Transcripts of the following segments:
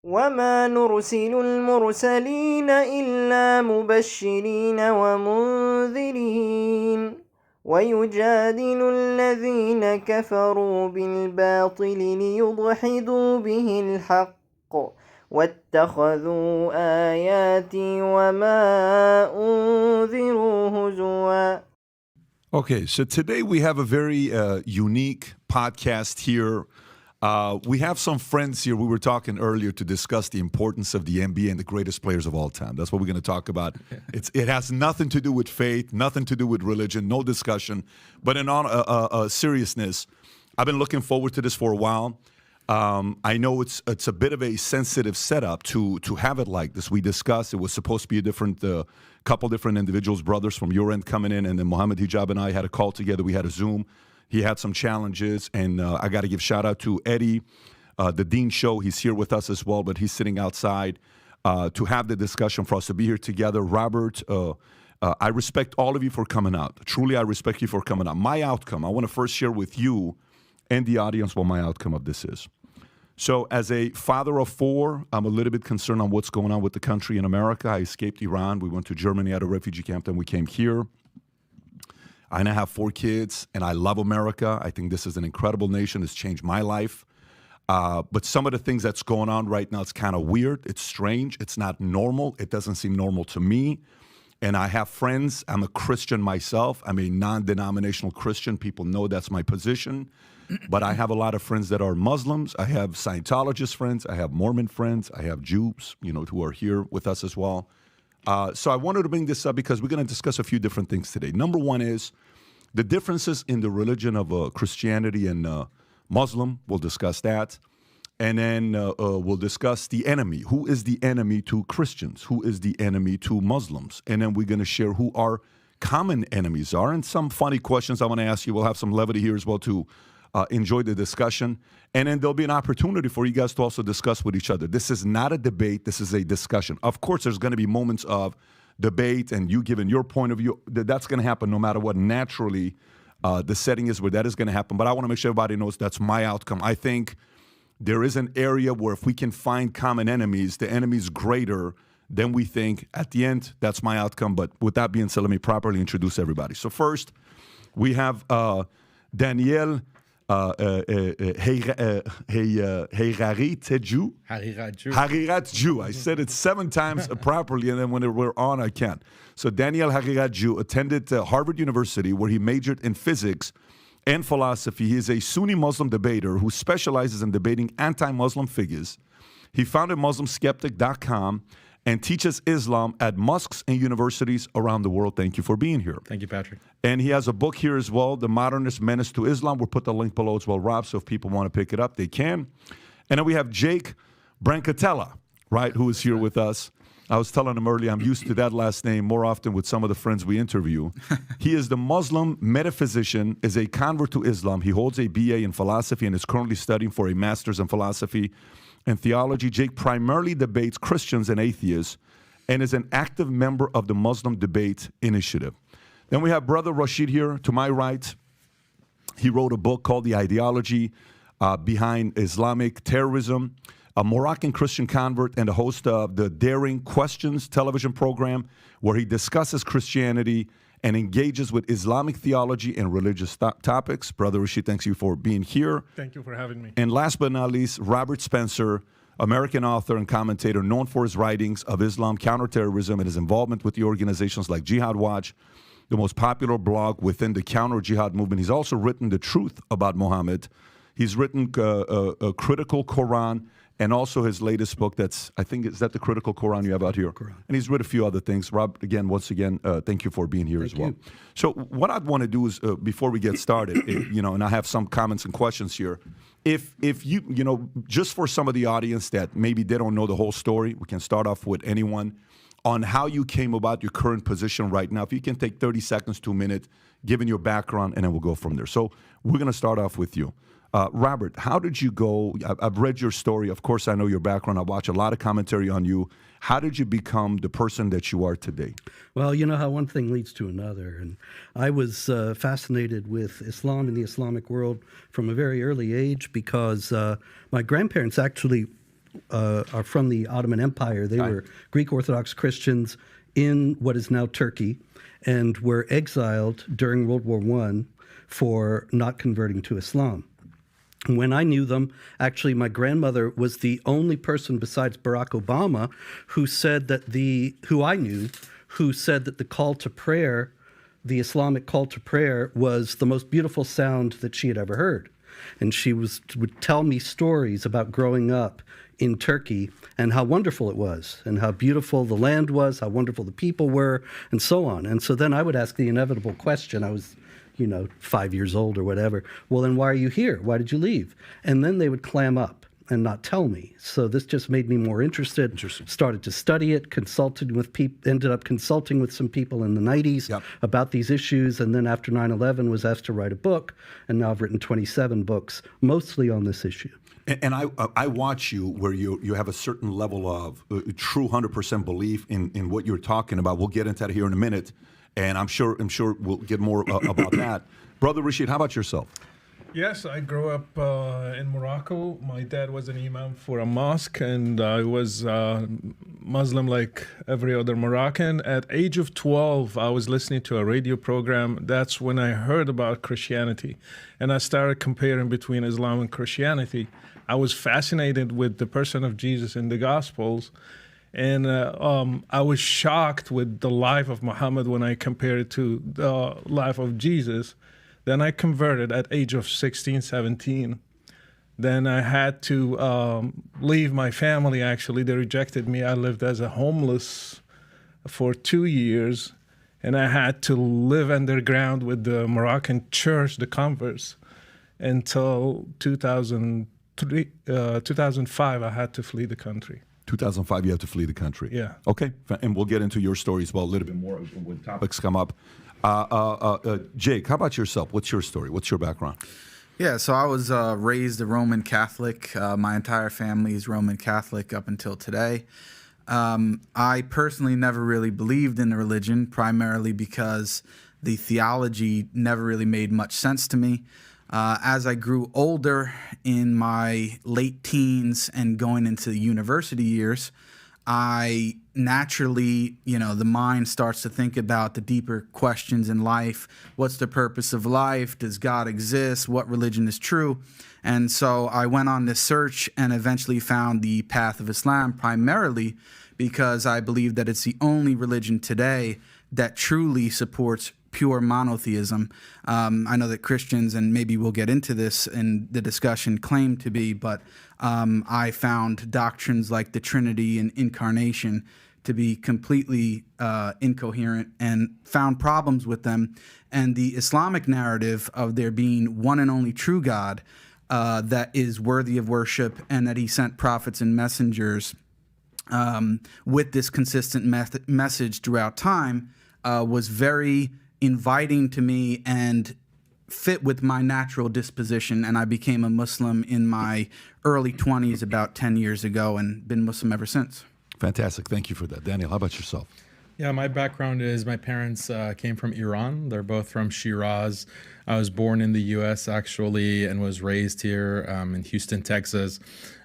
وما نرسل المرسلين إلا مبشرين ومنذرين ويجادل الذين كفروا بالباطل ليضحدوا به الحق واتخذوا آياتي وما أنذروا هزوا. Okay, so today we have a very unique podcast here. We have some friends here. We were talking earlier to discuss the importance of the NBA and the greatest players of all time. That's what we're going to talk about. It has nothing to do with faith, nothing to do with religion, no discussion. But in all seriousness, I've been looking forward to this for a while. I know it's a bit of a sensitive setup to have it like this. We discussed it was supposed to be a different couple different individuals, brothers from your end coming in, and then Mohammed Hijab and I had a call together. We had a Zoom. He had some challenges, and I got to give shout out to Eddie, the Dean Show. He's here with us as well, but he's sitting outside to have the discussion for us to be here together. Robert, I respect all of you for coming out. Truly, I respect you for coming out. My outcome, I want to first share with you and the audience what my outcome of this is. So as a father of four, I'm a little bit concerned on what's going on with the country in America. I escaped Iran. We went to Germany at a refugee camp, then we came here. I now have 4 kids, and I love America. I think this is an incredible nation. It's changed my life. But some of the things that's going on right now, it's kind of weird. It's strange. It's not normal. It doesn't seem normal to me. And I have friends. I'm a Christian myself. I'm a non-denominational Christian. People know that's my position. But I have a lot of friends that are Muslims. I have Scientologist friends. I have Mormon friends. I have Jews, who are here with us as well. So I wanted to bring this up because we're going to discuss a few different things today. Number one is the differences in the religion of Christianity and Muslim. We'll discuss that. And then we'll discuss the enemy. Who is the enemy to Christians? Who is the enemy to Muslims? And then we're going to share who our common enemies are. And some funny questions I want to ask you. We'll have some levity here as well to enjoy the discussion. And then there'll be an opportunity for you guys to also discuss with each other. This is not a debate. This is a discussion. Of course, there's going to be moments of debate and you giving your point of view. That's going to happen no matter what. Naturally, the setting is where that is going to happen. But I want to make sure everybody knows that's my outcome. I think there is an area where if we can find common enemies, the enemy's greater than we think. At the end, that's my outcome. But with that being said, let me properly introduce everybody. So first, we have Daniel Hariratju. I said it 7 times properly, and then when we're on, I can't. So Daniel Hariratju attended Harvard University, where he majored in physics and philosophy. He is a Sunni Muslim debater who specializes in debating anti-Muslim figures. He founded MuslimSkeptic.com and teaches Islam at mosques and universities around the world. Thank you for being here. Thank you, Patrick. And he has a book here as well, The Modernist Menace to Islam. We'll put the link below as well, Rob, so if people want to pick it up, they can. And then we have Jake Brancatella, right, who is here with us. I was telling him earlier, I'm used to that last name more often with some of the friends we interview. He is the Muslim metaphysician, is a convert to Islam. He holds a BA in philosophy and is currently studying for a master's in philosophy and theology. Jake primarily debates Christians and atheists and is an active member of the Muslim Debate Initiative. Then we have Brother Rashid here to my right. He wrote a book called The Ideology Behind Islamic Terrorism, a Moroccan Christian convert and the host of the Daring Questions television program, where he discusses Christianity and engages with Islamic theology and religious topics. Brother Rashid, thanks you for being here. Thank you for having me. And last but not least, Robert Spencer, American author and commentator known for his writings of Islam, counterterrorism, and his involvement with the organizations like Jihad Watch, the most popular blog within the counter-jihad movement. He's also written The Truth About Muhammad. He's written a Critical Quran, and also his latest book that's, I think, is that the Critical Quran you have out here? Quran. And he's written a few other things. Rob, again, once again, thank you for being here as well. You. So what I'd want to do is, before we get started, and I have some comments and questions here, if you, just for some of the audience that maybe they don't know the whole story, we can start off with anyone on how you came about your current position right now. If you can take 30 seconds to a minute, given your background, and then we'll go from there. So we're going to start off with you. Robert, how did you go? I've read your story. Of course, I know your background. I watch a lot of commentary on you. How did you become the person that you are today? Well, you know how one thing leads to another. And I was fascinated with Islam and the Islamic world from a very early age because my grandparents actually are from the Ottoman Empire. They were Greek Orthodox Christians in what is now Turkey, and were exiled during World War I for not converting to Islam. When I knew them, actually, my grandmother was the only person besides Barack Obama who said that who said that the call to prayer, the Islamic call to prayer, was the most beautiful sound that she had ever heard. And she would tell me stories about growing up in Turkey and how wonderful it was, and how beautiful the land was, how wonderful the people were, and so on. And so then I would ask the inevitable question. I was 5 years old or whatever. Well, then why are you here? Why did you leave? And then they would clam up and not tell me. So this just made me more interested. Interesting. Started to study it, consulted with people, ended up consulting with some people in the 90s about these issues, and then after 9/11 was asked to write a book, and now I've written 27 books, mostly on this issue. And I watch you where you have a certain level of true 100% belief in what you're talking about. We'll get into that here in a minute, and I'm sure we'll get more about that. Brother Rashid, how about yourself? Yes, I grew up in Morocco. My dad was an imam for a mosque, and I was Muslim like every other Moroccan. At age of 12, I was listening to a radio program. That's when I heard about Christianity, and I started comparing between Islam and Christianity. I was fascinated with the person of Jesus in the Gospels, and I was shocked with the life of Muhammad when I compared it to the life of Jesus. Then I converted at age of 16, 17. Then I had to leave my family, actually. They rejected me. I lived as a homeless for 2 years, and I had to live underground with the Moroccan church, the converts, until 2005, I had to flee the country. 2005, you have to flee the country. Yeah. Okay, and we'll get into your story as well a little bit more when topics come up. Jake, how about yourself? What's your story? What's your background? Yeah, so I was raised a Roman Catholic. My entire family is Roman Catholic up until today. I personally never really believed in the religion, primarily because the theology never really made much sense to me. As I grew older in my late teens and going into the university years, I naturally, the mind starts to think about the deeper questions in life. What's the purpose of life? Does God exist? What religion is true? And so I went on this search and eventually found the path of Islam, primarily because I believe that it's the only religion today that truly supports pure monotheism. I know that Christians, and maybe we'll get into this in the discussion, claim to be, but I found doctrines like the Trinity and incarnation to be completely incoherent and found problems with them. And the Islamic narrative of there being one and only true God that is worthy of worship, and that he sent prophets and messengers with this consistent message throughout time was very inviting to me and fit with my natural disposition, and I became a Muslim in my early 20s about 10 years ago and been Muslim ever since. Fantastic. Thank you for that. Daniel, how about yourself? Yeah, my background is my parents came from Iran. They're both from Shiraz. I was born in the U.S. actually and was raised here in Houston, Texas.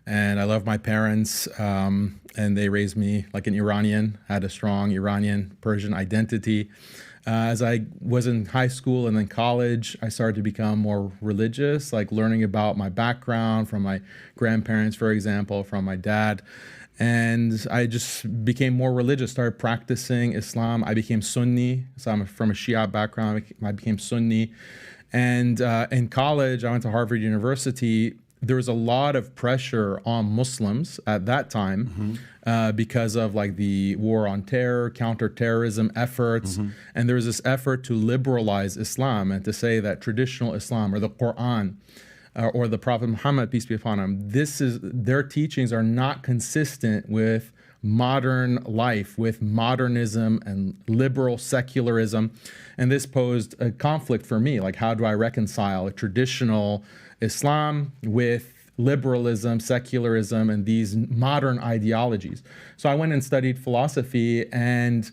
And I love my parents, and they raised me like an Iranian, had a strong Iranian Persian identity. As I was in high school and then college, I started to become more religious, like learning about my background from my grandparents, for example, from my dad. And I just became more religious, started practicing Islam. I became Sunni, so I'm from a Shia background. I became Sunni. And in college, I went to Harvard University. There was a lot of pressure on Muslims at that time because of like the war on terror, counterterrorism efforts. And there was this effort to liberalize Islam and to say that traditional Islam or the Quran or the Prophet Muhammad, peace be upon him, their teachings are not consistent with modern life, with modernism and liberal secularism. And this posed a conflict for me. Like, how do I reconcile a traditional Islam with liberalism, secularism, and these modern ideologies? So I went and studied philosophy, and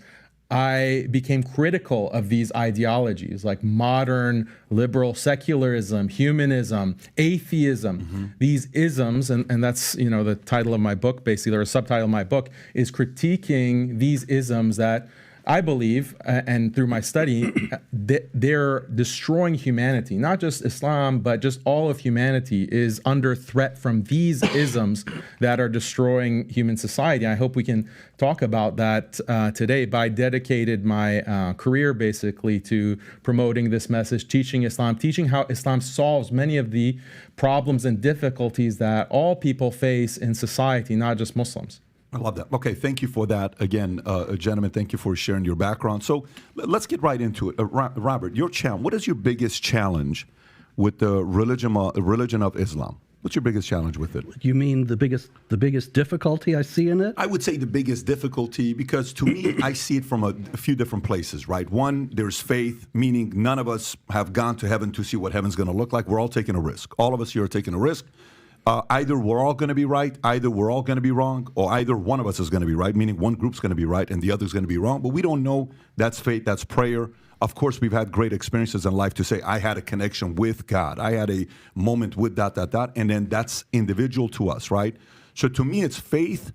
I became critical of these ideologies like modern liberal secularism, humanism, atheism, these isms, and that's, the title of my book, basically, or a subtitle of my book, is critiquing these isms that I believe, and through my study, they're destroying humanity. Not just Islam, but just all of humanity is under threat from these isms that are destroying human society. I hope we can talk about that today. But I dedicated my career basically to promoting this message, teaching Islam, teaching how Islam solves many of the problems and difficulties that all people face in society, not just Muslims. I love that. Okay, thank you for that. Again, gentlemen, thank you for sharing your background. So let's get right into it. Robert, your challenge. What is your biggest challenge with the religion of Islam? What's your biggest challenge with it? You mean the biggest difficulty I see in it? I would say the biggest difficulty, because to me, I see it from a few different places, right? One, there's faith, meaning none of us have gone to heaven to see what heaven's going to look like. We're all taking a risk. All of us here are taking a risk. Either we're all going to be right, either we're all going to be wrong, or either one of us is going to be right, meaning one group's going to be right and the other's going to be wrong. But we don't know. That's faith, that's prayer. Of course, we've had great experiences in life to say, I had a connection with God. I had a moment with ... And then that's individual to us, right? So to me, it's faith,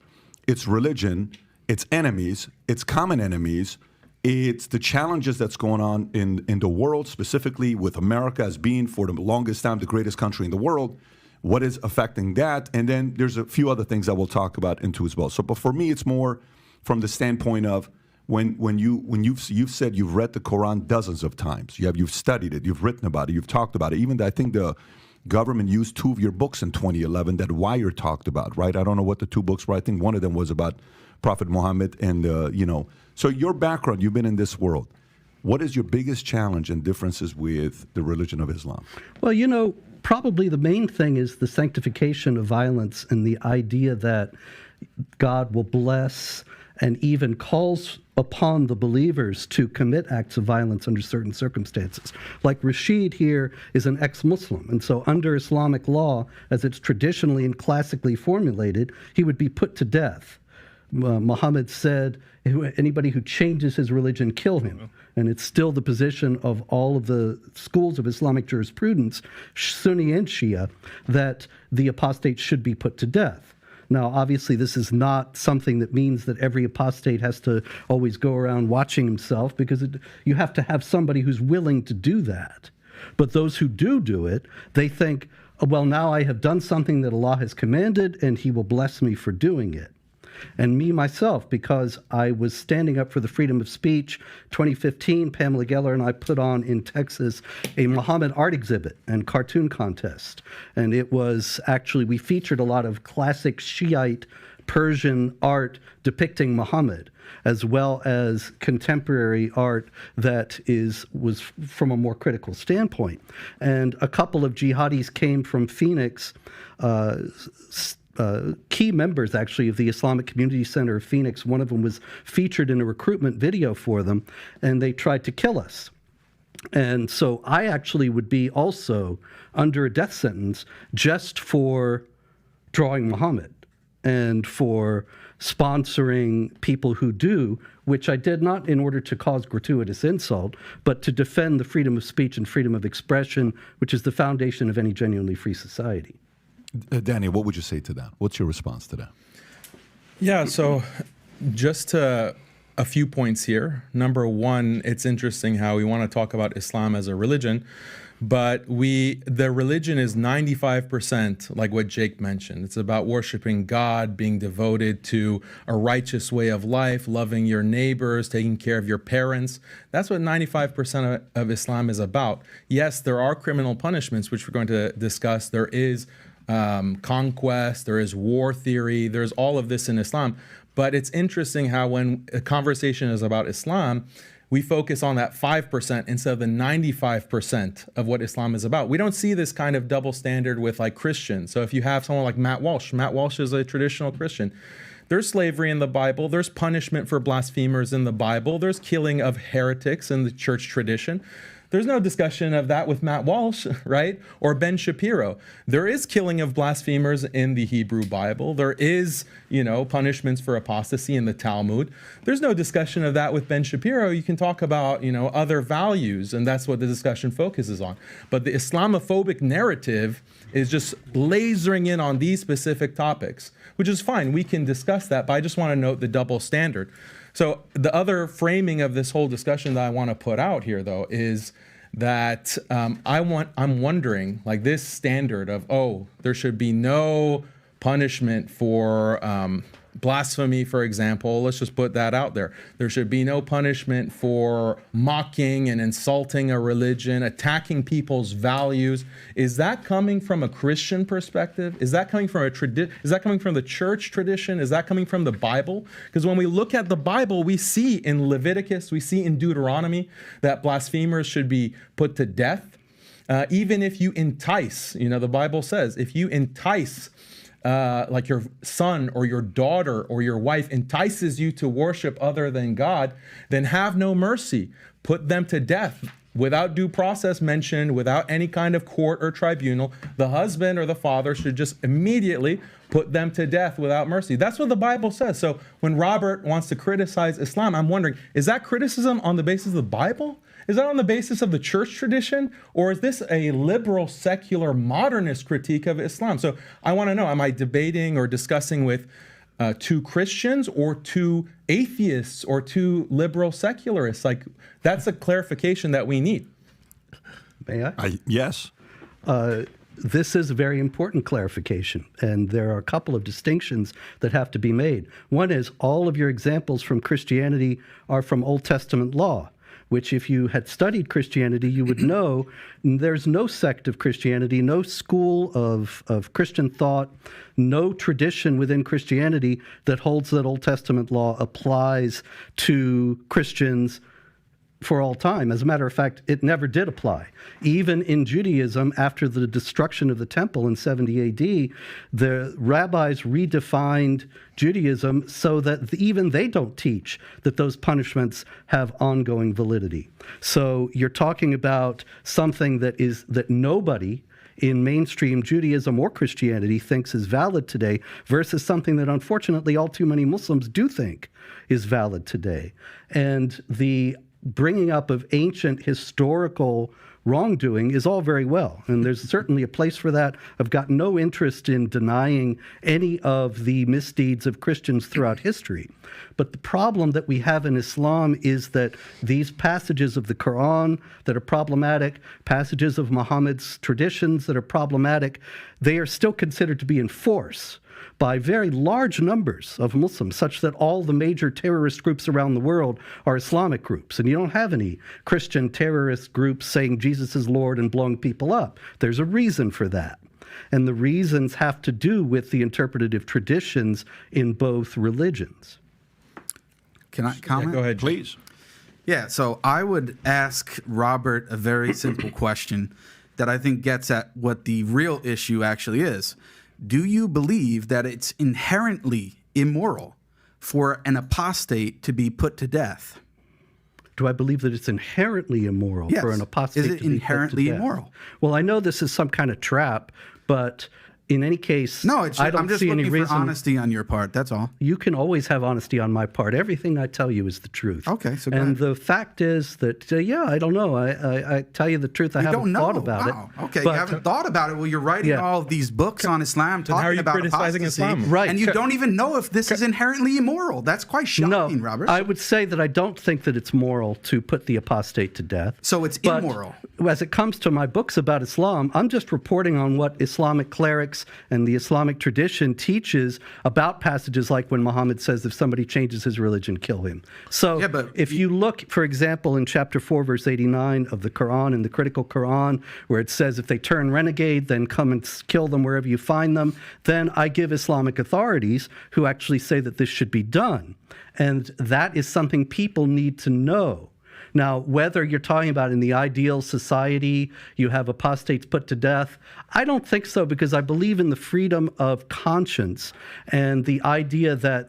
it's religion, it's enemies, it's common enemies. It's the challenges that's going on in the world, specifically with America as being, for the longest time, the greatest country in the world. What is affecting that? And then there's a few other things that we'll talk about into as well. So, but for me, it's more from the standpoint of when you've said you've read the Quran dozens of times, you've studied it, you've written about it, you've talked about it. Even I think the government used 2 of your books in 2011 that Wire talked about, right? I don't know what the 2 books were. I think one of them was about Prophet Muhammad, and So your background, you've been in this world. What is your biggest challenge and differences with the religion of Islam? Well, probably the main thing is the sanctification of violence and the idea that God will bless and even calls upon the believers to commit acts of violence under certain circumstances. Like Rashid here is an ex-Muslim, and so under Islamic law, as it's traditionally and classically formulated, he would be put to death. Muhammad said, anybody who changes his religion, kill him. And it's still the position of all of the schools of Islamic jurisprudence, Sunni and Shia, that the apostate should be put to death. Now, obviously, this is not something that means that every apostate has to always go around watching himself, because you have to have somebody who's willing to do that. But those who do it, they think, well, now I have done something that Allah has commanded, and He will bless me for doing it. And me, myself, because I was standing up for the freedom of speech, 2015, Pamela Geller and I put on in Texas a Muhammad art exhibit and cartoon contest. And it was actually, we featured a lot of classic Shiite Persian art depicting Muhammad, as well as contemporary art that was from a more critical standpoint. And a couple of jihadis came from Phoenix, key members, actually, of the Islamic Community Center of Phoenix. One of them was featured in a recruitment video for them, and they tried to kill us. And so I actually would be also under a death sentence just for drawing Muhammad and for sponsoring people who do, which I did not in order to cause gratuitous insult, but to defend the freedom of speech and freedom of expression, which is the foundation of any genuinely free society. Daniel, what would you say to that? What's your response to that? Yeah, so just a few points here. Number one, it's interesting how we want to talk about Islam as a religion, but the religion is 95%, like what Jake mentioned. It's about worshiping God, being devoted to a righteous way of life, loving your neighbors, taking care of your parents. That's what 95% of Islam is about. Yes, there are criminal punishments, which we're going to discuss. There is conquest, there is war theory, there's all of this in Islam. But it's interesting how when a conversation is about Islam, we focus on that 5% instead of the 95% of what Islam is about. We don't see this kind of double standard with like Christians. So if you have someone like Matt Walsh is a traditional Christian. There's slavery in the Bible, there's punishment for blasphemers in the Bible, there's killing of heretics in the church tradition. There's no discussion of that with Matt Walsh, right? Or Ben Shapiro. There is killing of blasphemers in the Hebrew Bible. There is, punishments for apostasy in the Talmud. There's no discussion of that with Ben Shapiro. You can talk about, other values, and that's what the discussion focuses on. But the Islamophobic narrative is just lasering in on these specific topics, which is fine. We can discuss that, but I just want to note the double standard. So the other framing of this whole discussion that I want to put out here, though, is that I'm wondering, like, this standard of, there should be no punishment for blasphemy, for example. Let's just put that out there. There should be no punishment for mocking and insulting a religion, attacking people's values. Is that coming from a Christian perspective? Is that coming from is that coming from the church tradition? Is that coming from the Bible? Because when we look at the Bible, we see in Leviticus, we see in Deuteronomy that blasphemers should be put to death. Even if you entice, the Bible says, if you entice like your son or your daughter or your wife entices you to worship other than God, then have no mercy. Put them to death without due process mentioned, without any kind of court or tribunal. The husband or the father should just immediately put them to death without mercy. That's what the Bible says. So when Robert wants to criticize Islam, I'm wondering, is that criticism on the basis of the Bible? Is that on the basis of the church tradition? Or is this a liberal, secular, modernist critique of Islam? So I want to know, am I debating or discussing with two Christians or two atheists or two liberal secularists? Like, that's a clarification that we need. May I? Yes. This is a very important clarification, and there are a couple of distinctions that have to be made. One is all of your examples from Christianity are from Old Testament law, which if you had studied Christianity, you would know there's no sect of Christianity, no school of Christian thought, no tradition within Christianity that holds that Old Testament law applies to Christians for all time. As a matter of fact, it never did apply. Even in Judaism, after the destruction of the temple in 70 AD, the rabbis redefined Judaism so that even they don't teach that those punishments have ongoing validity. So you're talking about something that nobody in mainstream Judaism or Christianity thinks is valid today versus something that unfortunately all too many Muslims do think is valid today. And the bringing up of ancient historical wrongdoing is all very well, and there's certainly a place for that. I've got no interest in denying any of the misdeeds of Christians throughout history. But the problem that we have in Islam is that these passages of the Quran that are problematic, passages of Muhammad's traditions that are problematic, they are still considered to be in force by very large numbers of Muslims, such that all the major terrorist groups around the world are Islamic groups. And you don't have any Christian terrorist groups saying Jesus is Lord and blowing people up. There's a reason for that. And the reasons have to do with the interpretative traditions in both religions. Can I comment? Yeah, go ahead, Please. Yeah, so I would ask Robert a very simple question that I think gets at what the real issue actually is. Do you believe that it's inherently immoral for an apostate to be put to death? Do I believe that it's inherently immoral for an apostate to be put to death? Is it inherently immoral? Well, I know this is some kind of trap, but in any case, no, I don't I'm just see any looking reason. for honesty on your part. That's all. You can always have honesty on my part. Everything I tell you is the truth. Okay, so go and ahead. the fact is that I don't know. I tell you the truth. I haven't thought about it. Okay, but, you haven't thought about it. Well, you're writing all of these books on Islam how are talking you about criticizing apostasy, Islam? Right. And you don't even know if this is inherently immoral. That's quite shocking, No, Robert. I would say that I don't think that it's moral to put the apostate to death. So it's But immoral. As it comes to my books about Islam, I'm just reporting on what Islamic clerics and the Islamic tradition teaches about passages like when Muhammad says, if somebody changes his religion, kill him. So but if you look, for example, in chapter 4, verse 89 of the Quran, in the critical Quran, where it says, if they turn renegade, then come and kill them wherever you find them, then I give Islamic authorities who actually say that this should be done. And that is something people need to know. Now, whether you're talking about in the ideal society, you have apostates put to death, I don't think so, because I believe in the freedom of conscience and the idea that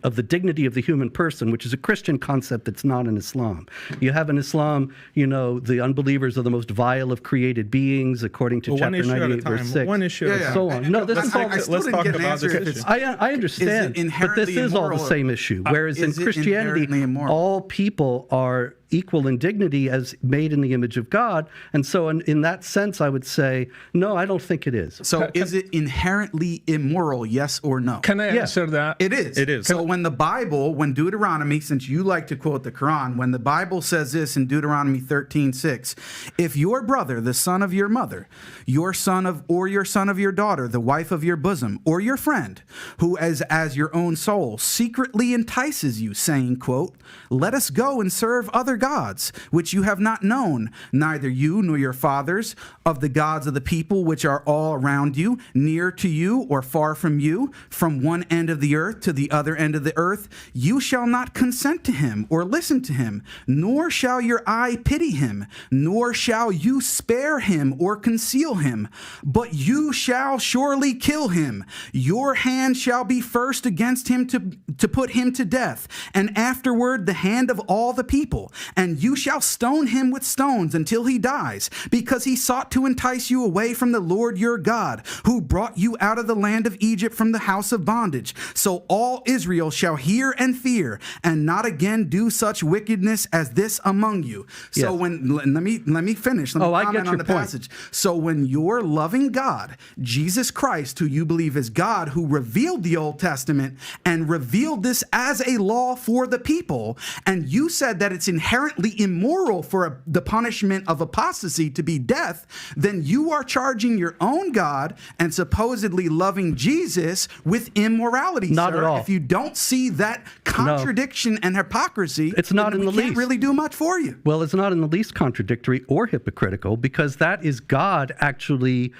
of the dignity of the human person, which is a Christian concept that's not in Islam. You have in Islam, the unbelievers are the most vile of created beings, according to chapter 98, verse 6. One issue at a time. So on. No, this is all. Let's talk about this issue. I understand, but this is all the same issue. Whereas in Christianity, all people are equal in dignity as made in the image of God. And so in that sense, I would say, no, I don't think it is. So is it inherently immoral, yes or no? Can I answer that? It is. It is. So when Deuteronomy, since you like to quote the Quran, when the Bible says this in Deuteronomy 13:6, if your brother, the son of your mother, your son of your daughter, the wife of your bosom, or your friend, who as your own soul secretly entices you, saying, quote, let us go and serve other gods, which you have not known, neither you nor your fathers, of the gods of the people which are all around you, near to you or far from you, from one end of the earth to the other end of the earth, you shall not consent to him or listen to him, nor shall your eye pity him, nor shall you spare him or conceal him, but you shall surely kill him. Your hand shall be first against him to put him to death, and afterward the hand of all the people. And you shall stone him with stones until he dies, because he sought to entice you away from the Lord your God, who brought you out of the land of Egypt from the house of bondage. So all Israel shall hear and fear, and not again do such wickedness as this among you. So let me finish. Let me comment on the passage. So when your loving God, Jesus Christ, who you believe is God, who revealed the Old Testament and revealed this as a law for the people, and you said that it's inherently immoral for the punishment of apostasy to be death, then you are charging your own God and supposedly loving Jesus with immorality. Not sir. at all. If you don't see that contradiction and hypocrisy, it's not in the least. Can't really do much for you. Well, it's not in the least contradictory or hypocritical, because that is God actually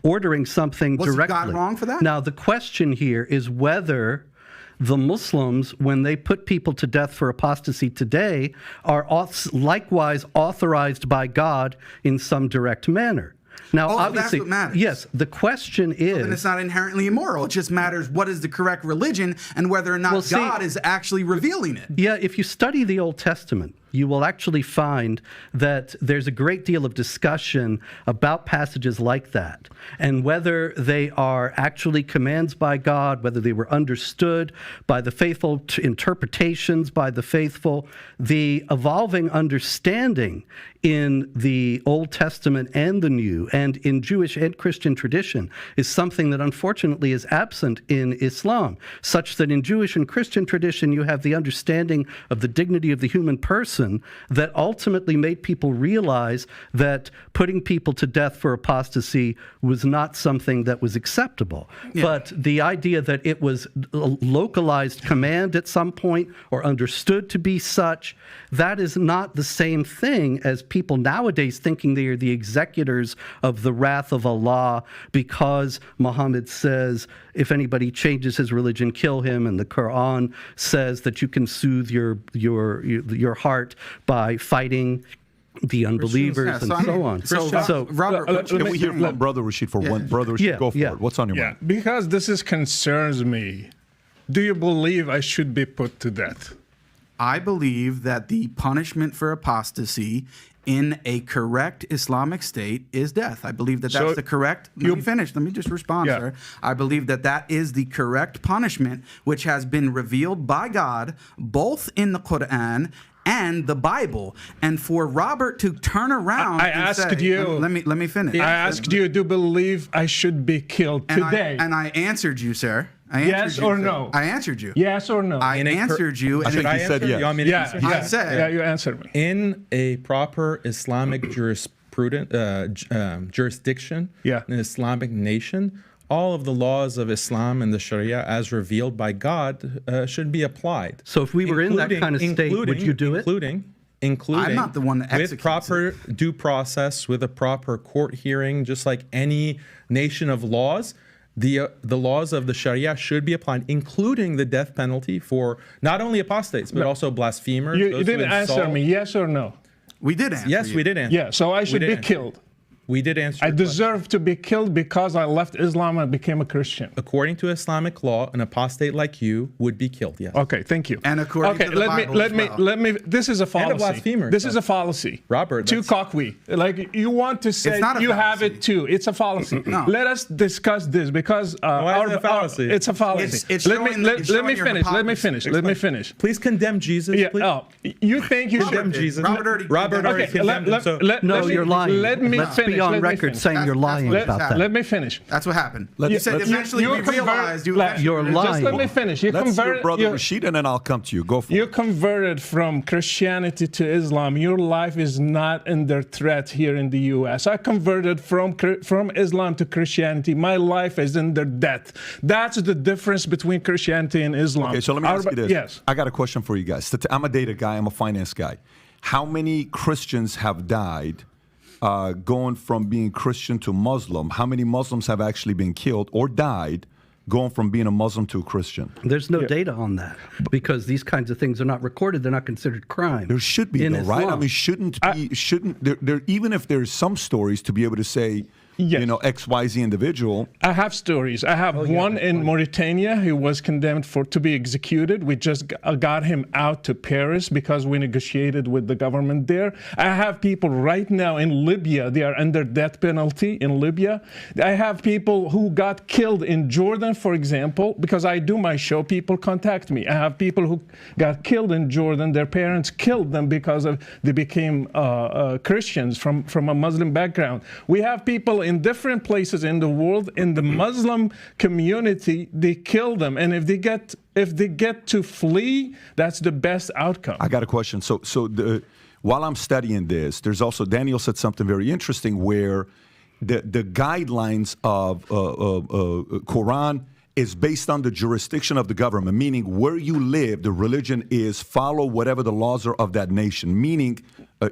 ordering something directly. Was God wrong for that? Now, the question here is whether the Muslims, when they put people to death for apostasy today, are likewise authorized by God in some direct manner. Now, obviously, that's what matters. Yes, the question is... And it's not inherently immoral. It just matters what is the correct religion and whether or not God is actually revealing it. Yeah, if you study the Old Testament, you will actually find that there's a great deal of discussion about passages like that, and whether they are actually commands by God, whether they were understood by the faithful, interpretations by the faithful. The evolving understanding in the Old Testament and the New, and in Jewish and Christian tradition, is something that unfortunately is absent in Islam, such that in Jewish and Christian tradition you have the understanding of the dignity of the human person that ultimately made people realize that putting people to death for apostasy was not something that was acceptable. Yeah. But the idea that it was a localized command at some point or understood to be such, that is not the same thing as people nowadays thinking they are the executors of the wrath of Allah because Muhammad says, if anybody changes his religion, kill him, and the Quran says that you can soothe your heart by fighting the unbelievers and so on. So Robert, can we hear from Brother Rashid for one? Brother Rashid, go for it. What's on your mind? Because this concerns me. Do you believe I should be put to death? I believe that the punishment for apostasy in a correct Islamic state is death. I believe that that's the correct... Let me finish. Let me just respond, sir. I believe that that is the correct punishment which has been revealed by God both in the Quran and the Bible. And for Robert to turn around let me finish. I asked you, do you believe I should be killed today? I answered you, sir. Yes or no? I answered you. Yes or no? I answered you. I think he said yes. You want me to answer? I said. Yeah, you answered me. In a proper Islamic jurisdiction, an Islamic nation, all of the laws of Islam and the Sharia as revealed by God should be applied. So if we were in that kind of state, would you do it? Including I'm not the one that executes with proper due process, with a proper court hearing, just like any nation of laws. the laws of the Sharia should be applied, including the death penalty for not only apostates, but also blasphemers. You didn't answer me, yes or no? We did answer Yes, you. we did answer. Yeah, so I should be killed. We did answer. I your question. deserve to be killed because I left Islam and became a Christian. According to Islamic law, an apostate like you would be killed. Yes. Okay, thank you. And according to the Bible let me. This is a fallacy. blasphemer, This so- is a fallacy. Robert, too cocky. Like you want to say not a you have fallacy. it too. It's a fallacy. No. Let us discuss this because Why is it a fallacy? it's a fallacy. It's let me showing- let, it's let showing me your finish. Let me hypocrisy. finish. Let me finish. Please condemn Jesus. Yeah. please. Oh, you think you Condemn should? Jesus. Robert already Okay, condemned let- him. let- No, let me- you're lying. Let me Let's finish. be on let me record finish. saying you're That's lying what about happened. that. Let me finish. That's what happened. Let's- You said let's- eventually you we convert- realized you let- You're eventually- lying. Just let me finish. You Let's hear converted. Brother you- Rashid, and then I'll come to you. Go for You it. converted from Christianity to Islam. Your life is not under threat here in the U.S. I converted from Islam to Christianity. My life is under death. That's the difference between Christianity and Islam. Okay, so let me ask you this. Yes. I got a question for you guys. I'm a data guy. I'm a finance guy. How many Christians have died going from being Christian to Muslim? How many Muslims have actually been killed or died going from being a Muslim to a Christian? There's no data on that because these kinds of things are not recorded. They're not considered crime. There should be, in though, right? I Islam. mean, shouldn't there even if there's some stories to be able to say, Yes. you know, XYZ individual. I have stories. I have one in Mauritania who was condemned to be executed. We just got him out to Paris because we negotiated with the government there. I have people right now in Libya. They are under death penalty in Libya. I have people who got killed in Jordan, for example, because I do my show. People contact me. I have people who got killed in Jordan. Their parents killed them because they became Christians from a Muslim background. We have people in different places in the world, in the Muslim community, they kill them, and if they get to flee, that's the best outcome. I got a question. While I'm studying this, there's also Daniel said something very interesting where the guidelines of Quran is based on the jurisdiction of the government, meaning where you live, the religion is follow whatever the laws are of that nation. Meaning,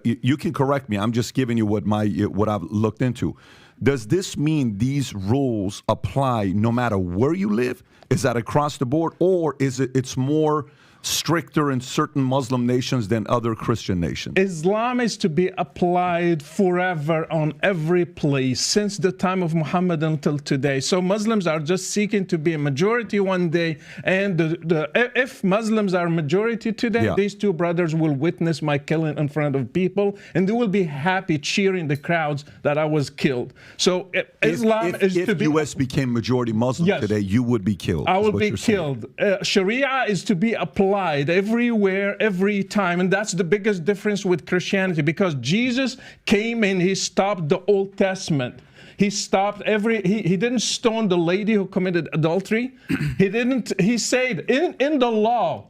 you can correct me. I'm just giving you what I've looked into. Does this mean these rules apply no matter where you live? Is that across the board, or is it's more stricter in certain Muslim nations than other Christian nations? Islam is to be applied forever on every place since the time of Muhammad until today. So Muslims are just seeking to be a majority one day, and if Muslims are majority today, these two brothers will witness my killing in front of people, and they will be happy cheering the crowds that I was killed. So Islam is to be. If U.S. became majority Muslim today, you would be killed. I will be killed. Sharia is to be applied everywhere, every time, and that's the biggest difference with Christianity, because Jesus came and he stopped the Old Testament. He stopped he didn't stone the lady who committed adultery. He said in the law,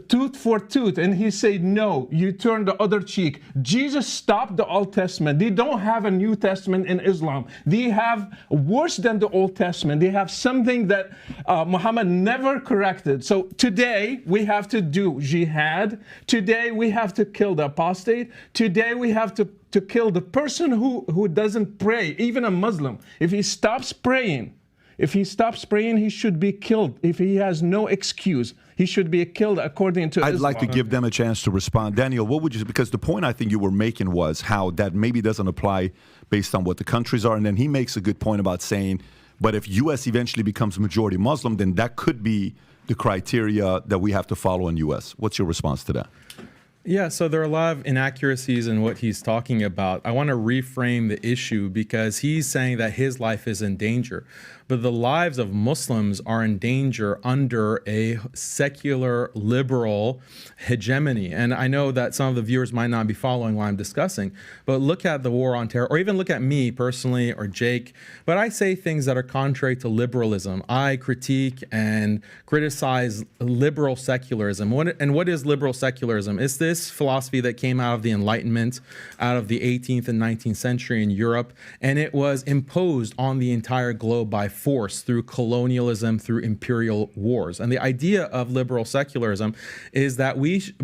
tooth for tooth, and he said, no, you turn the other cheek. Jesus stopped the Old Testament. They don't have a New Testament in Islam. They have worse than the Old Testament. They have something that Muhammad never corrected. So today we have to do jihad. Today we have to kill the apostate. Today we have to kill the person who doesn't pray, even a Muslim. If he stops praying, he should be killed. If he has no excuse, he should be killed according to Islam. I'd like to give them a chance to respond. Daniel, what would you, because the point I think you were making was how that maybe doesn't apply based on what the countries are. And then he makes a good point about saying, but if U.S. eventually becomes majority Muslim, then that could be the criteria that we have to follow in U.S. What's your response to that? Yeah, so there are a lot of inaccuracies in what he's talking about. I want to reframe the issue because he's saying that his life is in danger. But the lives of Muslims are in danger under a secular, liberal hegemony. And I know that some of the viewers might not be following what I'm discussing, but look at the war on terror, or even look at me personally or Jake. But I say things that are contrary to liberalism. I critique and criticize liberal secularism. What is liberal secularism? It's this philosophy that came out of the Enlightenment, out of the 18th and 19th century in Europe, and it was imposed on the entire globe by force through colonialism, through imperial wars. And the idea of liberal secularism is that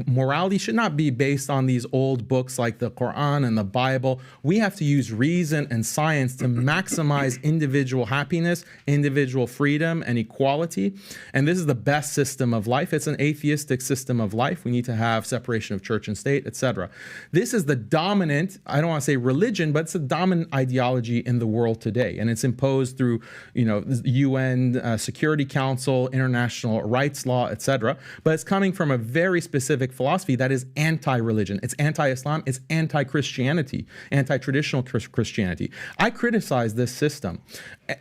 morality should not be based on these old books like the Quran and the Bible. We have to use reason and science to maximize individual happiness, individual freedom, and equality. And this is the best system of life. It's an atheistic system of life. We need to have separation of church and state, etc. This is the dominant, I don't want to say religion, but it's a dominant ideology in the world today. And it's imposed through, the UN Security Council, international rights law, etc. But it's coming from a very specific philosophy that is anti-religion. It's anti-Islam. It's anti-Christianity, anti-traditional Christianity. I criticize this system.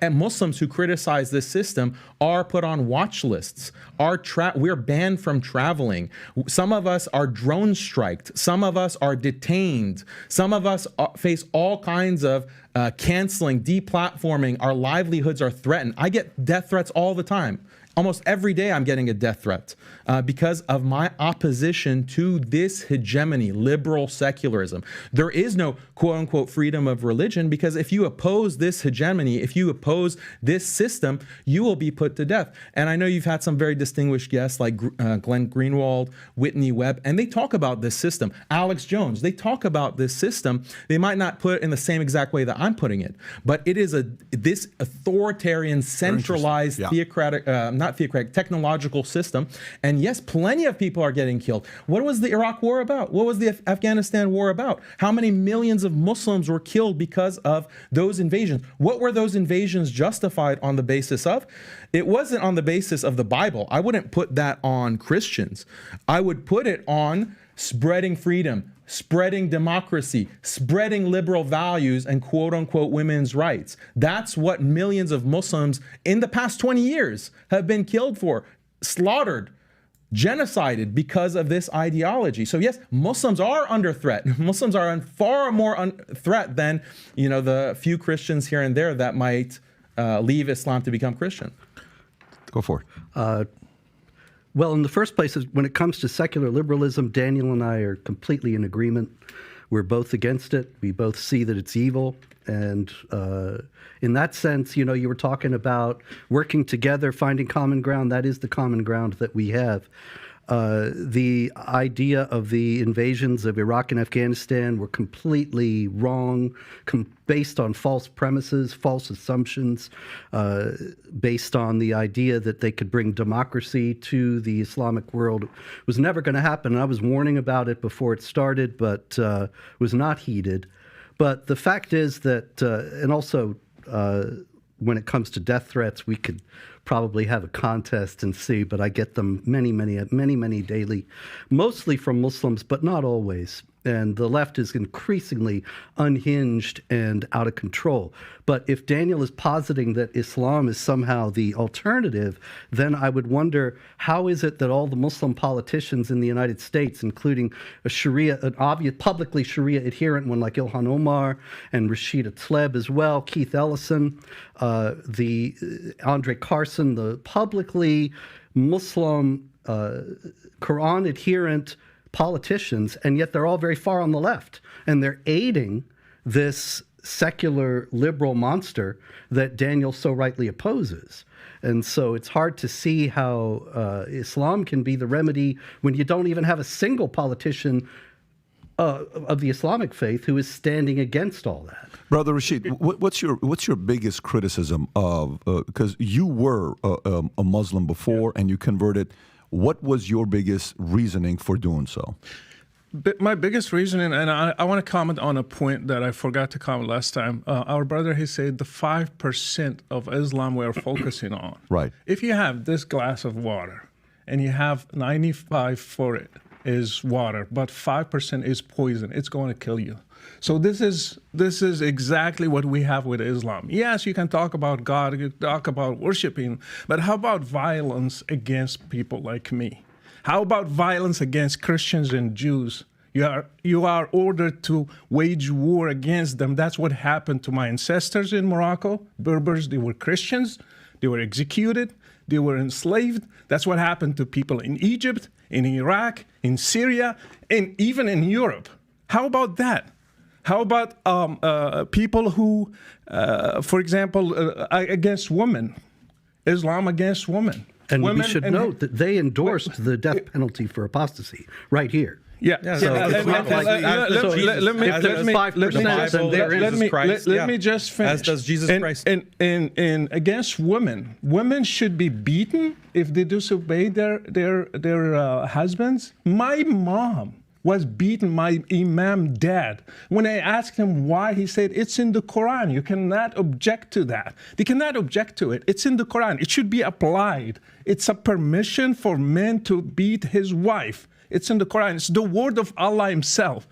And Muslims who criticize this system are put on watch lists. We're banned from traveling. Some of us are drone striked. Some of us are detained. Some of us face all kinds of canceling, deplatforming. Our livelihoods are threatened. I get death threats all the time. Almost every day I'm getting a death threat because of my opposition to this hegemony, liberal secularism. There is no quote unquote freedom of religion because if you oppose this hegemony, if you oppose this system, you will be put to death. And I know you've had some very distinguished guests like Glenn Greenwald, Whitney Webb, and they talk about this system. Alex Jones, they talk about this system. They might not put it in the same exact way that I'm putting it, but it is this authoritarian, centralized, theocratic, not theocratic, technological system. And yes, plenty of people are getting killed. What was the Iraq war about? What was the Afghanistan war about? How many millions of Muslims were killed because of those invasions? What were those invasions justified on the basis of? It wasn't on the basis of the Bible. I wouldn't put that on Christians. I would put it on spreading freedom, spreading democracy, spreading liberal values and quote unquote women's rights. That's what millions of Muslims in the past 20 years have been killed for, slaughtered, genocided because of this ideology. So yes, Muslims are under threat. Muslims are far more threat than, the few Christians here and there that might leave Islam to become Christian. Go for it. Well, in the first place, when it comes to secular liberalism, Daniel and I are completely in agreement. We're both against it. We both see that it's evil. And in that sense, you were talking about working together, finding common ground. That is the common ground that we have. The idea of the invasions of Iraq and Afghanistan were completely wrong, based on false premises, false assumptions, based on the idea that they could bring democracy to the Islamic world. It was never going to happen. And I was warning about it before it started, but was not heeded. But the fact is that, and also when it comes to death threats, we could probably have a contest and see, but I get them many daily, mostly from Muslims, but not always. And the left is increasingly unhinged and out of control. But if Daniel is positing that Islam is somehow the alternative, then I would wonder, how is it that all the Muslim politicians in the United States, including an obvious publicly Sharia adherent one like Ilhan Omar and Rashid Tlaib as well, Keith Ellison, the Andre Carson, the publicly Muslim Quran adherent politicians, and yet they're all very far on the left, and they're aiding this secular liberal monster that Daniel so rightly opposes. And so it's hard to see how Islam can be the remedy when you don't even have a single politician of the Islamic faith who is standing against all that. Brother Rashid, what's your biggest criticism of, because you were a Muslim before and you converted. What was your biggest reasoning for doing so? My biggest reasoning, and I want to comment on a point that I forgot to comment last time. Our brother, he said the 5% of Islam we're focusing on. Right. If you have this glass of water and you have 95 for it is water, but 5% is poison, it's going to kill you. So this is exactly what we have with Islam. Yes, you can talk about God, you can talk about worshiping, but how about violence against people like me? How about violence against Christians and Jews? You are ordered to wage war against them. That's what happened to my ancestors in Morocco. Berbers, they were Christians, they were executed, they were enslaved. That's what happened to people in Egypt, in Iraq, in Syria, and even in Europe. How about that? How about people who, for example, against women, Islam against women? And women, we should note that they endorsed the death penalty for apostasy right here. Yeah. So let me just finish. As does Jesus Christ. And against women, women should be beaten if they disobey their husbands. My mom was beaten, my imam dad. When I asked him why, he said, it's in the Quran. You cannot object to that. They cannot object to it. It's in the Quran. It should be applied. It's a permission for men to beat his wife. It's in the Quran. It's the word of Allah himself.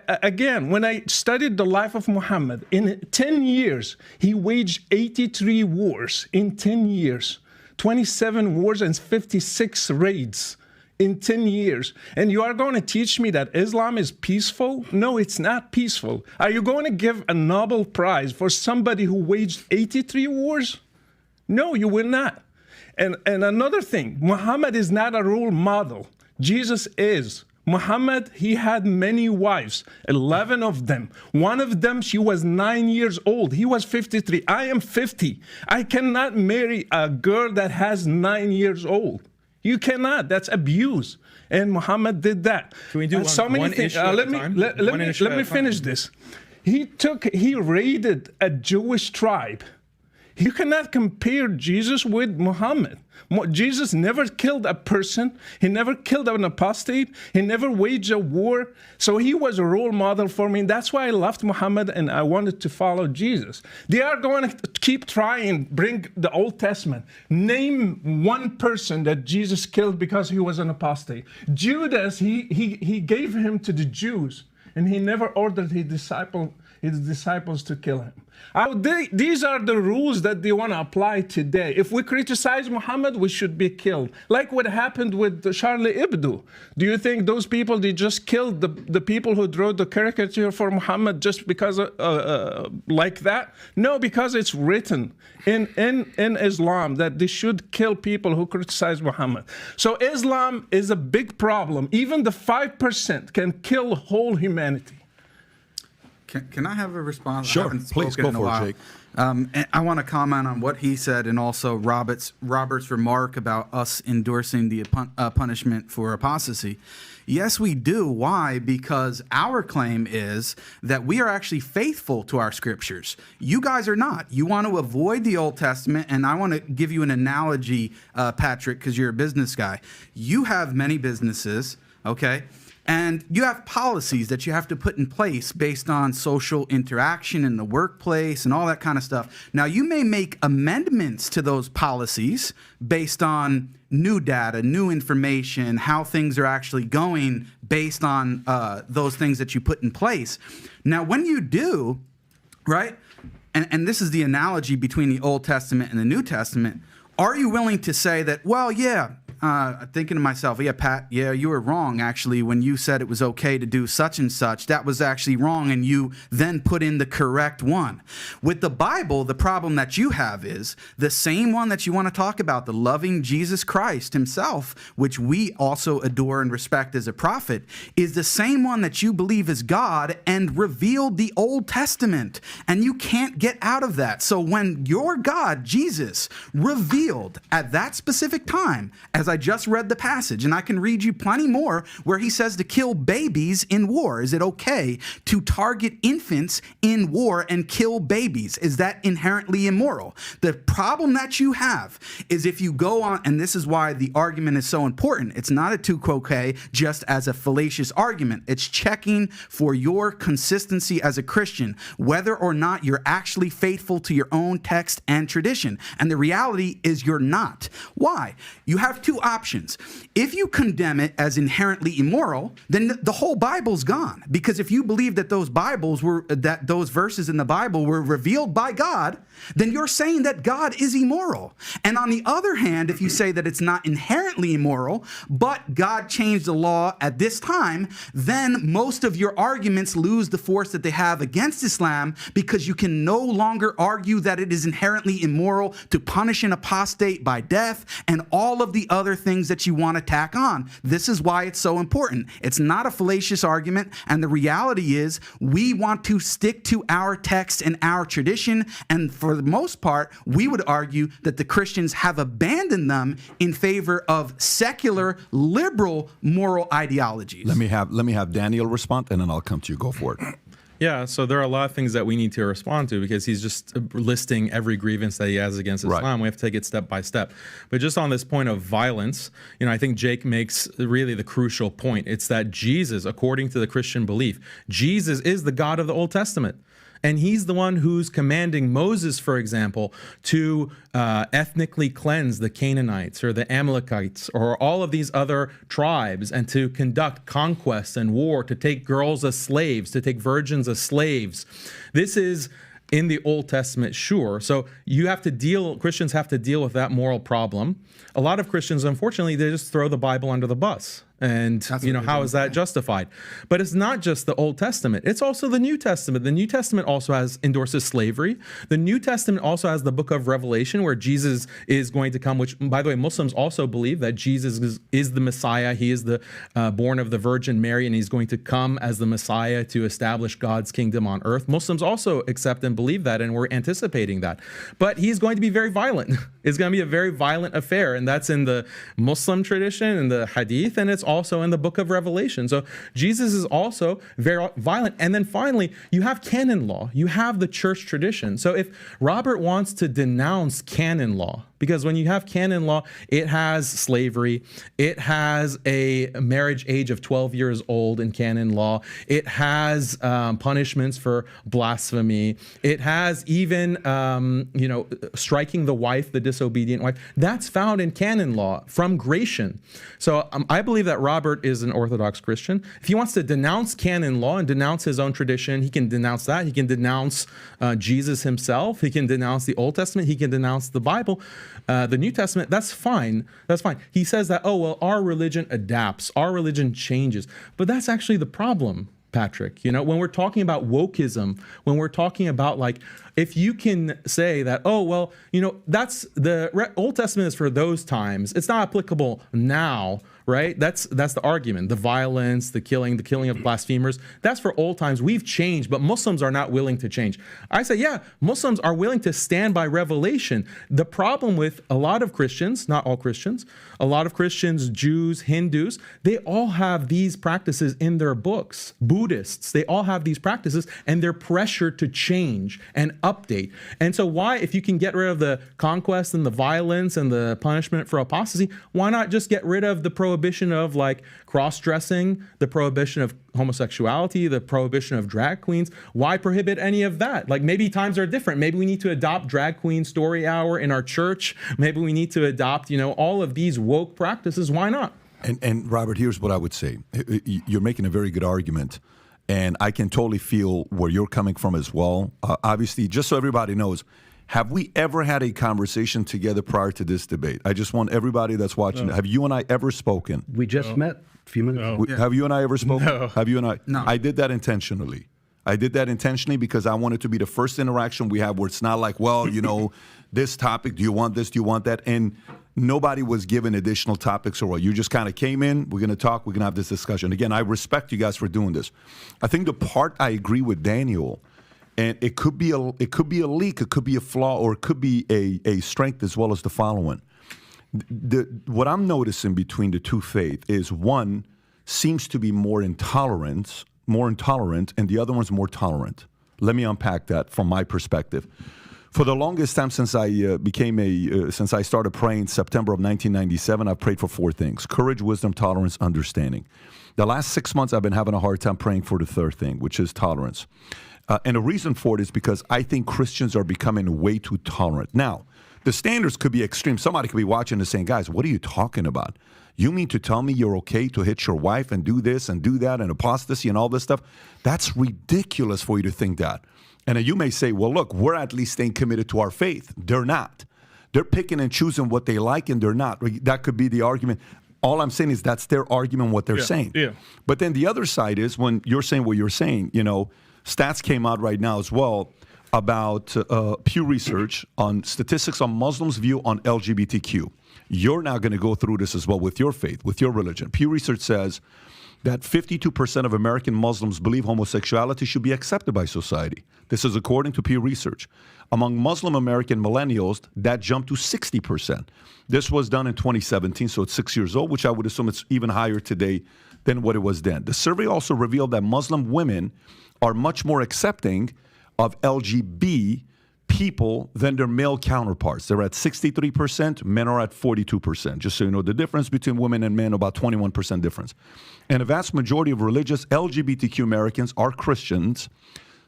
Again, when I studied the life of Muhammad, in 10 years, he waged 83 wars in 10 years, 27 wars and 56 raids in 10 years. And you are going to teach me that Islam is peaceful? No, it's not peaceful. Are you going to give a Nobel Prize for somebody who waged 83 wars? No, you will not. And another thing, Muhammad is not a role model. Jesus is. Muhammad, he had many wives, 11 of them. One of them, she was 9 years old. He was 53. I am 50. I cannot marry a girl that has 9 years old. You cannot. That's abuse. And Muhammad did that. Can we do one issue at a time? Let me finish this. He raided a Jewish tribe. You cannot compare Jesus with Muhammad. Jesus never killed a person. He never killed an apostate. He never waged a war. So he was a role model for me. That's why I loved Muhammad and I wanted to follow Jesus. They are going to keep trying, bring the Old Testament. Name one person that Jesus killed because he was an apostate. Judas, he gave him to the Jews, and he never ordered his disciples to kill him. These are the rules that they want to apply today. If we criticize Muhammad, we should be killed. Like what happened with Charlie Hebdo. Do you think those people, they just killed the people who drew the caricature for Muhammad just because like that? No, because it's written in Islam that they should kill people who criticize Muhammad. So Islam is a big problem. Even the 5% can kill whole humanity. Can I have a response? Sure, please go for it, Jake. And I want to comment on what he said and also Robert's remark about us endorsing the punishment for apostasy. Yes, we do. Why? Because our claim is that we are actually faithful to our scriptures. You guys are not. You want to avoid the Old Testament, and I want to give you an analogy, Patrick, because you're a business guy. You have many businesses, okay? And you have policies that you have to put in place based on social interaction in the workplace and all that kind of stuff. Now, you may make amendments to those policies based on new data, new information, how things are actually going based on those things that you put in place. Now, when you do, right, and this is the analogy between the Old Testament and the New Testament, are you willing to say that, well, yeah, thinking to myself, yeah, Pat, yeah, you were wrong, actually, when you said it was okay to do such and such. That was actually wrong, and you then put in the correct one. With the Bible, the problem that you have is the same one that you want to talk about, the loving Jesus Christ himself, which we also adore and respect as a prophet, is the same one that you believe is God and revealed the Old Testament, and you can't get out of that. So when your God, Jesus, revealed at that specific time, as I just read the passage, and I can read you plenty more where he says to kill babies in war. Is it okay to target infants in war and kill babies? Is that inherently immoral? The problem that you have is if you go on, and this is why the argument is so important. It's not a tu quoque just as a fallacious argument. It's checking for your consistency as a Christian, whether or not you're actually faithful to your own text and tradition. And the reality is you're not. Why? You have two options. If you condemn it as inherently immoral, then the whole Bible's gone. Because if you believe that those verses in the Bible were revealed by God, then you're saying that God is immoral. And on the other hand, if you say that it's not inherently immoral, but God changed the law at this time, then most of your arguments lose the force that they have against Islam, because you can no longer argue that it is inherently immoral to punish an apostate by death and all of the other other things that you want to tack on. This is why it's so important. It's not a fallacious argument, and the reality is we want to stick to our text and our tradition, and for the most part, we would argue that the Christians have abandoned them in favor of secular, liberal moral ideologies. Let me have Daniel respond, and then I'll come to you. Go for it. Yeah, so there are a lot of things that we need to respond to because he's just listing every grievance that he has against Islam. Right. We have to take it step by step. But just on this point of violence, I think Jake makes really the crucial point. It's that Jesus, according to the Christian belief, Jesus is the God of the Old Testament. And he's the one who's commanding Moses, for example, to ethnically cleanse the Canaanites or the Amalekites or all of these other tribes and to conduct conquest and war, to take girls as slaves, to take virgins as slaves. This is in the Old Testament, sure. So Christians have to deal with that moral problem. A lot of Christians, unfortunately, they just throw the Bible under the bus. And, how is that justified? But it's not just the Old Testament. It's also the New Testament. The New Testament also endorses slavery. The New Testament also has the book of Revelation where Jesus is going to come, which, by the way, Muslims also believe that Jesus is the Messiah. He is the born of the Virgin Mary, and he's going to come as the Messiah to establish God's kingdom on earth. Muslims also accept and believe that, and we're anticipating that. But he's going to be very violent. It's going to be a very violent affair, and that's in the Muslim tradition, in the Hadith, and it's also in the book of Revelation. So Jesus is also very violent. And then finally, you have canon law. You have the church tradition. So if Robert wants to denounce canon law, because when you have canon law, it has slavery, it has a marriage age of 12 years old in canon law, it has punishments for blasphemy, it has even striking the wife, the disobedient wife. That's found in canon law from Gratian. So I believe that Robert is an Orthodox Christian. If he wants to denounce canon law and denounce his own tradition, he can denounce that. He can denounce Jesus himself. He can denounce the Old Testament. He can denounce the Bible. The New Testament, that's fine. That's fine. He says that, our religion adapts, our religion changes. But that's actually the problem, Patrick. When we're talking about wokeism, when we're talking about if you can say that, that's the Old Testament is for those times, it's not applicable now, right? That's the argument. The violence, the killing of blasphemers, that's for old times. We've changed, but Muslims are not willing to change. I say, yeah, Muslims are willing to stand by revelation. The problem with a lot of Christians, not all Christians, a lot of Christians, Jews, Hindus, they all have these practices in their books. Buddhists, they all have these practices, and they're pressured to change and update. And so if you can get rid of the conquest and the violence and the punishment for apostasy, why not just get rid of the prohibition of cross-dressing, the prohibition of homosexuality, the prohibition of drag queens? Why prohibit any of that? Maybe times are different. Maybe we need to adopt drag queen story hour in our church. Maybe we need to adopt, all of these woke practices. Why not? And Robert, here's what I would say. You're making a very good argument. And I can totally feel where you're coming from as well. Obviously, just so everybody knows, have we ever had a conversation together prior to this debate? I just want everybody that's watching, have you and I ever spoken? We just met a few minutes ago. Have you and I ever spoken? No. Have you and I? No. I did that intentionally. Because I wanted to be the first interaction we have where it's not this topic, do you want this, do you want that? And nobody was given additional topics or what. You just kind of came in, we're going to talk, we're going to have this discussion. Again, I respect you guys for doing this. I think the part I agree with Daniel, and it could be a leak, it could be a flaw, or it could be a strength as well as the following. What I'm noticing between the two faiths is one seems to be more intolerant, and the other one's more tolerant. Let me unpack that from my perspective. For the longest time since I since I started praying September of 1997, I've prayed for four things: courage, wisdom, tolerance, understanding. The last 6 months, I've been having a hard time praying for the third thing, which is tolerance. And the reason for it is because I think Christians are becoming way too tolerant. Now, the standards could be extreme. Somebody could be watching and saying, guys, what are you talking about? You mean to tell me you're okay to hit your wife and do this and do that and apostasy and all this stuff? That's ridiculous for you to think that. And then you may say, well, look, we're at least staying committed to our faith. They're not. They're picking and choosing what they like, and they're not. That could be the argument. All I'm saying is that's their argument, what they're saying. Yeah. But then the other side is when you're saying what you're saying, stats came out right now as well. about Pew Research on statistics on Muslims' view on LGBTQ. You're now going to go through this as well with your faith, with your religion. Pew Research says that 52% of American Muslims believe homosexuality should be accepted by society. This is according to Pew Research. Among Muslim American millennials, that jumped to 60%. This was done in 2017, so it's 6 years old, which I would assume it's even higher today than what it was then. The survey also revealed that Muslim women are much more accepting of LGB people than their male counterparts. They're at 63%, men are at 42%. Just so you know the difference between women and men, about 21% difference. And a vast majority of religious LGBTQ Americans are Christians,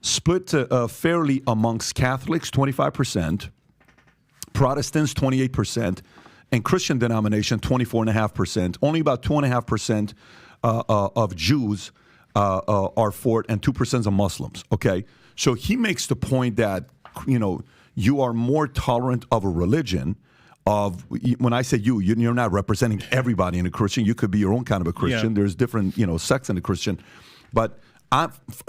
split fairly amongst Catholics, 25%, Protestants, 28%, and Christian denomination, 24.5%. Only about 2.5% of Jews are for it, and 2% of Muslims, okay? So he makes the point that, you know, you are more tolerant of a religion of, when I say you're not representing everybody in a Christian. You could be your own kind of a Christian. Yeah. There's different, you know, sects in a Christian. But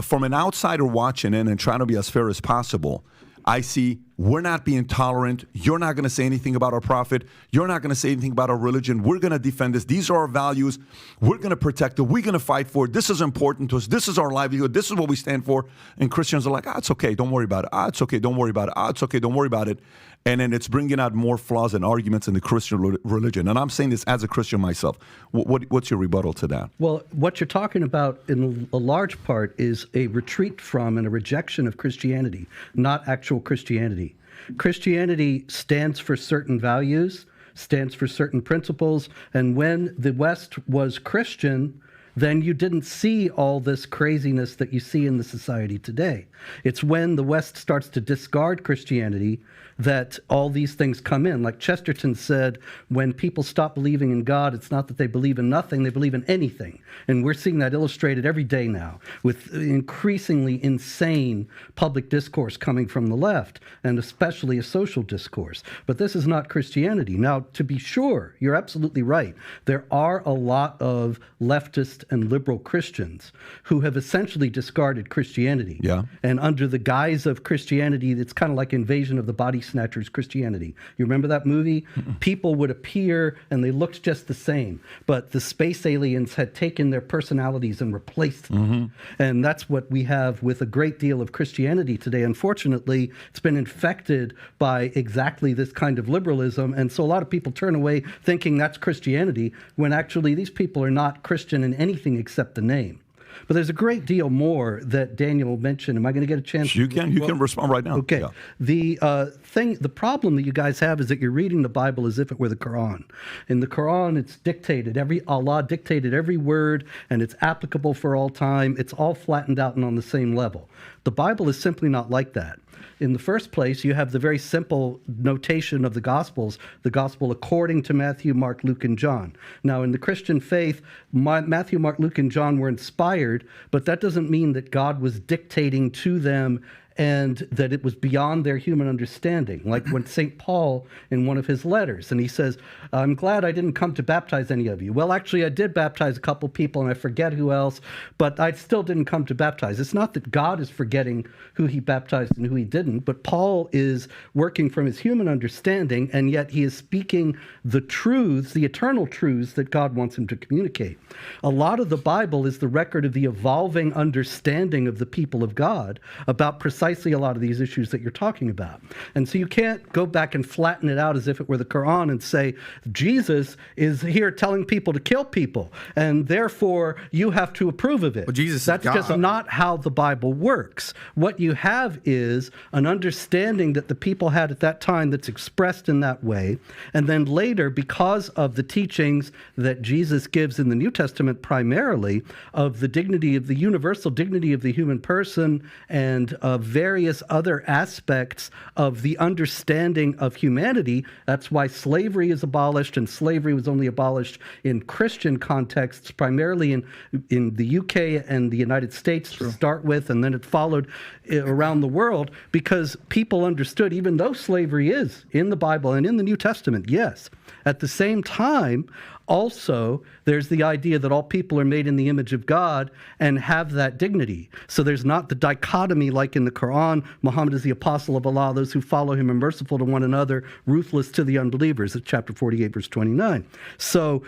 from an outsider watching in and trying to be as fair as possible, I see we're not being tolerant. You're not going to say anything about our prophet. You're not going to say anything about our religion. We're going to defend this. These are our values. We're going to protect it. We're going to fight for it. This is important to us. This is our livelihood. This is what we stand for. And Christians are like, it's okay. Don't worry about it. It's okay. Don't worry about it. It's okay. Don't worry about it. And then it's bringing out more flaws and arguments in the Christian religion. And I'm saying this as a Christian myself. What's your rebuttal to that? Well, what you're talking about in a large part is a retreat from and a rejection of Christianity, not actual Christianity. Christianity stands for certain values, stands for certain principles, and when the West was Christian, then you didn't see all this craziness that you see in the society today. It's when the West starts to discard Christianity that all these things come in. Like Chesterton said, when people stop believing in God, it's not that they believe in nothing, they believe in anything. And we're seeing that illustrated every day now with increasingly insane public discourse coming from the left, and especially a social discourse. But this is not Christianity. Now, to be sure, you're absolutely right. There are a lot of leftist and liberal Christians who have essentially discarded Christianity. Yeah. And under the guise of Christianity, it's kind of like Invasion of the Body Snatchers Christianity. You remember that movie? People would appear and they looked just the same, but the space aliens had taken their personalities and replaced them. And that's what we have with a great deal of Christianity today. Unfortunately, it's been infected by exactly this kind of liberalism, and so a lot of people turn away thinking that's Christianity, when actually these people are not Christian in anything except the name. But there's a great deal more that Daniel mentioned. Am I going to get a chance? You can respond right now. Okay. Yeah. The problem that you guys have is that you're reading the Bible as if it were the Quran. In the Quran, it's dictated. Allah dictated every word, and it's applicable for all time. It's all flattened out and on the same level. The Bible is simply not like that. In the first place, you have the very simple notation of the Gospels, the Gospel according to Matthew, Mark, Luke, and John. Now, in the Christian faith, Matthew, Mark, Luke, and John were inspired, but that doesn't mean that God was dictating to them and that it was beyond their human understanding. Like when St. Paul, in one of his letters, and he says, I'm glad I didn't come to baptize any of you. Well, actually, I did baptize a couple people, and I forget who else, but I still didn't come to baptize. It's not that God is forgetting who he baptized and who he didn't, but Paul is working from his human understanding, and yet he is speaking the truths, the eternal truths that God wants him to communicate. A lot of the Bible is the record of the evolving understanding of the people of God about precisely a lot of these issues that you're talking about. And so you can't go back and flatten it out as if it were the Quran and say, Jesus is here telling people to kill people, and therefore you have to approve of it. Well, Jesus That's is God. just not how the Bible works. What you have is an understanding that the people had at that time that's expressed in that way, and then later, because of the teachings that Jesus gives in the New Testament primarily, of the dignity of the universal dignity of the human person, and of various other aspects of the understanding of humanity. That's why slavery is abolished, and slavery was only abolished in Christian contexts, primarily in the UK and the United States to start with, and then it followed around the world, because people understood, even though slavery is in the Bible and in the New Testament, yes, at the same time, Also, there's the idea that all people are made in the image of God and have that dignity. So there's not the dichotomy like in the Quran, Muhammad is the apostle of Allah, those who follow him are merciful to one another, ruthless to the unbelievers, at chapter 48, verse 29. So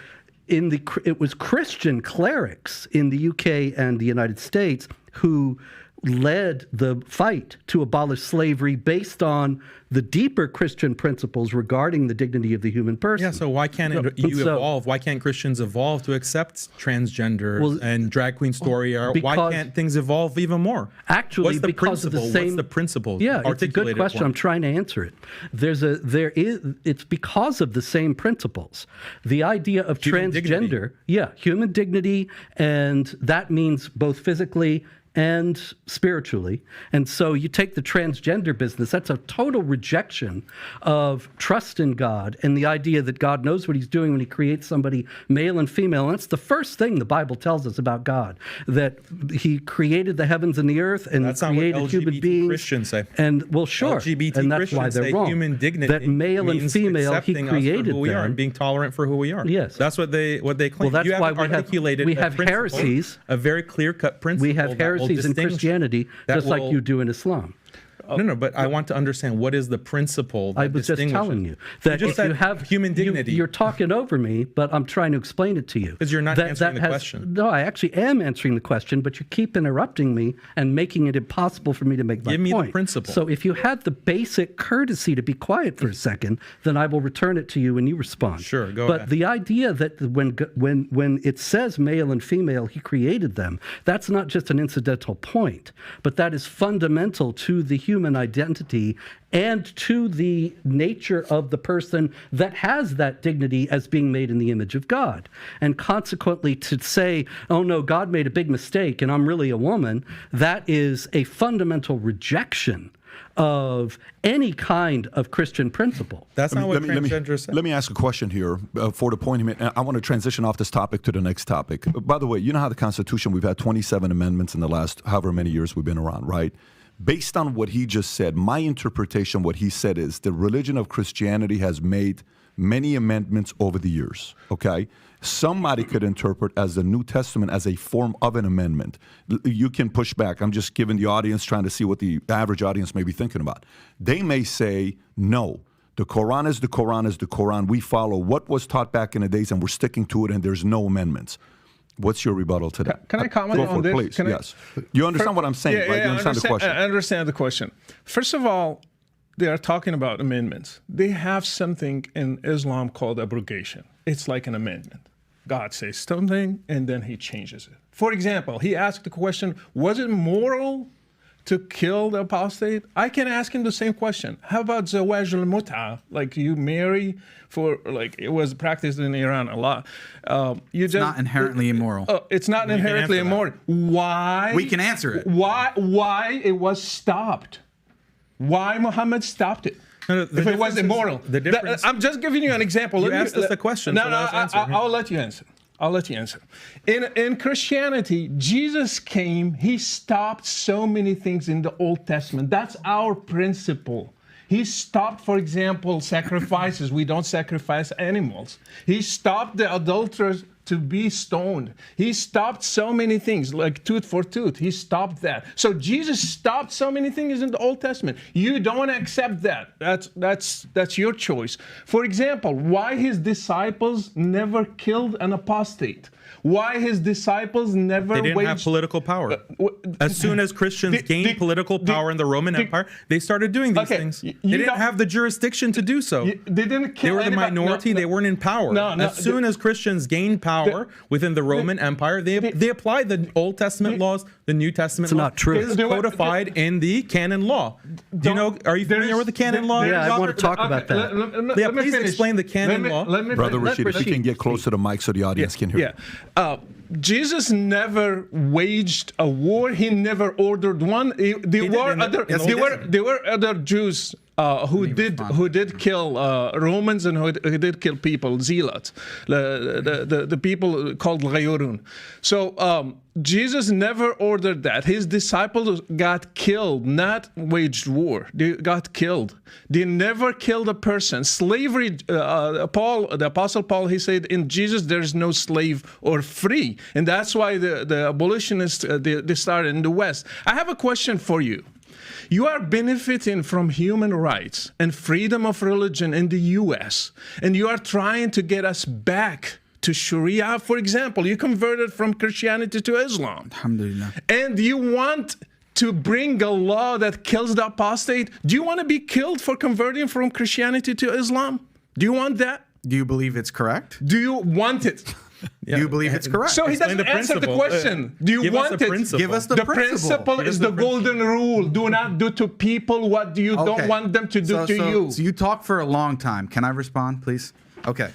it was Christian clerics in the UK and the United States who led the fight to abolish slavery based on the deeper Christian principles regarding the dignity of the human person. Yeah, so why can't you evolve? Why can't Christians evolve to accept transgender and drag queen story? Or why can't things evolve even more? Actually, what's the because principle? of the same... What's the principle? Yeah, it's a good question. I'm trying to answer it. It's because of the same principles. The idea of Human transgender... dignity. Human dignity, and that means both physically and spiritually. And so you take the transgender business, that's a total rejection of trust in God and the idea that God knows what he's doing when he creates somebody male and female. And that's the first thing the Bible tells us about God, that he created the heavens and the earth and that's created not what human LGBT beings. Christians say. And well, sure. LGBT and that's Christians why they're say wrong. human dignity that male and means female, he accepting us created for who we are them. and being tolerant for who we are. Yes. That's what they claim. Well, that's you why haven't articulated we a have principle, heresies. a very clear-cut principle. We have heresies in Christianity, just like you do in Islam. No, but I want to understand what is the principle that I was just telling you that if you have human dignity. You're talking over me, but I'm trying to explain it to you. Because you're not answering the question. No, I actually am answering the question, but you keep interrupting me and making it impossible for me to make my point. Give me the principle. So if you had the basic courtesy to be quiet for a second, then I will return it to you when you respond. Sure, go But ahead. the idea that when it says male and female, he created them, that's not just an incidental point, but that is fundamental to the human identity and to the nature of the person that has that dignity as being made in the image of God. And consequently, to say, oh no, God made a big mistake and I'm really a woman, that is a fundamental rejection of any kind of Christian principle. That's not what transgender said. Let me ask a question here for the point. I want to transition off this topic to the next topic. By the way, you know how the Constitution, we've had 27 amendments in the last however many years we've been around, right? Based on what he just said, my interpretation, what he said is the religion of Christianity has made many amendments over the years, okay? Somebody could interpret as the New Testament as a form of an amendment. You can push back. I'm just giving the audience, trying to see what the average audience may be thinking about. They may say, no, the Quran is the Quran is the Quran. We follow what was taught back in the days and we're sticking to it and there's no amendments. What's your rebuttal to that? Can I comment on this? Please, yes. You understand what I'm saying, right? You understand the question. I understand the question. First of all, they are talking about amendments. They have something in Islam called abrogation. It's like an amendment. God says something, and then he changes it. For example, he asked the question, was it moral to kill the apostate? I can ask him the same question. How about zawaj al-mut'a? Like you marry for, like it was practiced in Iran a lot. It's not inherently immoral. It's not inherently immoral. Why? We can answer it. Why it was stopped? Why Muhammad stopped it? No, if it was immoral. The difference. I'm just giving you an example. You asked us the question. No, so no, let's answer. I'll let you answer. I'll let you answer. In Christianity, Jesus came, he stopped so many things in the Old Testament. That's our principle. He stopped, for example, sacrifices. We don't sacrifice animals. He stopped the adulterers to be stoned. He stopped so many things, like tooth for tooth. He stopped that. So Jesus stopped so many things in the Old Testament. You don't want to accept that. That's your choice. For example, why his disciples never killed an apostate? Why his disciples never They didn't have political power. As soon as Christians gained political power in the Roman Empire, they started doing these things. They didn't have the jurisdiction to do so. They didn't kill They were the anybody. minority. They weren't in power. As soon as Christians gained power within the Roman Empire, they applied the Old Testament laws, the New Testament laws. It's not true. It is codified in the canon law. Do you know? Are you familiar with the canon law? Yeah, I want to talk about that. Yeah, please explain the canon law. Brother Rashid, if you can get close to the mic so the audience can hear. Yeah. Jesus never waged a war. He never ordered one. There were other Jews who did kill Romans and who did kill people, zealots, the people called Ghayorun. So Jesus never ordered that. His disciples got killed, not waged war. They got killed. They never killed a person. Slavery, the Apostle Paul, he said, in Jesus there is no slave or free. And that's why the abolitionists, they started in the West. I have a question for you. You are benefiting from human rights and freedom of religion in the U.S., and you are trying to get us back to Sharia. For example, you converted from Christianity to Islam. Alhamdulillah. And you want to bring a law that kills the apostate. Do you want to be killed for converting from Christianity to Islam? Do you want that? Do you believe it's correct? Do you want it? Do you believe it's correct? So he doesn't answer the question. Do you want it? Give us the principle is the golden rule. Do not do to people what you don't want them to do to you. So you talk for a long time. Can I respond, please? Okay.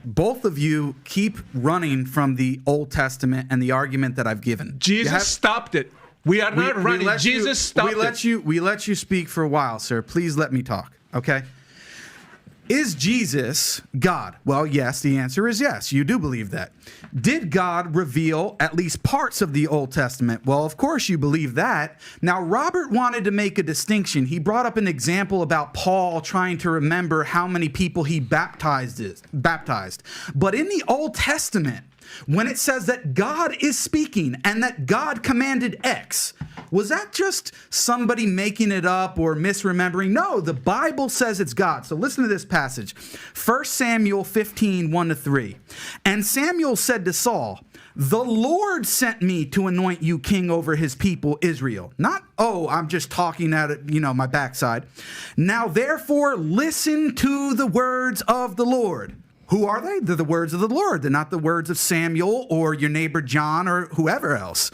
Both of you keep running from the Old Testament and the argument that I've given. Jesus stopped it. We are not running. Jesus stopped it. We let you speak for a while, sir. Please let me talk, okay? Is Jesus God? Well, yes, the answer is yes. You do believe that. Did God reveal at least parts of the Old Testament? Well, of course you believe that. Now, Robert wanted to make a distinction. He brought up an example about Paul trying to remember how many people he baptized. But in the Old Testament, when it says that God is speaking and that God commanded X, was that just somebody making it up or misremembering? No, the Bible says it's God. So listen to this passage. 1 Samuel 15, 1-3. And Samuel said to Saul, "The Lord sent me to anoint you king over his people Israel." Not, oh, I'm just talking at it, my backside. "Now therefore listen to the words of the Lord." Who are they? They're the words of the Lord. They're not the words of Samuel or your neighbor John or whoever else.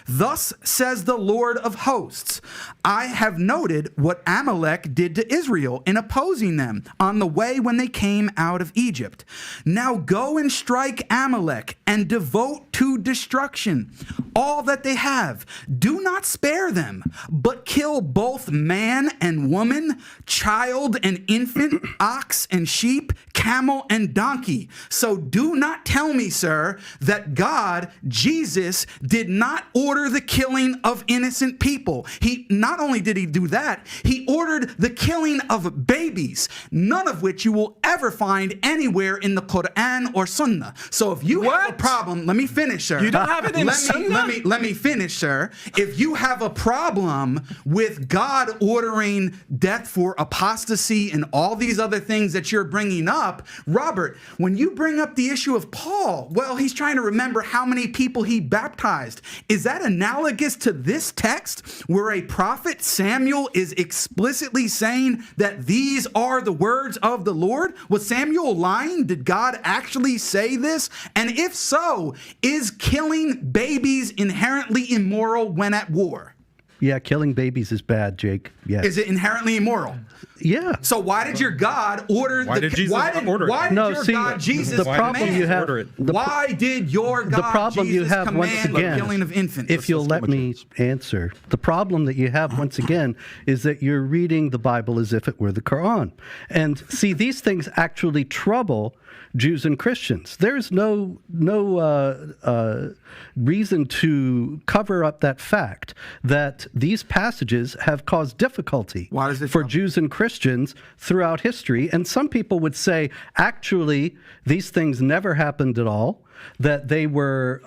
"Thus says the Lord of hosts, I have noted what Amalek did to Israel in opposing them on the way when they came out of Egypt. Now go and strike Amalek and devote to destruction all that they have. Do not spare them, but kill both man and woman, child and infant, ox and sheep, camel and donkey. So do not tell me, sir, that God, Jesus, did not order the killing of innocent people. He not only did he do that, he ordered the killing of babies, none of which you will ever find anywhere in the Quran or Sunnah. So if you have a problem, let me finish, sir. You don't have it in Sunnah? Let me finish, sir. If you have a problem with God ordering death for apostasy and all these other things that you're bringing up, Robert, when you bring up the issue of Paul, well, he's trying to remember how many people he baptized. Is that analogous to this text where a prophet, Samuel, is explicitly saying that these are the words of the Lord? Was Samuel lying? Did God actually say this? And if so, is killing babies inherently immoral when at war? Yeah, killing babies is bad, Jake. Yes. Is it inherently immoral? Yeah. So why did your God order Why did Jesus order it? Why did your God Jesus the problem command? you have, Why did your God the problem Jesus you have once command again, the killing of infants? if you'll let me answer, the problem that you have once again is that you're reading the Bible as if it were the Quran. And see, these things actually trouble Jews and Christians. There's no reason to cover up that fact that these passages have caused difficulty for Jews and Christians throughout history. And some people would say, actually, these things never happened at all. That they were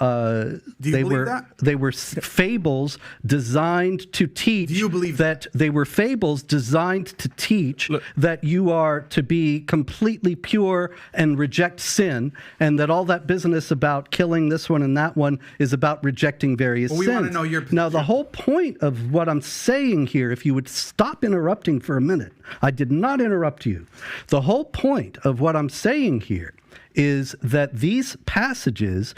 they were fables designed to teach. Do you believe that they were fables designed to teach that you are to be completely pure and reject sin, and that all that business about killing this one and that one is about rejecting various sins. We want to know your position. Now, the whole point of what I'm saying here, if you would stop interrupting for a minute, I did not interrupt you. The whole point of what I'm saying here is that these passages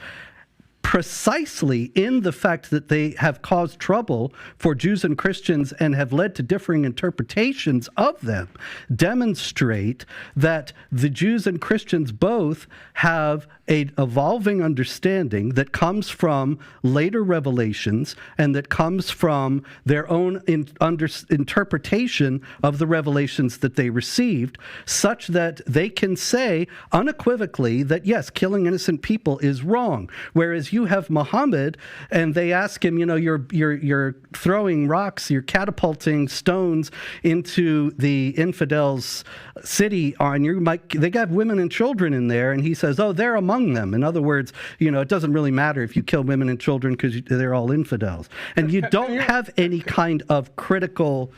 precisely in the fact that they have caused trouble for Jews and Christians and have led to differing interpretations of them, demonstrate that the Jews and Christians both have an evolving understanding that comes from later revelations and that comes from their own interpretation of the revelations that they received, such that they can say unequivocally that, yes, killing innocent people is wrong. Whereas you have Muhammad, and they ask him, you're throwing rocks, you're catapulting stones into the infidels' city, they got women and children in there, and he says, oh, they're among them. In other words, it doesn't really matter if you kill women and children because they're all infidels. And you don't have any kind of critical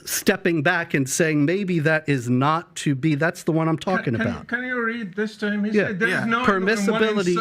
stepping back and saying maybe that is not to be. That's the one I'm talking about. Can you read this to him? He Yeah. said there's no Permissibility.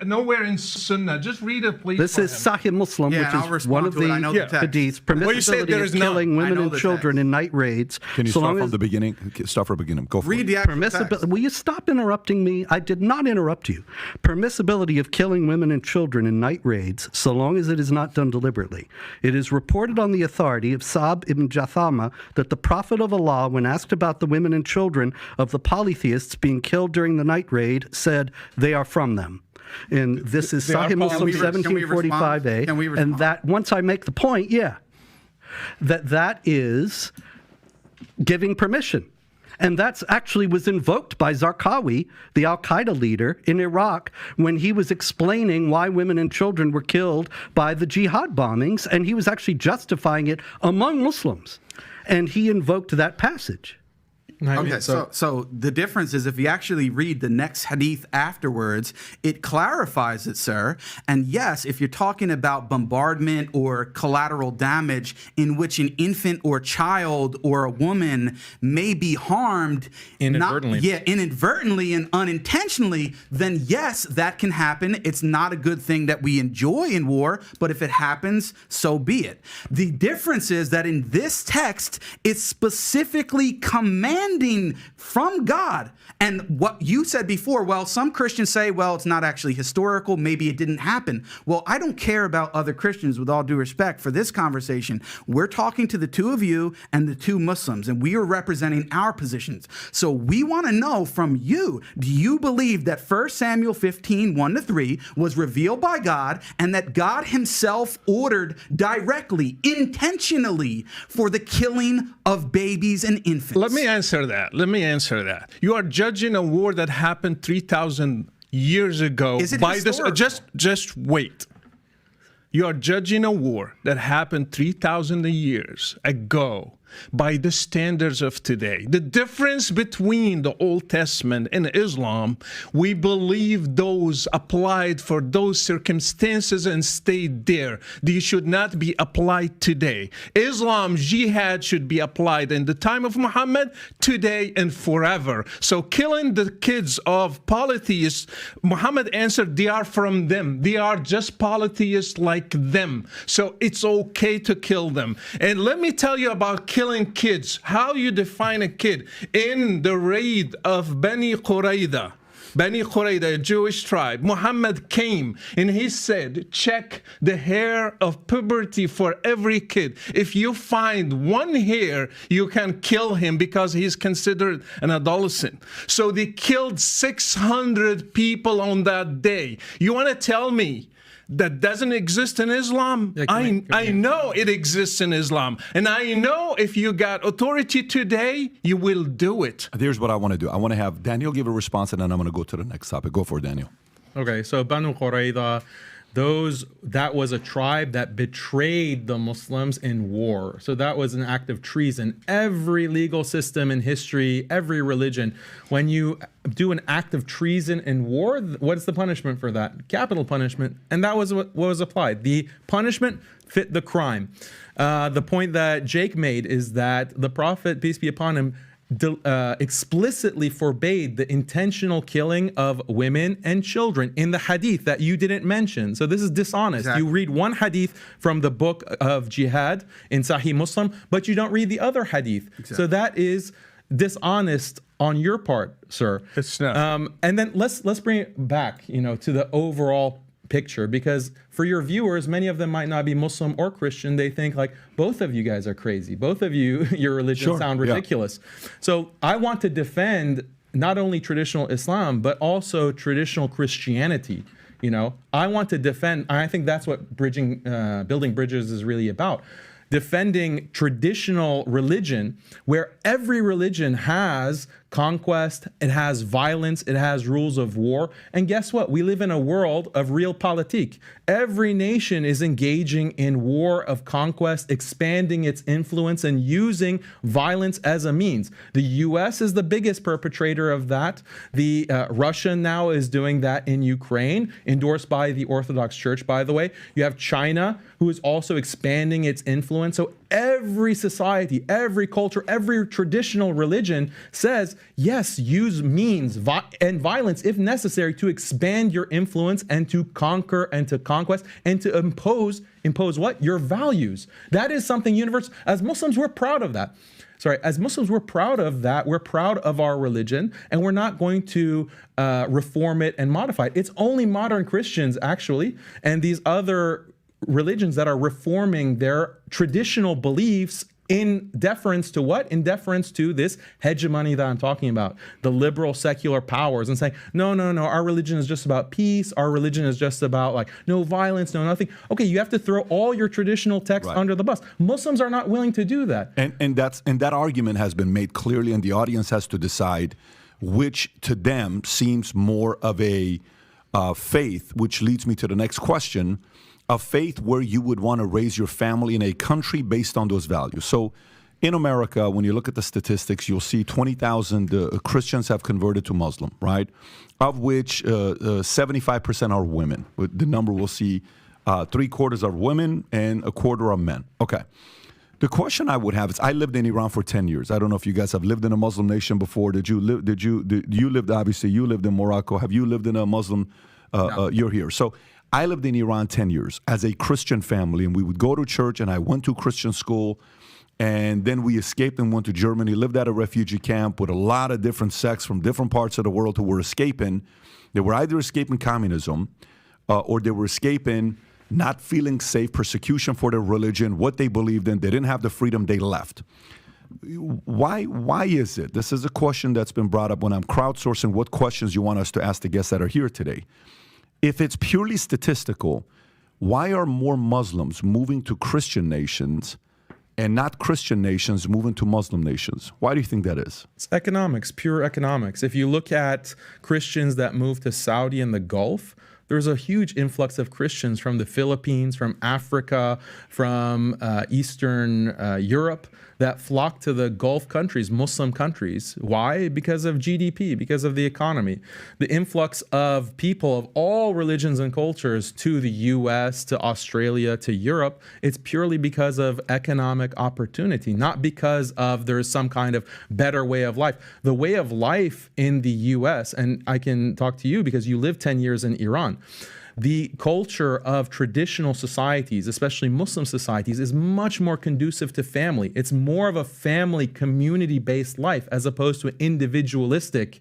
Nowhere in Sunnah. Just read it, please. This is Sahih Muslim, Yeah, and I'll which is respond one of to it. I know the the text. hadiths. Well, you said Permissibility there of is none. killing women I know and the children text. in night raids. Can you so start long from as the beginning? Start from the beginning. Go for Read it. the actual text. permissibility. Will you stop interrupting me? I did not interrupt you. Permissibility of killing women and children in night raids, so long as it is not done deliberately. It is reported on the authority of Sa'b ibn Jathama that the Prophet of Allah, when asked about the women and children of the polytheists being killed during the night raid, said they are from them. And this is They are Sahih Muslim Can we respond? 1745a. Can we respond? And that, once I make the point, that is giving permission. And that's actually was invoked by Zarqawi, the Al-Qaeda leader in Iraq, when he was explaining why women and children were killed by the jihad bombings, and he was actually justifying it among Muslims. And he invoked that passage. Okay, so the difference is if you actually read the next hadith afterwards, it clarifies it, sir. And yes, if you're talking about bombardment or collateral damage in which an infant or child or a woman may be harmed Inadvertently. Inadvertently and unintentionally, then yes, that can happen. It's not a good thing that we enjoy in war, but if it happens, so be it. The difference is that in this text, it's specifically commanding from God. And what you said before, well, some Christians say, well, it's not actually historical. Maybe it didn't happen. Well, I don't care about other Christians, with all due respect for this conversation. We're talking to the two of you and the two Muslims, and we are representing our positions. So we want to know from you, do you believe that 1 Samuel 15, 1-3 was revealed by God and that God himself ordered directly, intentionally for the killing of babies and infants? Let me answer that. You are judging a war that happened 3,000 years ago. Is it by this? historical? Just wait. You are judging a war that happened 3,000 years ago by the standards of today. The difference between the Old Testament and Islam, we believe those applied for those circumstances and stayed there. These should not be applied today. Islam, jihad should be applied in the time of Muhammad, today and forever. So killing the kids of polytheists, Muhammad answered, they are from them. They are just polytheists like them. So it's okay to kill them. And let me tell you about killing kids. How you define a kid? In the raid of Bani Qurayza, a Jewish tribe, Muhammad came and he said, check the hair of puberty for every kid. If you find one hair, you can kill him because he's considered an adolescent. So they killed 600 people on that day. You want to tell me that doesn't exist in Islam? Yeah, I know it exists in Islam. And I know if you got authority today, you will do it. Here's what I want to do. I want to have Daniel give a response, and then I'm going to go to the next topic. Go for it, Daniel. Okay, so Banu Qurayza, that was a tribe that betrayed the Muslims in war. So that was an act of treason. Every legal system in history, every religion, when you do an act of treason in war, what's the punishment for that? Capital punishment. And that was what was applied. The punishment fit the crime. The point that Jake made is that the Prophet, peace be upon him, explicitly forbade the intentional killing of women and children in the hadith that you didn't mention. So this is dishonest. Exactly. You read one hadith from the book of jihad in Sahih Muslim, but you don't read the other hadith. Exactly. So that is dishonest on your part, sir. It's not. And then let's bring it back, to the overall picture, because for your viewers, many of them might not be Muslim or Christian. They think like, both of you guys are crazy. Both of you, your religion sound ridiculous. So I want to defend not only traditional Islam, but also traditional Christianity. You know, I want to defend, I think that's what building bridges is really about. Defending traditional religion, where every religion has conquest, it has violence, it has rules of war. And guess what? We live in a world of realpolitik. Every nation is engaging in war of conquest, expanding its influence and using violence as a means. The US is the biggest perpetrator of that. Russia now is doing that in Ukraine, endorsed by the Orthodox Church, by the way. You have China, who is also expanding its influence. So every society, every culture, every traditional religion says, yes, use means and violence if necessary to expand your influence and to conquer and to conquest and to impose what? Your values. That is something universal. As Muslims, we're proud of that. As Muslims, we're proud of that. We're proud of our religion, and we're not going to reform it and modify it. It's only modern Christians, actually, and these other religions that are reforming their traditional beliefs in deference to what? In deference to this hegemony that I'm talking about, the liberal secular powers, and saying, no, our religion is just about peace. Our religion is just about like no violence, no nothing. Okay, you have to throw all your traditional texts under the bus. Muslims are not willing to do that. And that argument has been made clearly, and the audience has to decide which to them seems more of a faith, which leads me to the next question. A faith where you would want to raise your family in a country based on those values. So in America, when you look at the statistics, you'll see 20,000 Christians have converted to Muslim, right? Of which 75% are women. The number we'll see 3/4 are women and 1/4 are men. Okay. The question I would have is, I lived in Iran for 10 years. I don't know if you guys have lived in a Muslim nation before. You lived, obviously, you lived in Morocco. Have you lived in a Muslim, No. You're here. So I lived in Iran 10 years as a Christian family, and we would go to church, and I went to Christian school, and then we escaped and went to Germany, lived at a refugee camp with a lot of different sects from different parts of the world who were escaping. They were either escaping communism or they were escaping not feeling safe, persecution for their religion, what they believed in. They didn't have the freedom, they left. Why is it? This is a question that's been brought up when I'm crowdsourcing what questions you want us to ask the guests that are here today. If it's purely statistical, why are more Muslims moving to Christian nations and not Christian nations moving to Muslim nations? Why do you think that is? It's economics, pure economics. If you look at Christians that move to Saudi and the Gulf, there's a huge influx of Christians from the Philippines, from Africa, from Eastern Europe that flock to the Gulf countries, Muslim countries. Why? Because of GDP, because of the economy. The influx of people of all religions and cultures to the US, to Australia, to Europe, it's purely because of economic opportunity, not because of there's some kind of better way of life. The way of life in the US, and I can talk to you because you lived 10 years in Iran, the culture of traditional societies, especially Muslim societies, is much more conducive to family. It's more of a family, community-based life as opposed to an individualistic,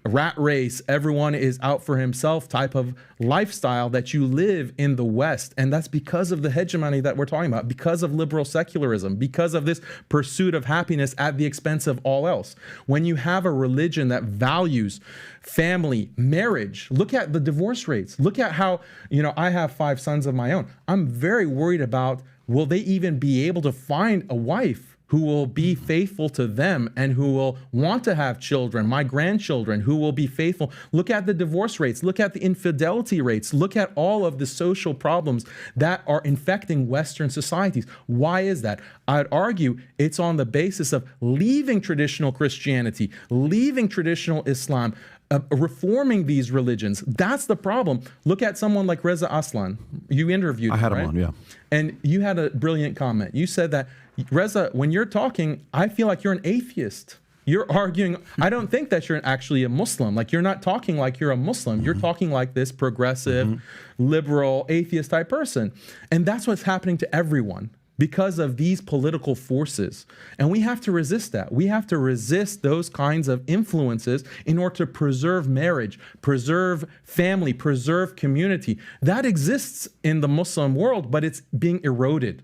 rat race, everyone is out for himself type of lifestyle that you live in the West. And that's because of the hegemony that we're talking about, because of liberal secularism, because of this pursuit of happiness at the expense of all else. When you have a religion that values family, marriage, look at the divorce rates. Look at how, I have 5 sons of my own. I'm very worried about, will they even be able to find a wife who will be faithful to them and who will want to have children, my grandchildren, who will be faithful. Look at the divorce rates. Look at the infidelity rates. Look at all of the social problems that are infecting Western societies. Why is that? I'd argue it's on the basis of leaving traditional Christianity, leaving traditional Islam, reforming these religions. That's the problem. Look at someone like Reza Aslan. You interviewed him, I had him right? on, yeah. And you had a brilliant comment. You said that, Reza, when you're talking, I feel like you're an atheist. You're arguing, I don't think that you're actually a Muslim. Like, you're not talking like you're a Muslim. You're talking like this progressive, liberal, atheist type person. And that's what's happening to everyone. because of these political forces. And we have to resist that. We have to resist those kinds of influences in order to preserve marriage, preserve family, preserve community. That exists in the Muslim world, but it's being eroded.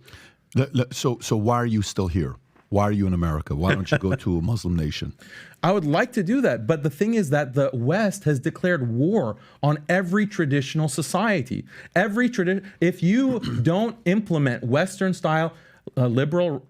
So why are you still here? Why are you in America? Why don't you go to a Muslim nation? I would like to do that, but the thing is that the West has declared war on every traditional society. If you don't implement Western-style liberal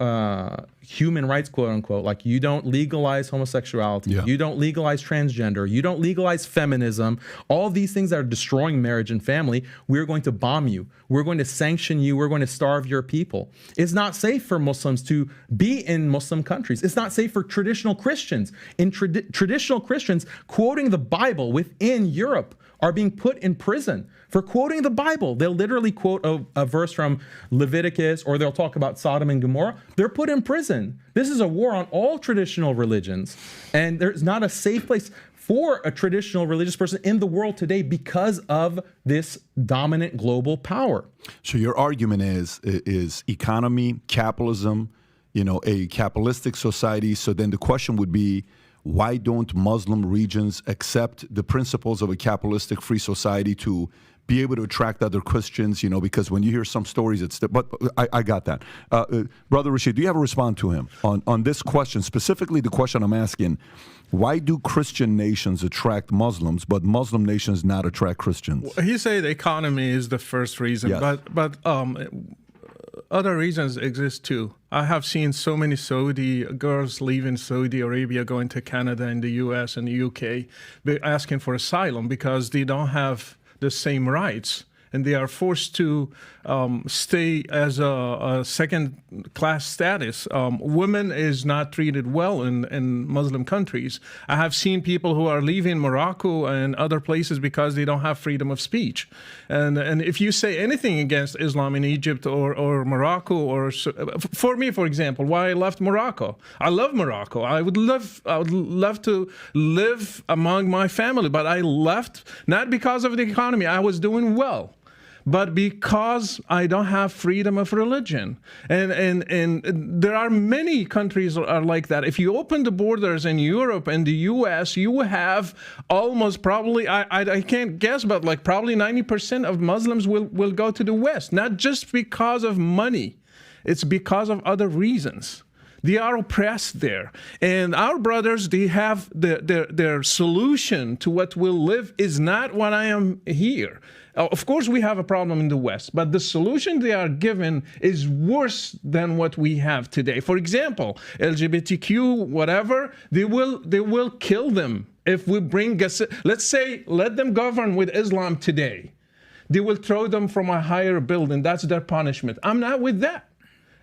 human rights, quote unquote, like you don't legalize homosexuality, you don't legalize transgender, you don't legalize feminism, all these things that are destroying marriage and family, we're going to bomb you. We're going to sanction you. We're going to starve your people. It's not safe for Muslims to be in Muslim countries. It's not safe for traditional Christians. Traditional Christians quoting the Bible within Europe are being put in prison for quoting the Bible. They'll literally quote a verse from Leviticus, or they'll talk about Sodom and Gomorrah. They're put in prison. This is a war on all traditional religions. And there's not a safe place for a traditional religious person in the world today because of this dominant global power. So your argument is economy, capitalism, a capitalistic society. So then the question would be, why don't Muslim regions accept the principles of a capitalistic free society to be able to attract other Christians? Because when you hear some stories, but I got that. Brother Rashid, do you have a response to him on this question? Specifically, the question I'm asking, why do Christian nations attract Muslims, but Muslim nations not attract Christians? He said economy is the first reason, Yes. but other reasons exist too. I have seen so many Saudi girls leaving Saudi Arabia, going to Canada and the US and the UK, asking for asylum because they don't have the same rights. And they are forced to stay as a second-class status. Women is not treated well in Muslim countries. I have seen people who are leaving Morocco and other places because they don't have freedom of speech. And if you say anything against Islam in Egypt or Morocco, or for me, for example, why I left Morocco. I love Morocco. I would love to live among my family, but I left not because of the economy. I was doing well, but because I don't have freedom of religion. And there are many countries that are like that. If you open the borders in Europe and the US, you have almost probably, I can't guess, but like probably 90% of Muslims will go to the West, not just because of money. It's because of other reasons. They are oppressed there. And our brothers, they have their solution to what will live is not what I am here. Of course, we have a problem in the West, but the solution they are given is worse than what we have today. For example, LGBTQ, whatever, they will kill them if we bring, let's say, let them govern with Islam today. They will throw them from a higher building. That's their punishment. I'm not with that.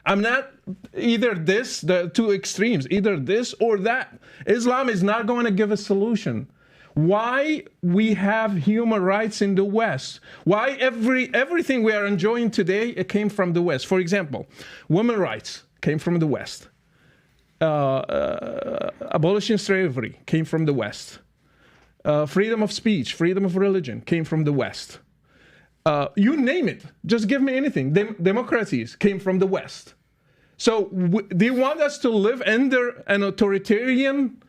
I'm not either this, the two extremes, either this or that. Islam is not going to give a solution. Why we have human rights in the West? Why everything we are enjoying today, it came from the West. For example, women's rights came from the West. Abolishing slavery came from the West. Freedom of speech, freedom of religion came from the West. You name it. Just give me anything. Democracies came from the West. So they want us to live under an authoritarian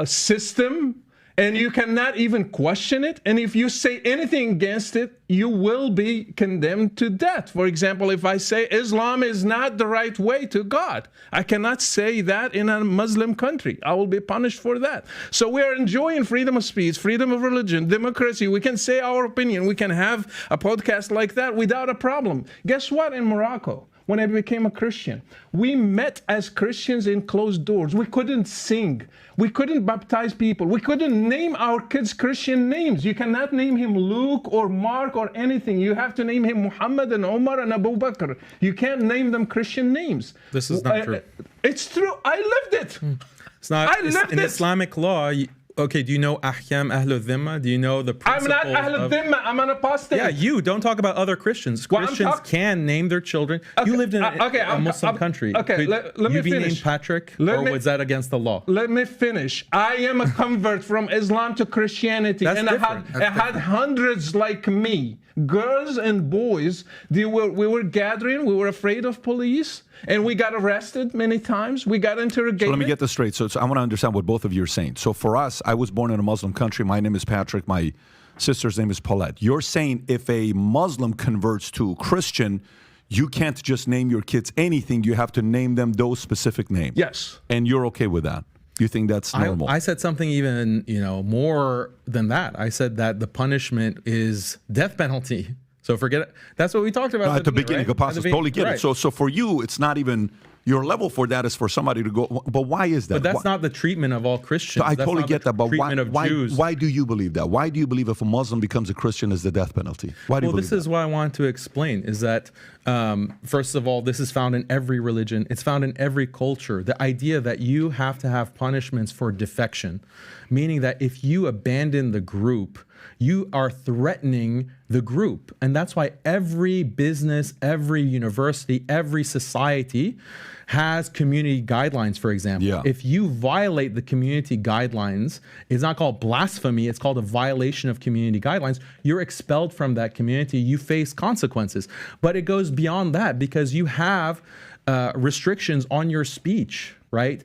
system, and you cannot even question it. And if you say anything against it, you will be condemned to death. For example, if I say Islam is not the right way to God, I cannot say that in a Muslim country. I will be punished for that. So we are enjoying freedom of speech, freedom of religion, democracy. We can say our opinion. We can have a podcast like that without a problem. Guess what? In Morocco, when I became a Christian, we met as Christians in closed doors. We couldn't sing. We couldn't baptize people. We couldn't name our kids Christian names. You cannot name him Luke or Mark or anything. You have to name him Muhammad and Omar and Abu Bakr. You can't name them Christian names. This is not true. It's true. I lived it. It's not. I lived In it. Islamic law, Okay, do you know Ahkam Ahl al-Dhimma? Do you know the I'm principles not Ahl al-Dhimma. I'm an apostate. Yeah, you don't talk about other Christians. Well, Christians can name their children. You lived in a Muslim country. Okay, Could let you me be finish. named Patrick, Let or me- was that against the law? Let me finish. I am a convert from Islam to Christianity, That's and different. I had hundreds like me, girls and boys. We were gathering. We were afraid of police, and we got arrested many times. We got interrogated. So let me get this straight. So I want to understand what both of you are saying. So for us, I was born in a Muslim country. My name is Patrick. My sister's name is Paulette. You're saying if a Muslim converts to Christian, you can't just name your kids anything. You have to name them those specific names. Yes. And you're okay with that? You think that's normal? I said something even more than that. I said that the punishment is death penalty. So forget it. That's what we talked about at the beginning, right? apostles, totally get it. So for you, it's not even your level for that is for somebody to go. But why is that? But that's not the treatment of all Christians. So I That's totally not get the that. But treatment of Jews. why do you believe that? Why do you believe if a Muslim becomes a Christian is the death penalty? Why do you believe This is what I want to explain is that, first of all, this is found in every religion. It's found in every culture. The idea that you have to have punishments for defection, meaning that if you abandon the group, you are threatening the group. And that's why every business, every university, every society has community guidelines, for example. Yeah. If you violate the community guidelines, it's not called blasphemy, it's called a violation of community guidelines. You're expelled from that community, you face consequences. But it goes beyond that because you have restrictions on your speech, right?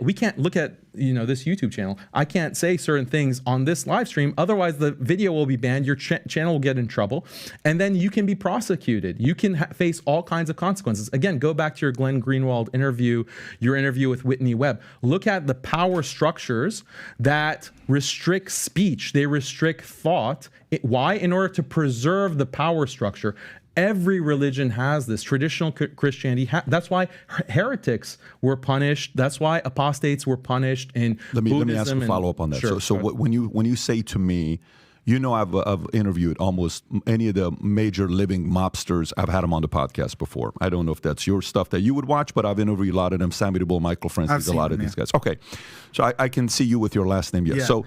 We can't look at this YouTube channel. I can't say certain things on this live stream. Otherwise, the video will be banned. Your channel will get in trouble, and then you can be prosecuted. You can face all kinds of consequences. Again, go back to your Glenn Greenwald interview, your interview with Whitney Webb. Look at the power structures that restrict speech. They restrict thought. Why? In order to preserve the power structure. Every religion has this. Traditional Christianity, that's why heretics were punished. That's why apostates were punished in Buddhism. Let me ask a follow-up on that. Sure, so when you say to me, I've interviewed almost any of the major living mobsters. I've had them on the podcast before. I don't know if that's your stuff that you would watch, but I've interviewed a lot of them. Sammy the Bull, Michael Francis, a lot of these guys. Okay, so I can see you with your last name. Yeah. So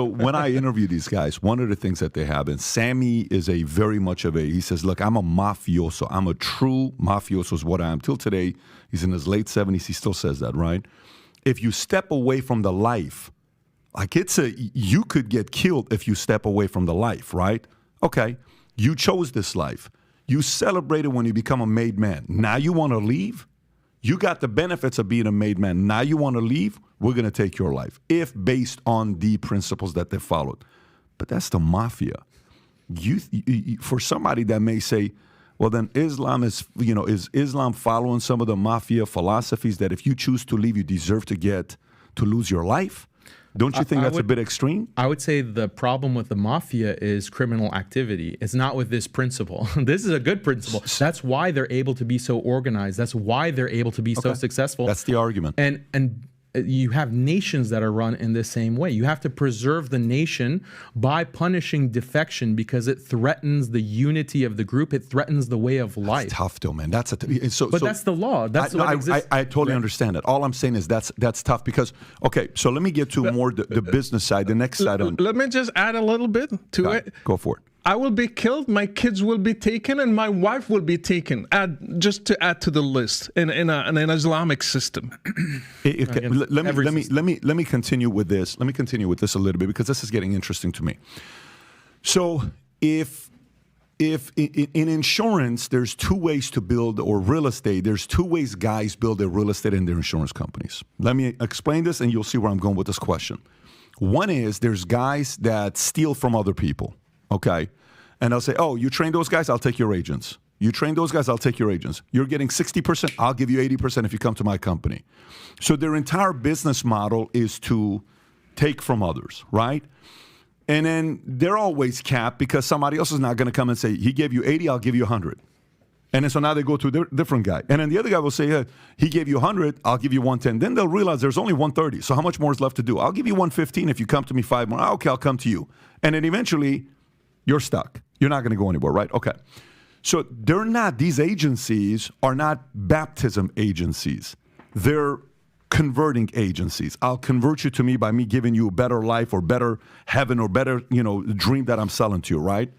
when I interview these guys, one of the things that they have, and Sammy is he says, look, I'm a mafioso. I'm a true mafioso is what I am. Till today, he's in his late 70s. He still says that, right? If you step away from the life, you could get killed if you step away from the life, right? Okay, you chose this life. You celebrated when you become a made man. Now you want to leave? You got the benefits of being a made man. Now you want to leave? We're going to take your life, if based on the principles that they followed. But that's the mafia. For somebody that may say, well, then Islam is Islam following some of the mafia philosophies that if you choose to leave, you deserve to lose your life? Don't you think that's a bit extreme? I would say the problem with the mafia is criminal activity. It's not with this principle. This is a good principle. That's why they're able to be so organized. That's why they're able to be so successful. That's the argument. And you have nations that are run in the same way. You have to preserve the nation by punishing defection because it threatens the unity of the group. It threatens the way of life. That's tough, though, man. That's I totally understand it. All I'm saying is that's tough because, okay, so let me get to more the business side, the next side. Let me just add a little bit to it. Go for it. I will be killed, my kids will be taken, and my wife will be taken. Just to add to the list in an Islamic system. Let me continue with this. Let me continue with this a little bit because this is getting interesting to me. So if in insurance, there's two ways to build, or real estate, there's two ways guys build their real estate and their insurance companies. Let me explain this, and you'll see where I'm going with this question. One is there's guys that steal from other people. Okay. And I'll say, oh, you train those guys, I'll take your agents. You train those guys, I'll take your agents. You're getting 60%, I'll give you 80% if you come to my company. So their entire business model is to take from others, right? And then they're always capped because somebody else is not going to come and say, he gave you 80, I'll give you 100. And then so now they go to a different guy. And then the other guy will say, yeah, he gave you 100, I'll give you 110. Then they'll realize there's only 130. So how much more is left to do? I'll give you 115 if you come to me 5 more. Okay, I'll come to you. And then eventually, you're stuck. You're not going to go anywhere, right? Okay. So these agencies are not baptism agencies. They're converting agencies. I'll convert you to me by me giving you a better life or better heaven or better, dream that I'm selling to you, right?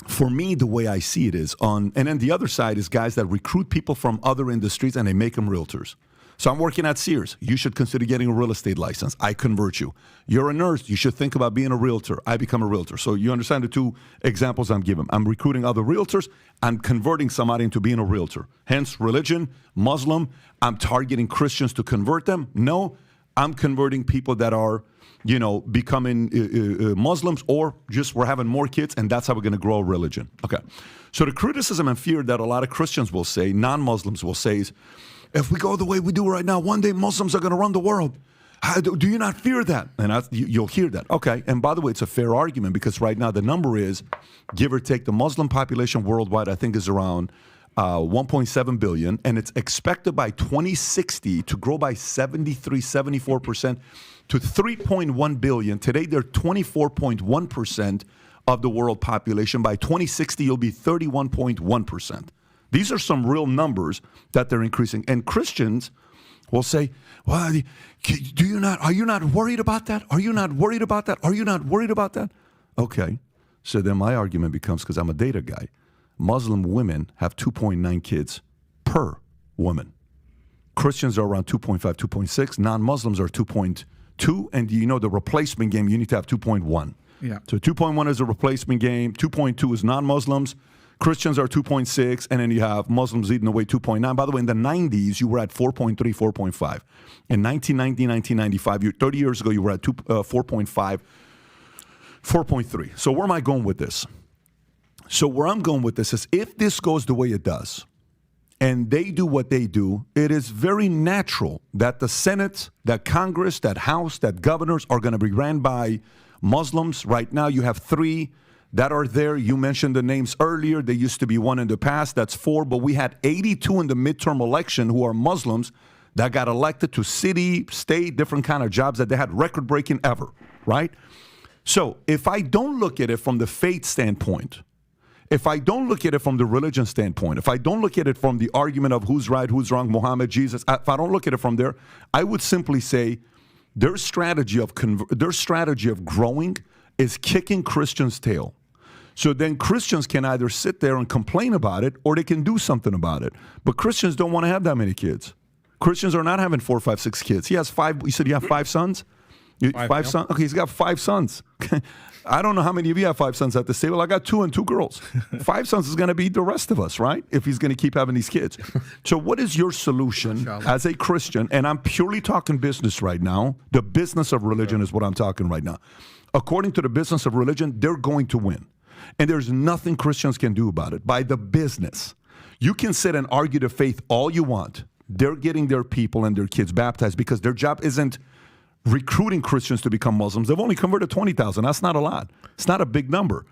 For me, the way I see it is and then the other side is guys that recruit people from other industries and they make them realtors. So I'm working at Sears. You should consider getting a real estate license. I convert you. You're a nurse. You should think about being a realtor. I become a realtor. So you understand the two examples I'm giving. I'm recruiting other realtors. I'm converting somebody into being a realtor. Hence, religion, Muslim. I'm targeting Christians to convert them. No, I'm converting people that are, becoming Muslims, or just we're having more kids, and that's how we're going to grow a religion. Okay. So the criticism and fear that a lot of Christians will say, non-Muslims will say is, if we go the way we do right now, one day Muslims are going to run the world. Do you not fear that? And you'll hear that. Okay. And by the way, it's a fair argument because right now the number is, give or take, the Muslim population worldwide, I think, is around 1.7 billion. And it's expected by 2060 to grow by 74% to 3.1 billion. Today, they're 24.1% of the world population. By 2060, you'll be 31.1%. These are some real numbers that they're increasing. And Christians will say, well, are you not worried about that? Are you not worried about that? Are you not worried about that? Okay. So then my argument becomes, because I'm a data guy, Muslim women have 2.9 kids per woman. Christians are around 2.5, 2.6. Non-Muslims are 2.2. And the replacement game, you need to have 2.1. Yeah. So 2.1 is a replacement game. 2.2 is non-Muslims. Christians are 2.6, and then you have Muslims eating away 2.9. By the way, in the 90s, you were at 4.3, 4.5. In 1990, 1995, 30 years ago, you were at 4.5, 4.3. So where am I going with this? So where I'm going with this is, if this goes the way it does, and they do what they do, it is very natural that the Senate, that Congress, that House, that governors are going to be ran by Muslims. Right now, you have 3 that are there. You mentioned the names earlier. There used to be 1 in the past. That's 4. But we had 82 in the midterm election who are Muslims that got elected to city, state, different kind of jobs that they had record-breaking ever, right? So if I don't look at it from the faith standpoint, if I don't look at it from the religion standpoint, if I don't look at it from the argument of who's right, who's wrong, Muhammad, Jesus, if I don't look at it from there, I would simply say their strategy of growing is kicking Christians' tail. So then Christians can either sit there and complain about it, or they can do something about it. But Christians don't want to have that many kids. Christians are not having 4, 5, 6 kids. He has 5. You said you have 5 sons? 5 sons? Okay, he's got 5 sons. I don't know how many of you have 5 sons at this table. I got 2 and 2 girls. 5 sons is going to be the rest of us, right? If he's going to keep having these kids. So what is your solution as a Christian? And I'm purely talking business right now. The business of religion is what I'm talking right now. According to the business of religion, they're going to win. And there's nothing Christians can do about it. By the business, you can sit and argue the faith all you want. They're getting their people and their kids baptized because their job isn't recruiting Christians to become Muslims. They've only converted 20,000. That's not a lot. It's not a big number.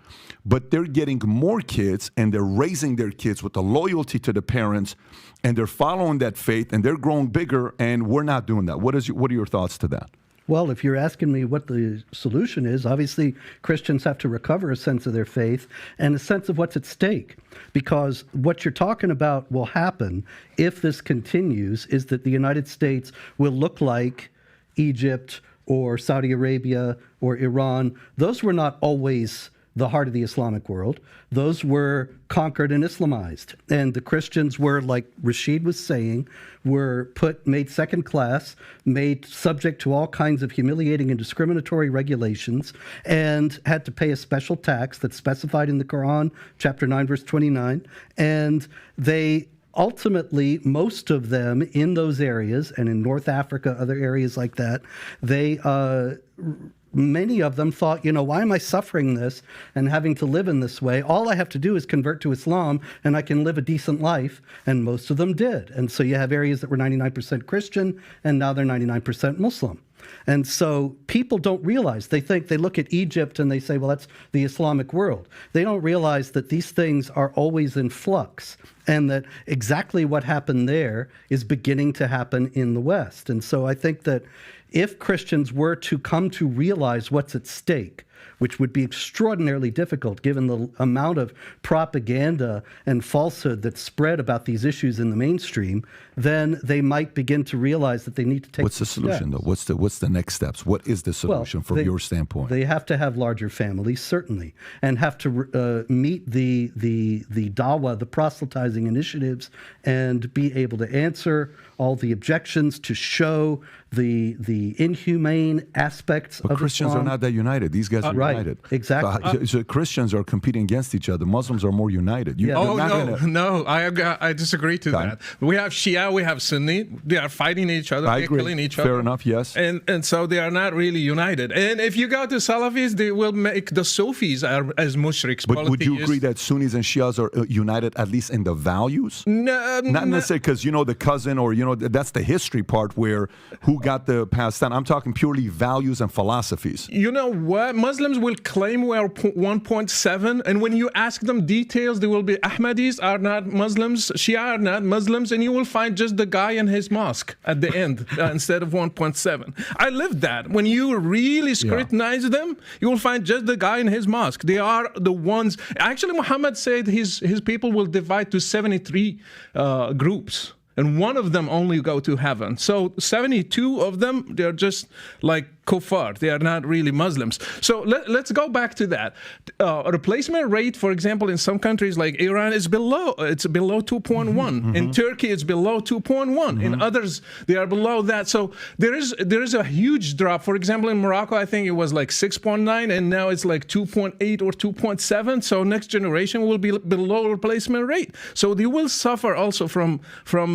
But they're getting more kids, and they're raising their kids with the loyalty to the parents, and they're following that faith, and they're growing bigger, and we're not doing that. What are your thoughts to that? Well, if you're asking me what the solution is, obviously Christians have to recover a sense of their faith and a sense of what's at stake. Because what you're talking about will happen if this continues is that the United States will look like Egypt or Saudi Arabia or Iran. Those were not always the heart of the Islamic world. Those were conquered and Islamized. And the Christians were, like Rashid was saying, were made second class, made subject to all kinds of humiliating and discriminatory regulations, and had to pay a special tax that's specified in the Quran, chapter 9, verse 29. And they ultimately, most of them in those areas, and in North Africa, other areas like that, many of them thought, why am I suffering this and having to live in this way? All I have to do is convert to Islam and I can live a decent life. And most of them did. And so you have areas that were 99% Christian, and now they're 99% Muslim. And so people don't realize, they look at Egypt and they say, well, that's the Islamic world. They don't realize that these things are always in flux, and that exactly what happened there is beginning to happen in the West. And so I think that if Christians were to come to realize what's at stake, which would be extraordinarily difficult given the amount of propaganda and falsehood that's spread about these issues in the mainstream, then they might begin to realize that they need to take. What's the solution, though? What's the next steps? What is the solution from your standpoint? They have to have larger families, certainly, and have to meet the dawah, the proselytizing initiatives, and be able to answer all the objections, to show the inhumane aspects but of Christians Islam. are not that united. These guys are Right, united. exactly. So Christians are competing against each other. Muslims are more united. Yeah. Oh, no, I disagree to that. We have Shia, we have Sunni. They are fighting each other. I They're agree. killing each other. Fair enough, yes. And so they are not really united. And if you go to Salafis, they will make the Sufis as mushriks. But would you polytheists. agree that Sunnis and Shias are united at least in the values? No, Not necessarily because, the cousin or, that's the history part where who got the passed down. I'm talking purely values and philosophies. You know what? Muslims will claim we are 1.7, and when you ask them details, they will be Ahmadis are not Muslims, Shia are not Muslims, and you will find just the guy in his mosque at the end instead of 1.7. I lived that. When you really scrutinize them, you will find just the guy in his mosque. They are the ones. Actually, Muhammad said his people will divide to 73 groups. And one of them only go to heaven. So 72 of them, they're just like kuffar. They are not really Muslims. So let's go back to that. Replacement rate, for example, in some countries like Iran is below 2.1. In Turkey, it's below 2.1. In others, they are below that. So there is a huge drop. For example, in Morocco, I think it was like 6.9, and now it's like 2.8 or 2.7. So next generation will be below replacement rate. So they will suffer also from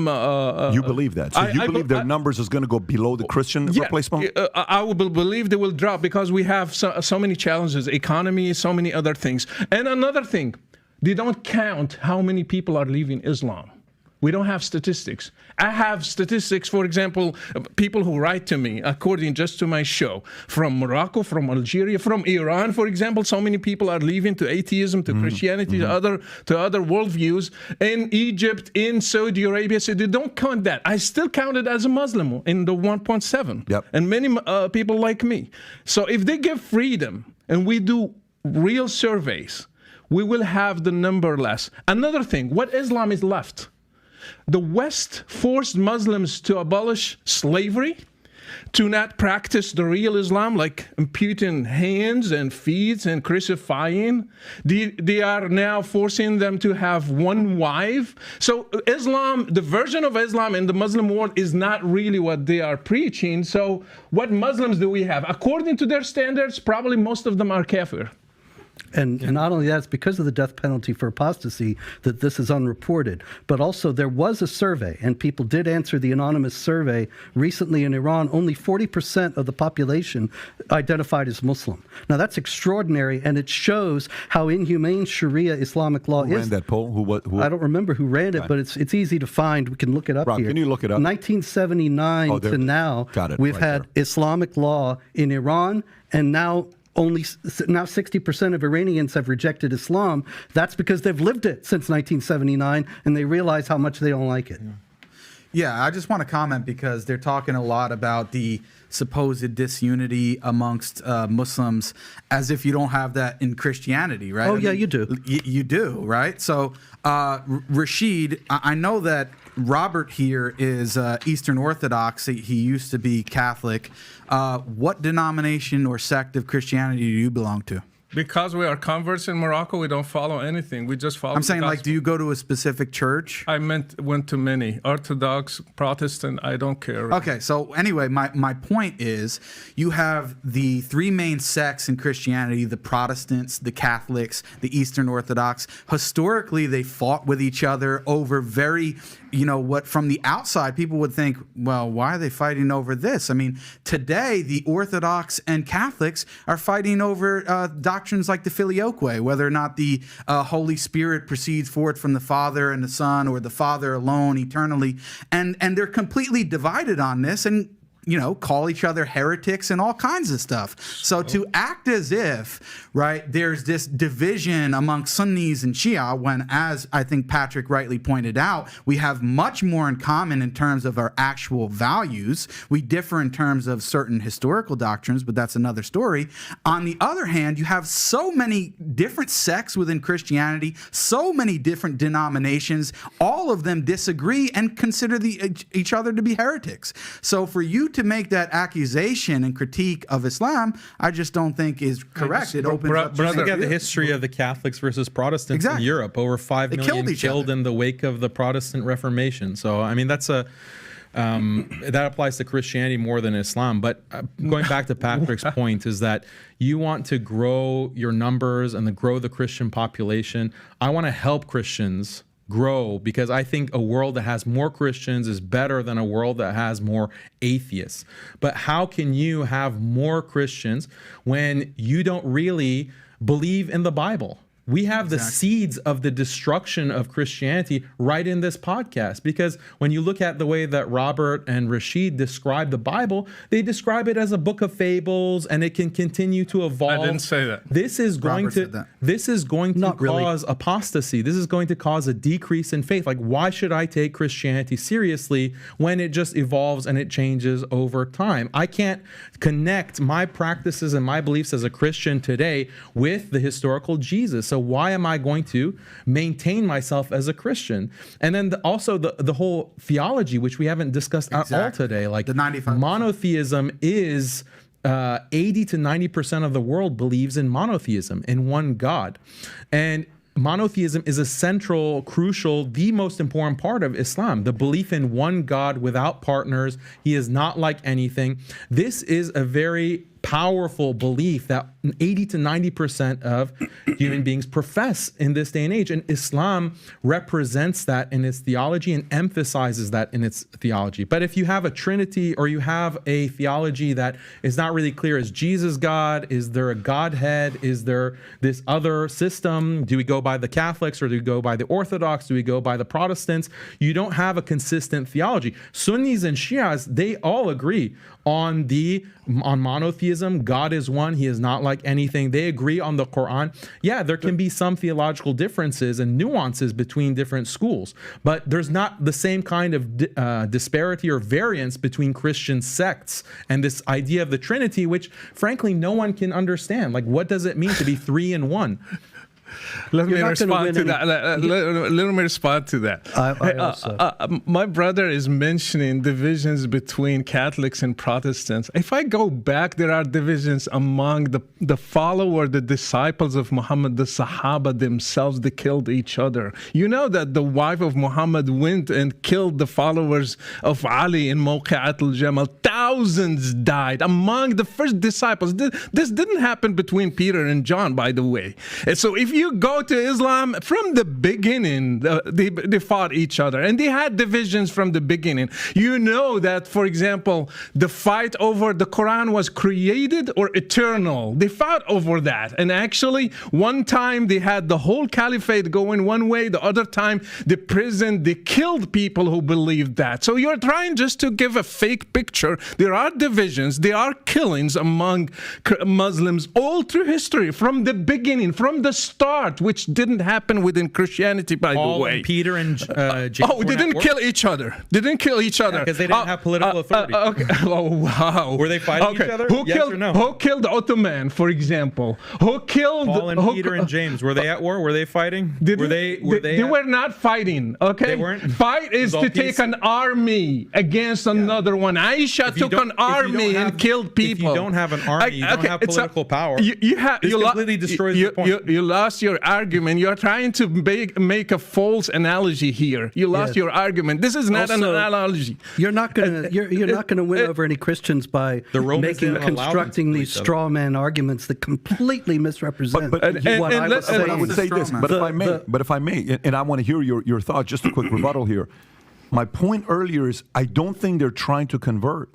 you believe that? So you believe their numbers is going to go below the Christian replacement? I would believe they will drop because we have so many challenges, economy, so many other things. And another thing, they don't count how many people are leaving Islam. We don't have statistics. I have statistics, for example, people who write to me, according just to my show, from Morocco, from Algeria, from Iran, for example. So many people are leaving to atheism, to Christianity, to other worldviews. In Egypt, in Saudi Arabia, so they don't count that. I still count it as a Muslim in the 1.7. Yep. And many people like me. So if they give freedom and we do real surveys, we will have the number less. Another thing, what Islam is left? The West forced Muslims to abolish slavery, to not practice the real Islam, like amputing hands and feet and crucifying. They are now forcing them to have one wife. So Islam, the version of Islam in the Muslim world is not really what they are preaching. So what Muslims do we have? According to their standards, probably most of them are kafir. And not only that, it's because of the death penalty for apostasy that this is unreported. But also there was a survey, and people did answer the anonymous survey recently in Iran. Only 40% of the population identified as Muslim. Now that's extraordinary, and it shows how inhumane Sharia Islamic law is. Who ran that poll? Who? I don't remember who ran it, but it's easy to find. We can look it up Rob, here. can you look it up? 1979 to now, we've had Islamic law in Iran, and now 60% of Iranians have rejected Islam. That's because they've lived it since 1979, and they realize how much they don't like it. Yeah, I just want to comment because they're talking a lot about the supposed disunity amongst Muslims as if you don't have that in Christianity, right? Oh, yeah, you do. You do, right? So, Rashid, I know that Robert here is Eastern Orthodox. He used to be Catholic. What denomination or sect of Christianity do you belong to? Because we are converts in Morocco, we don't follow anything. We just follow. I'm saying, the like, do you go to a specific church? I went to many. Orthodox, Protestant, I don't care. Okay, so anyway, my point is you have the three main sects in Christianity, the Protestants, the Catholics, the Eastern Orthodox. Historically, they fought with each other over very, what from the outside people would think, well, why are they fighting over this? I mean, today, the Orthodox and Catholics are fighting over doctrines like the filioque, whether or not the Holy Spirit proceeds forth from the Father and the Son, or the Father alone eternally, and they're completely divided on this. And call each other heretics and all kinds of stuff. So to act as if, right, there's this division among Sunnis and Shia, when, as I think Patrick rightly pointed out, we have much more in common in terms of our actual values. We differ in terms of certain historical doctrines, but that's another story. On the other hand, you have so many different sects within Christianity, so many different denominations, all of them disagree and consider each other to be heretics. So for you to make that accusation and critique of Islam, I just don't think is correct. It opens up. Look at the history of the Catholics versus Protestants in Europe. Over 5 million killed in the wake of the Protestant Reformation. So, I mean, that's that applies to Christianity more than Islam. But going back to Patrick's point is that you want to grow your numbers and grow the Christian population. I want to help Christians grow, because I think a world that has more Christians is better than a world that has more atheists. But how can you have more Christians when you don't really believe in the Bible? We have the seeds of the destruction of Christianity right in this podcast, because when you look at the way that Robert and Rashid describe the Bible, they describe it as a book of fables, and it can continue to evolve. I didn't say that. This is going to cause apostasy. This is going to cause a decrease in faith. Like, why should I take Christianity seriously when it just evolves and it changes over time? I can't connect my practices and my beliefs as a Christian today with the historical Jesus. So why am I going to maintain myself as a Christian? And then also the whole theology, which we haven't discussed at all today. Like, the 95%. Monotheism is 80 to 90% of the world believes in monotheism, in one God. And monotheism is a central, crucial, the most important part of Islam, the belief in one God without partners. He is not like anything. This is a very powerful belief that 80 to 90% of human beings profess in this day and age. And Islam represents that in its theology and emphasizes that in its theology. But if you have a Trinity, or you have a theology that is not really clear, is Jesus God? Is there a Godhead? Is there this other system? Do we go by the Catholics, or do we go by the Orthodox? Do we go by the Protestants? You don't have a consistent theology. Sunnis and Shias, they all agree on monotheism. God is one. He is not like anything. They agree on the Quran. Yeah, there can be some theological differences and nuances between different schools, but there's not the same kind of disparity or variance between Christian sects and this idea of the Trinity, which frankly no one can understand. Like, what does it mean to be three in one? Let me respond to that. My brother is mentioning divisions between Catholics and Protestants. If I go back, there are divisions among the followers, the disciples of Muhammad, the Sahaba themselves. They killed each other. You know that the wife of Muhammad went and killed the followers of Ali in Mawqi'at al-Jamal. Thousands died among the first disciples. This didn't happen between Peter and John, by the way. And so if you go to Islam, from the beginning, they fought each other, and they had divisions from the beginning. You know that, for example, the fight over the Quran was created or eternal. They fought over that. And actually, one time they had the whole caliphate going one way, the other time they killed people who believed that. So you're trying just to give a fake picture. There are divisions, there are killings among Muslims all through history, from the beginning, from the start, which didn't happen within Christianity, by the way. And Peter and James. Oh, they didn't kill each other. They didn't kill each other. Because they didn't have political authority. Okay. Oh, wow. Were they fighting each other? Yes or no? Who killed Ottoman, for example? Who killed Paul and Peter and James? Were they at war? Were they fighting? They were not fighting. Okay. They weren't. Fight is to take an army against another one. Aisha took an army and killed people. If you don't have an army, you don't have political power. You completely destroys the point. You lost your argument. You're trying to make a false analogy here. You lost your argument. This is not an analogy. You're not gonna win over any Christians by constructing these straw man arguments that completely misrepresent what I was saying. I would say this, but if I may, and I want to hear your thoughts. Just a quick rebuttal here. My point earlier is I don't think they're trying to convert.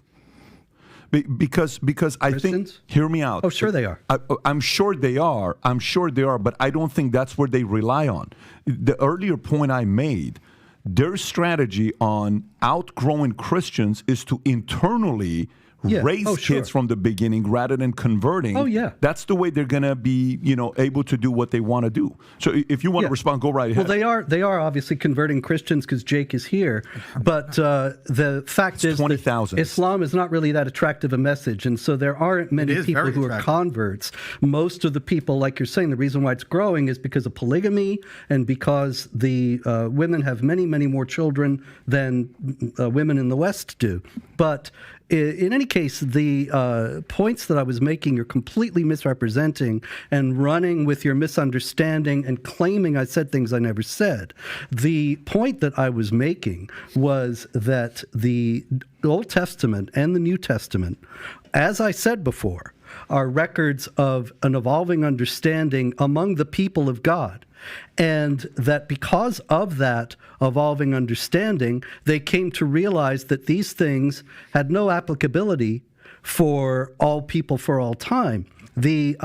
Because I think, hear me out. Oh, sure they are. I'm sure they are. I'm sure they are, but I don't think that's where they rely on. The earlier point I made, their strategy on outgrowing Christians is to internally raise kids from the beginning rather than converting. Oh, yeah. That's the way they're going to be, able to do what they want to do. So if you want to respond, go right ahead. Well, they are obviously converting Christians because Jake is here. But the fact is 20,000. Islam is not really that attractive a message. And so there aren't many people who are converts. Most of the people, like you're saying, the reason why it's growing is because of polygamy and because the women have many, many more children than women in the West do. But in any case, the points that I was making, you're completely misrepresenting and running with your misunderstanding and claiming I said things I never said. The point that I was making was that the Old Testament and the New Testament, as I said before, are records of an evolving understanding among the people of God. And that because of that evolving understanding, they came to realize that these things had no applicability for all people for all time. The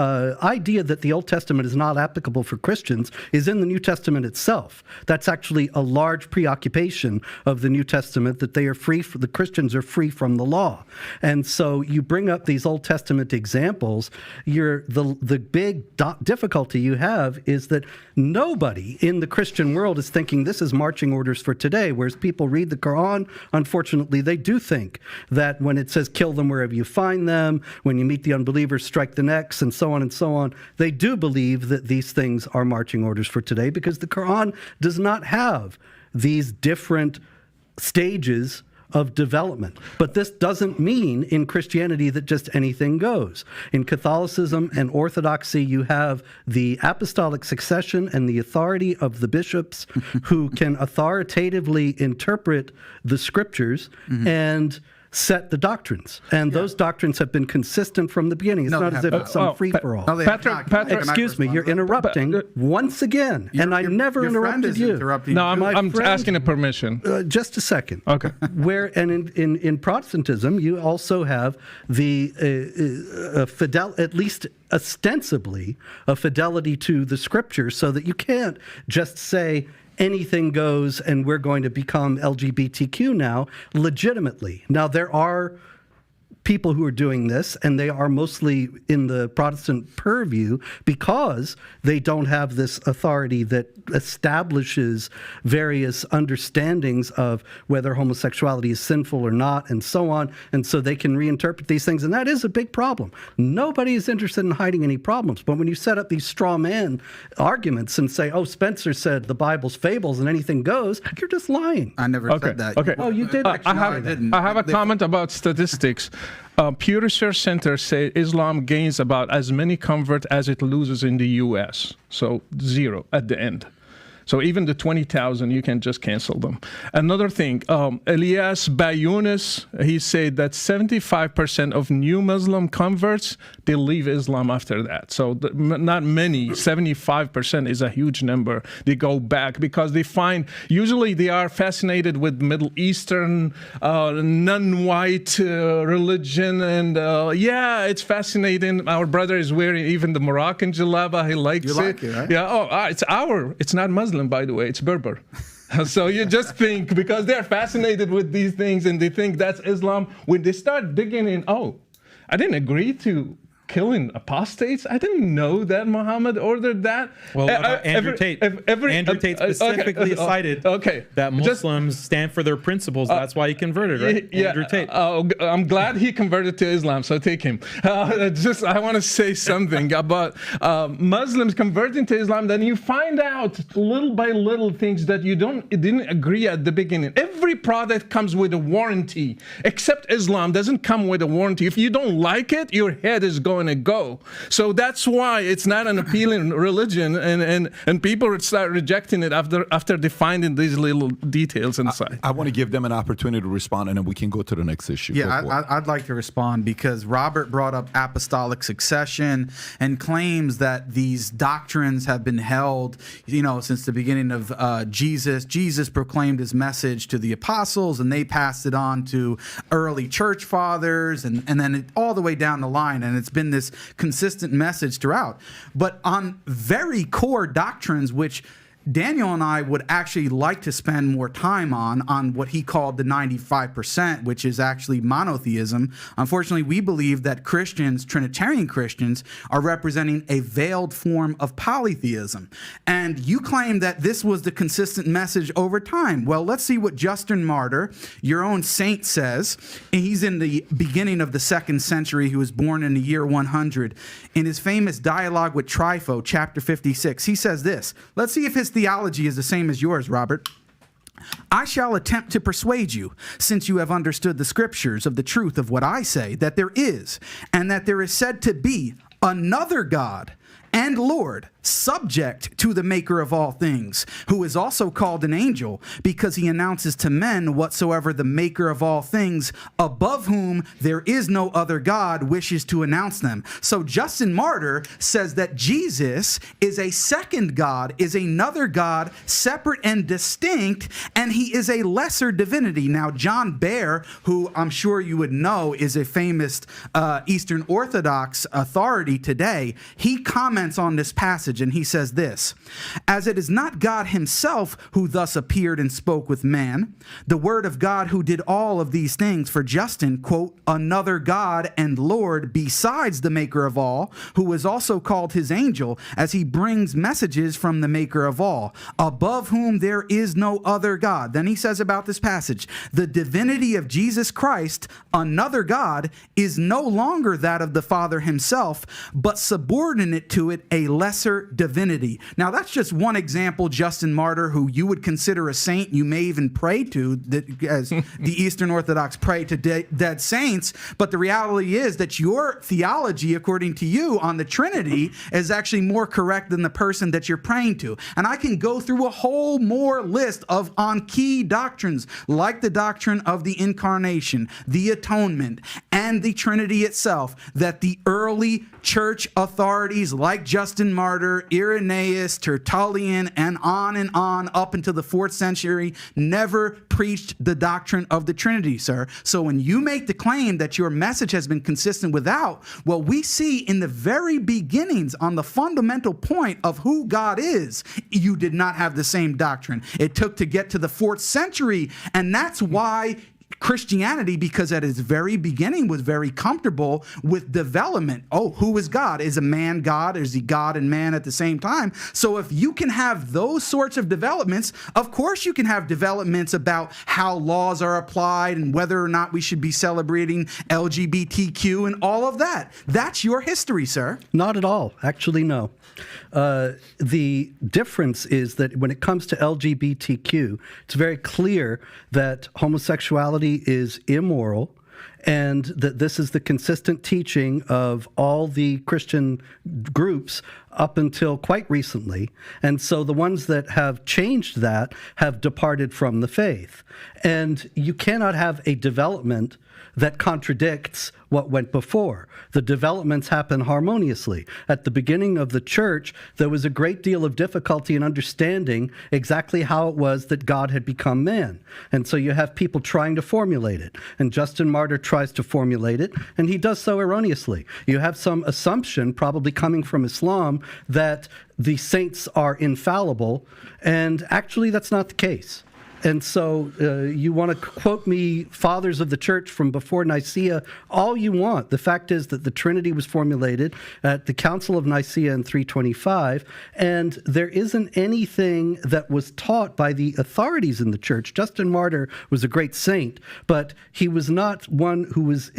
idea that the Old Testament is not applicable for Christians is in the New Testament itself. That's actually a large preoccupation of the New Testament, that they are free, the Christians are free from the law. And so you bring up these Old Testament examples, the big difficulty you have is that nobody in the Christian world is thinking this is marching orders for today, whereas people read the Quran, unfortunately, they do think that when it says kill them wherever you find them, when you meet the unbelievers, strike the neck, and so on and so on, they do believe that these things are marching orders for today because the Quran does not have these different stages of development. But this doesn't mean in Christianity that just anything goes. In Catholicism and Orthodoxy, you have the apostolic succession and the authority of the bishops who can authoritatively interpret the scriptures and set the doctrines. And those doctrines have been consistent from the beginning. It's not as if it's some free-for-all. Patrick, excuse me, you're interrupting once again, and I never interrupted you. No, I'm asking a permission. Just a second. Okay. In Protestantism, you also have the at least ostensibly, a fidelity to the scripture, so that you can't just say anything goes and we're going to become LGBTQ now legitimately. Now, there are people who are doing this, and they are mostly in the Protestant purview because they don't have this authority that establishes various understandings of whether homosexuality is sinful or not, and so on, and so they can reinterpret these things, and that is a big problem. Nobody is interested in hiding any problems, but when you set up these straw man arguments and say, oh, Spencer said the Bible's fables and anything goes, you're just lying. I never said that. Okay. Oh, you did? I have a comment about statistics. Pew Research Center say Islam gains about as many converts as it loses in the U.S. So 0 at the end. So even the 20,000, you can just cancel them. Another thing, Elias Bayunis, he said that 75% of new Muslim converts, they leave Islam after that. So not many, 75% is a huge number. They go back because they find, usually they are fascinated with Middle Eastern, non-white religion. And yeah, it's fascinating. Our brother is wearing even the Moroccan jalaba. He likes it. You like it, right? Yeah, it's not Muslim, by the way, it's Berber. So you just think, because they're fascinated with these things and they think that's Islam, when they start digging in, oh, I didn't agree to killing apostates. I didn't know that Muhammad ordered that. Well, Andrew Tate. Andrew Tate specifically cited that Muslims stand for their principles. That's why he converted, right? Andrew Tate. I'm glad he converted to Islam, so take him. I want to say something about Muslims converting to Islam. Then you find out little by little things that you didn't agree at the beginning. Every product comes with a warranty, except Islam doesn't come with a warranty. If you don't like it, your head is going to go. So that's why it's not an appealing religion, and people start rejecting it after they find these little details inside. I want to give them an opportunity to respond, and then we can go to the next issue. Yeah, I'd like to respond because Robert brought up apostolic succession and claims that these doctrines have been held, since the beginning of Jesus. Jesus proclaimed his message to the apostles, and they passed it on to early church fathers, and then all the way down the line, and it's been this consistent message throughout. But on very core doctrines, which Daniel and I would actually like to spend more time on what he called the 95%, which is actually monotheism. Unfortunately, we believe that Christians, Trinitarian Christians, are representing a veiled form of polytheism. And you claim that this was the consistent message over time. Well, let's see what Justin Martyr, your own saint, says. He's in the beginning of the 2nd century. He was born in the year 100. In his famous dialogue with Trypho, chapter 56, he says this. Let's see if his theology is the same as yours, Robert. I shall attempt to persuade you, since you have understood the scriptures of the truth of what I say, that there is, and that there is said to be, another God and Lord, subject to the maker of all things, who is also called an angel, because he announces to men whatsoever the maker of all things, above whom there is no other God, wishes to announce them. So Justin Martyr says that Jesus is a second God, is another God, separate and distinct, and he is a lesser divinity. Now, John Baer, who I'm sure you would know is a famous Eastern Orthodox authority today, he comments on this passage, and he says this: as it is not God himself who thus appeared and spoke with man, the word of God who did all of these things, for Justin, quote, another God and Lord besides the maker of all, who was also called his angel, as he brings messages from the maker of all, above whom there is no other God. Then he says about this passage, the divinity of Jesus Christ, another God, is no longer that of the Father himself, but subordinate to it a lesser divinity. Now, that's just one example. Justin Martyr, who you would consider a saint, you may even pray to, as the Eastern Orthodox pray to dead saints, but the reality is that your theology, according to you, on the Trinity is actually more correct than the person that you're praying to. And I can go through a whole more list on key doctrines, like the doctrine of the incarnation, the atonement, and the Trinity itself, that the early church authorities like Justin Martyr, Irenaeus, Tertullian, and on up until the 4th century never preached the doctrine of the Trinity, sir. So when you make the claim that your message has been consistent without, well, we see in the very beginnings on the fundamental point of who God is, you did not have the same doctrine. It took to get to the 4th century, and that's why Christianity, because at its very beginning was very comfortable with development. Oh, who is God? Is a man God? Is he God and man at the same time? So if you can have those sorts of developments, of course you can have developments about how laws are applied and whether or not we should be celebrating LGBTQ and all of that. That's your history, sir. Not at all. Actually, no. The difference is that when it comes to LGBTQ, it's very clear that homosexuality is immoral, and that this is the consistent teaching of all the Christian groups up until quite recently. And so the ones that have changed that have departed from the faith. And you cannot have a development that contradicts what went before. The developments happen harmoniously. At the beginning of the church, there was a great deal of difficulty in understanding exactly how it was that God had become man. And so you have people trying to formulate it. And Justin Martyr tries to formulate it, and he does so erroneously. You have some assumption, probably coming from Islam, that the saints are infallible, and actually that's not the case. And so you want to quote me fathers of the church from before Nicaea all you want. The fact is that the Trinity was formulated at the Council of Nicaea in 325, and there isn't anything that was taught by the authorities in the church. Justin Martyr was a great saint, but he was not one who was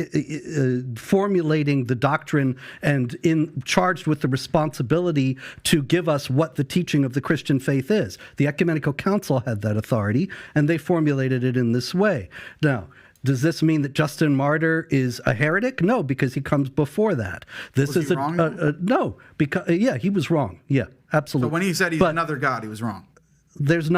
formulating the doctrine and charged with the responsibility to give us what the teaching of the Christian faith is. The Ecumenical Council had that authority, and they formulated it in this way. Now, does this mean that Justin Martyr is a heretic? No, because he comes before that. This was he wrong? No, because he was wrong. Yeah, absolutely. So when he said he's another God, he was wrong. There's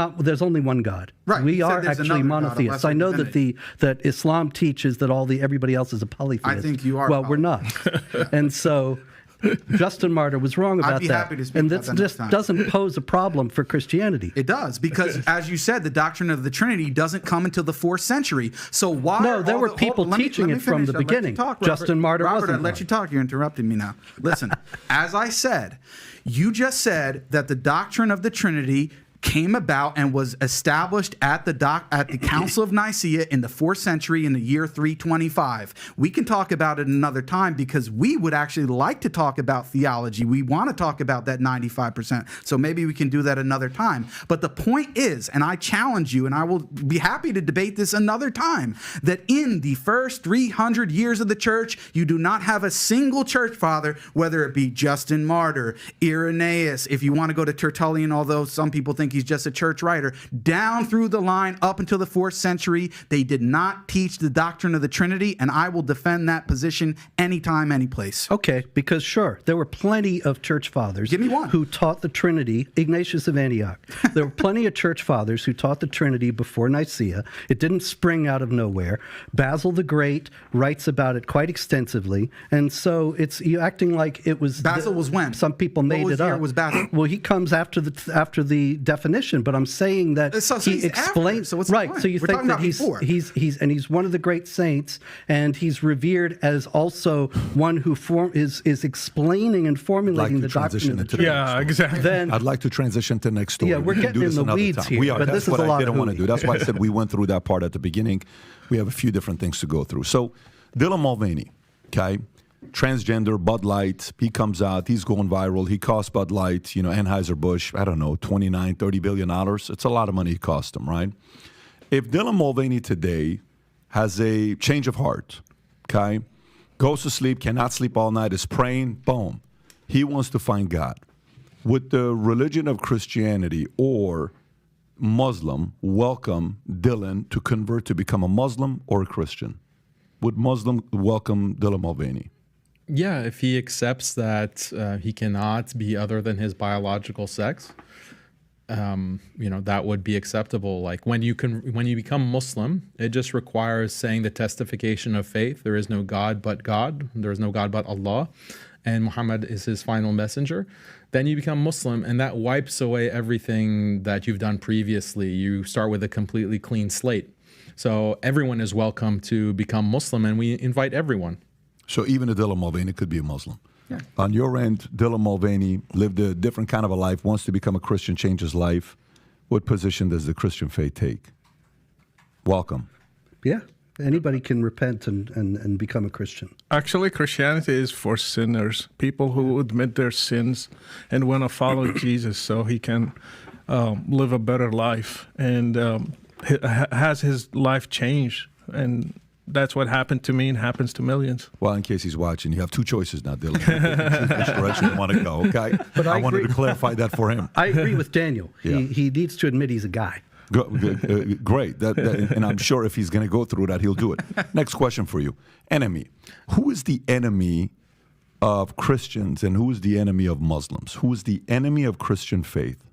only one God. Right. We are actually monotheists. I know that Islam teaches that everybody else is a polytheist. I think you are. Well, we're not. And so Justin Martyr was wrong about that. I'd be happy to speak and about this that just next time. doesn't pose a problem for Christianity. It does, because as you said, the doctrine of the Trinity doesn't come until the 4th century. So why? No, there were people teaching it from the beginning. Justin Martyr wasn't. Robert, I'll let you talk. You're interrupting me now. Listen, as I said, you just said that the doctrine of the Trinity came about and was established at the Council of Nicaea in the 4th century in the year 325. We can talk about it another time because we would actually like to talk about theology. We want to talk about that 95%. So maybe we can do that another time. But the point is, and I challenge you, and I will be happy to debate this another time, that in the first 300 years of the church, you do not have a single church father, whether it be Justin Martyr, Irenaeus, if you want to go to Tertullian, although some people think he's just a church writer, down through the line up until the 4th century, they did not teach the doctrine of the Trinity, and I will defend that position anytime, any place. Okay, because sure, there were plenty of church fathers Give me one. who taught the Trinity. Ignatius of Antioch. There were plenty of church fathers who taught the Trinity before Nicaea. It didn't spring out of nowhere. Basil the Great writes about it quite extensively, and so it's you acting like it was. Basil was when? Some people made it up. What was Basil? Well, he comes after the definition, but I'm saying that So he explains. So what's the right? point? So you We're think talking that about he's one of the great saints, and he's revered as also one who is explaining and formulating the doctrine of the Trinity. Yeah, exactly. Then I'd like to transition to the next story. Yeah, we're We can getting do in this the another weeds time. here, We are. but That's this is what a I lot didn't of want to do. That's why I said we went through that part at the beginning. We have a few different things to go through. So, Dylan Mulvaney, okay, transgender, Bud Light, he comes out, he's going viral. He cost Bud Light, Anheuser-Busch, I don't know, $29, $30 billion. It's a lot of money he cost him, right? If Dylan Mulvaney today has a change of heart, okay, goes to sleep, cannot sleep all night, is praying, boom, he wants to find God. Would the religion of Christianity or Muslim welcome Dylan to convert to become a Muslim or a Christian? Would Muslim welcome Dylan Mulvaney? Yeah, if he accepts that he cannot be other than his biological sex, that would be acceptable. Like when you become Muslim, it just requires saying the testification of faith. There is no God but God. There is no God but Allah, and Muhammad is his final messenger. Then you become Muslim, and that wipes away everything that you've done previously. You start with a completely clean slate. So everyone is welcome to become Muslim, and we invite everyone. So even a Dylan Mulvaney could be a Muslim. Yeah. On your end, Dylan Mulvaney lived a different kind of a life, wants to become a Christian, change his life. What position does the Christian faith take? Welcome. yeah, anybody can repent and become a Christian. Actually, Christianity is for sinners, people who admit their sins and want to follow Jesus so he can live a better life and has his life changed. And that's what happened to me and happens to millions. Well, in case he's watching, you have two choices now, Dylan. Which direction you want to go, okay? But I wanted agree. to clarify that for him. I agree with Daniel. Yeah. He needs to admit he's a guy. Great. And I'm sure if he's going to go through that, he'll do it. Next question for you. Enemy. Who is the enemy of Christians and who is the enemy of Muslims? Who is the enemy of Christian faith?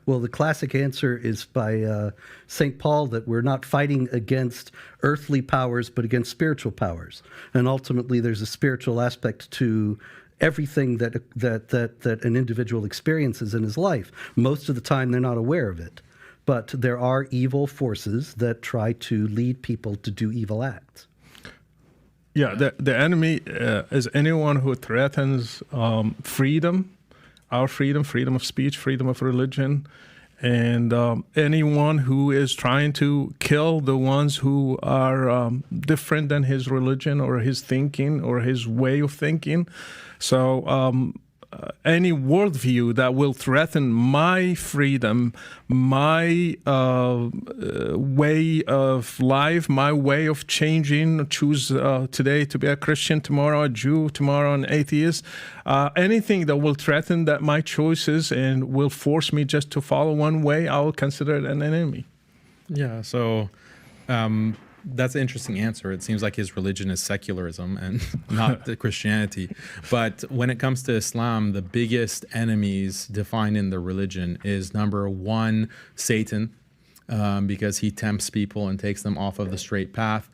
Well, the classic answer is by St. Paul that we're not fighting against earthly powers, but against spiritual powers. And ultimately, there's a spiritual aspect to everything that an individual experiences in his life. Most of the time, they're not aware of it. But there are evil forces that try to lead people to do evil acts. Yeah, the enemy is anyone who threatens freedom, our freedom of speech, freedom of religion, and anyone who is trying to kill the ones who are different than his religion or his thinking or his way of thinking. So any worldview that will threaten my freedom, my way of life, my way of changing, choose today to be a Christian, tomorrow a Jew, tomorrow an atheist, anything that will threaten that my choices and will force me just to follow one way, I will consider it an enemy. Yeah, so that's an interesting answer. It seems like his religion is secularism and not the Christianity. But when it comes to Islam, the biggest enemies defined in the religion is number one, Satan, because he tempts people and takes them off of the straight path.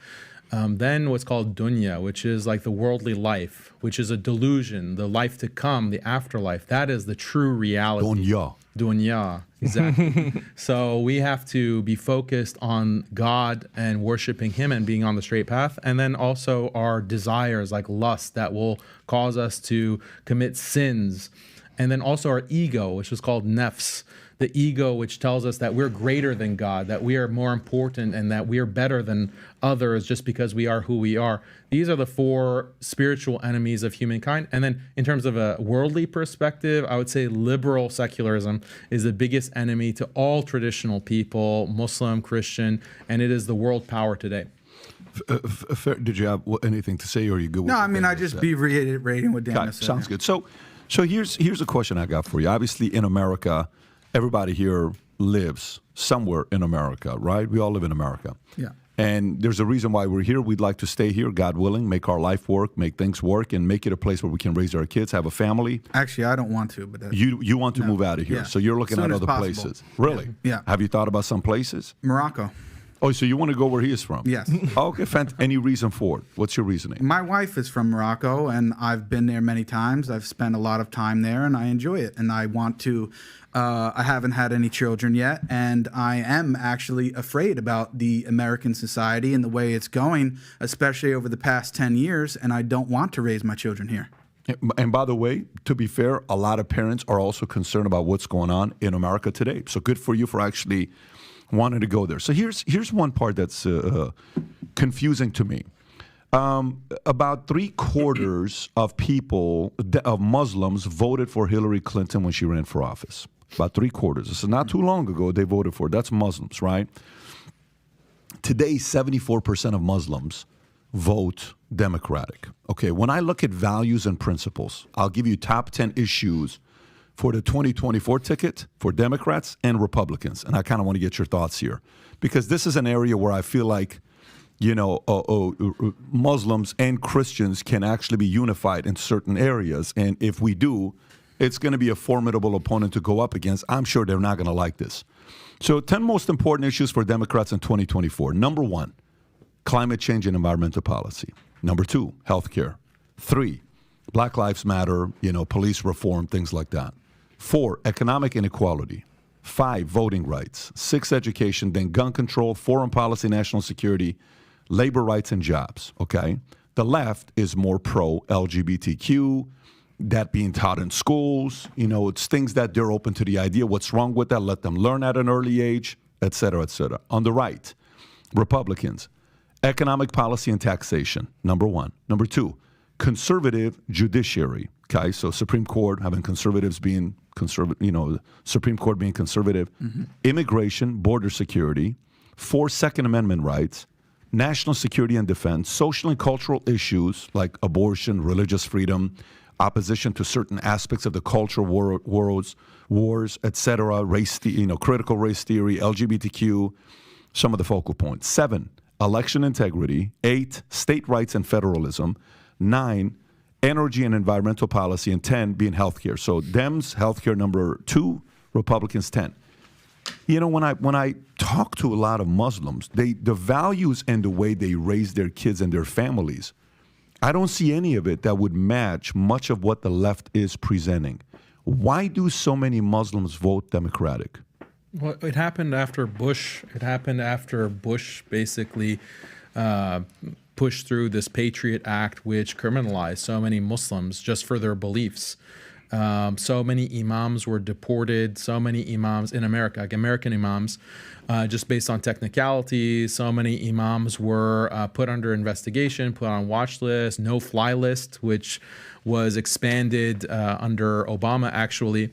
Then what's called dunya, which is like the worldly life, which is a delusion, the life to come, the afterlife. That is the true reality. Dunya, exactly. So we have to be focused on God and worshiping him and being on the straight path. And then also our desires like lust that will cause us to commit sins. and then also our ego, which is called nefs, the ego which tells us that we're greater than God, that we are more important, and that we are better than others just because we are who we are. These are the four spiritual enemies of humankind. And then in terms of a worldly perspective, I would say liberal secularism is the biggest enemy to all traditional people, Muslim, Christian, and it is the world power today. Did you have anything to say, or are you good? No, I mean, I just be reiterating what Daniel said. Sounds good. So here's a question I got for you. Obviously, in America, everybody here lives somewhere in America, right? We all live in America. Yeah. And there's a reason why we're here. We'd like to stay here, God willing, make our life work, make things work, and make it a place where we can raise our kids, have a family. Actually, I don't want to, but you want to move out of here, yeah. So you're looking at other places. Really? Yeah. Have you thought about some places? Morocco. Oh, so you want to go where he is from? Yes. Okay, any reason for it? What's your reasoning? My wife is from Morocco, and I've been there many times. I've spent a lot of time there, and I enjoy it. And I want to. I haven't had any children yet, and I am actually afraid about the American society and the way it's going, especially over the past 10 years, and I don't want to raise my children here. And by the way, to be fair, a lot of parents are also concerned about what's going on in America today. So good for you for actually wanting to go there. So here's one part that's confusing to me. About 3/4 of people, of Muslims, voted for Hillary Clinton when she ran for office. About 3/4. This is not too long ago they voted for. That's Muslims, right? Today, 74% of Muslims vote Democratic. Okay, when I look at values and principles, I'll give you top 10 issues for the 2024 ticket for Democrats and Republicans. And I kind of want to get your thoughts here, because this is an area where I feel like, Muslims and Christians can actually be unified in certain areas. And if we do, it's going to be a formidable opponent to go up against. I'm sure they're not going to like this. So 10 most important issues for Democrats in 2024. Number 1, climate change and environmental policy. Number 2, healthcare. 3, Black Lives Matter, police reform, things like that. 4, economic inequality. 5, voting rights. 6, education. Then gun control, foreign policy, national security, labor rights, and jobs. Okay? The left is more pro-LGBTQ, that being taught in schools. It's things that they're open to the idea. What's wrong with that? Let them learn at an early age, et cetera, et cetera. On the right, Republicans, economic policy and taxation, number 1. Number 2, conservative judiciary. Okay, so Supreme Court, having conservatives being conservative, Supreme Court being conservative. Mm-hmm. Immigration, border security. 4, Second Amendment rights. National security and defense. Social and cultural issues like abortion, religious freedom, opposition to certain aspects of the cultural wars, etc. Race, critical race theory, LGBTQ. Some of the focal points. 7, election integrity. 8, state rights and federalism. 9, energy and environmental policy, and 10 being healthcare. So Dems, healthcare number 2, Republicans 10. When I talk to a lot of Muslims, the values and the way they raise their kids and their families, I don't see any of it that would match much of what the left is presenting. Why do so many Muslims vote Democratic? Well, it happened after Bush. It happened after Bush basically pushed through this Patriot Act, which criminalized so many Muslims just for their beliefs. So many imams were deported, so many imams in America, like American imams, just based on technicalities. So many imams were put under investigation, put on watch list, no-fly list, which was expanded under Obama, actually.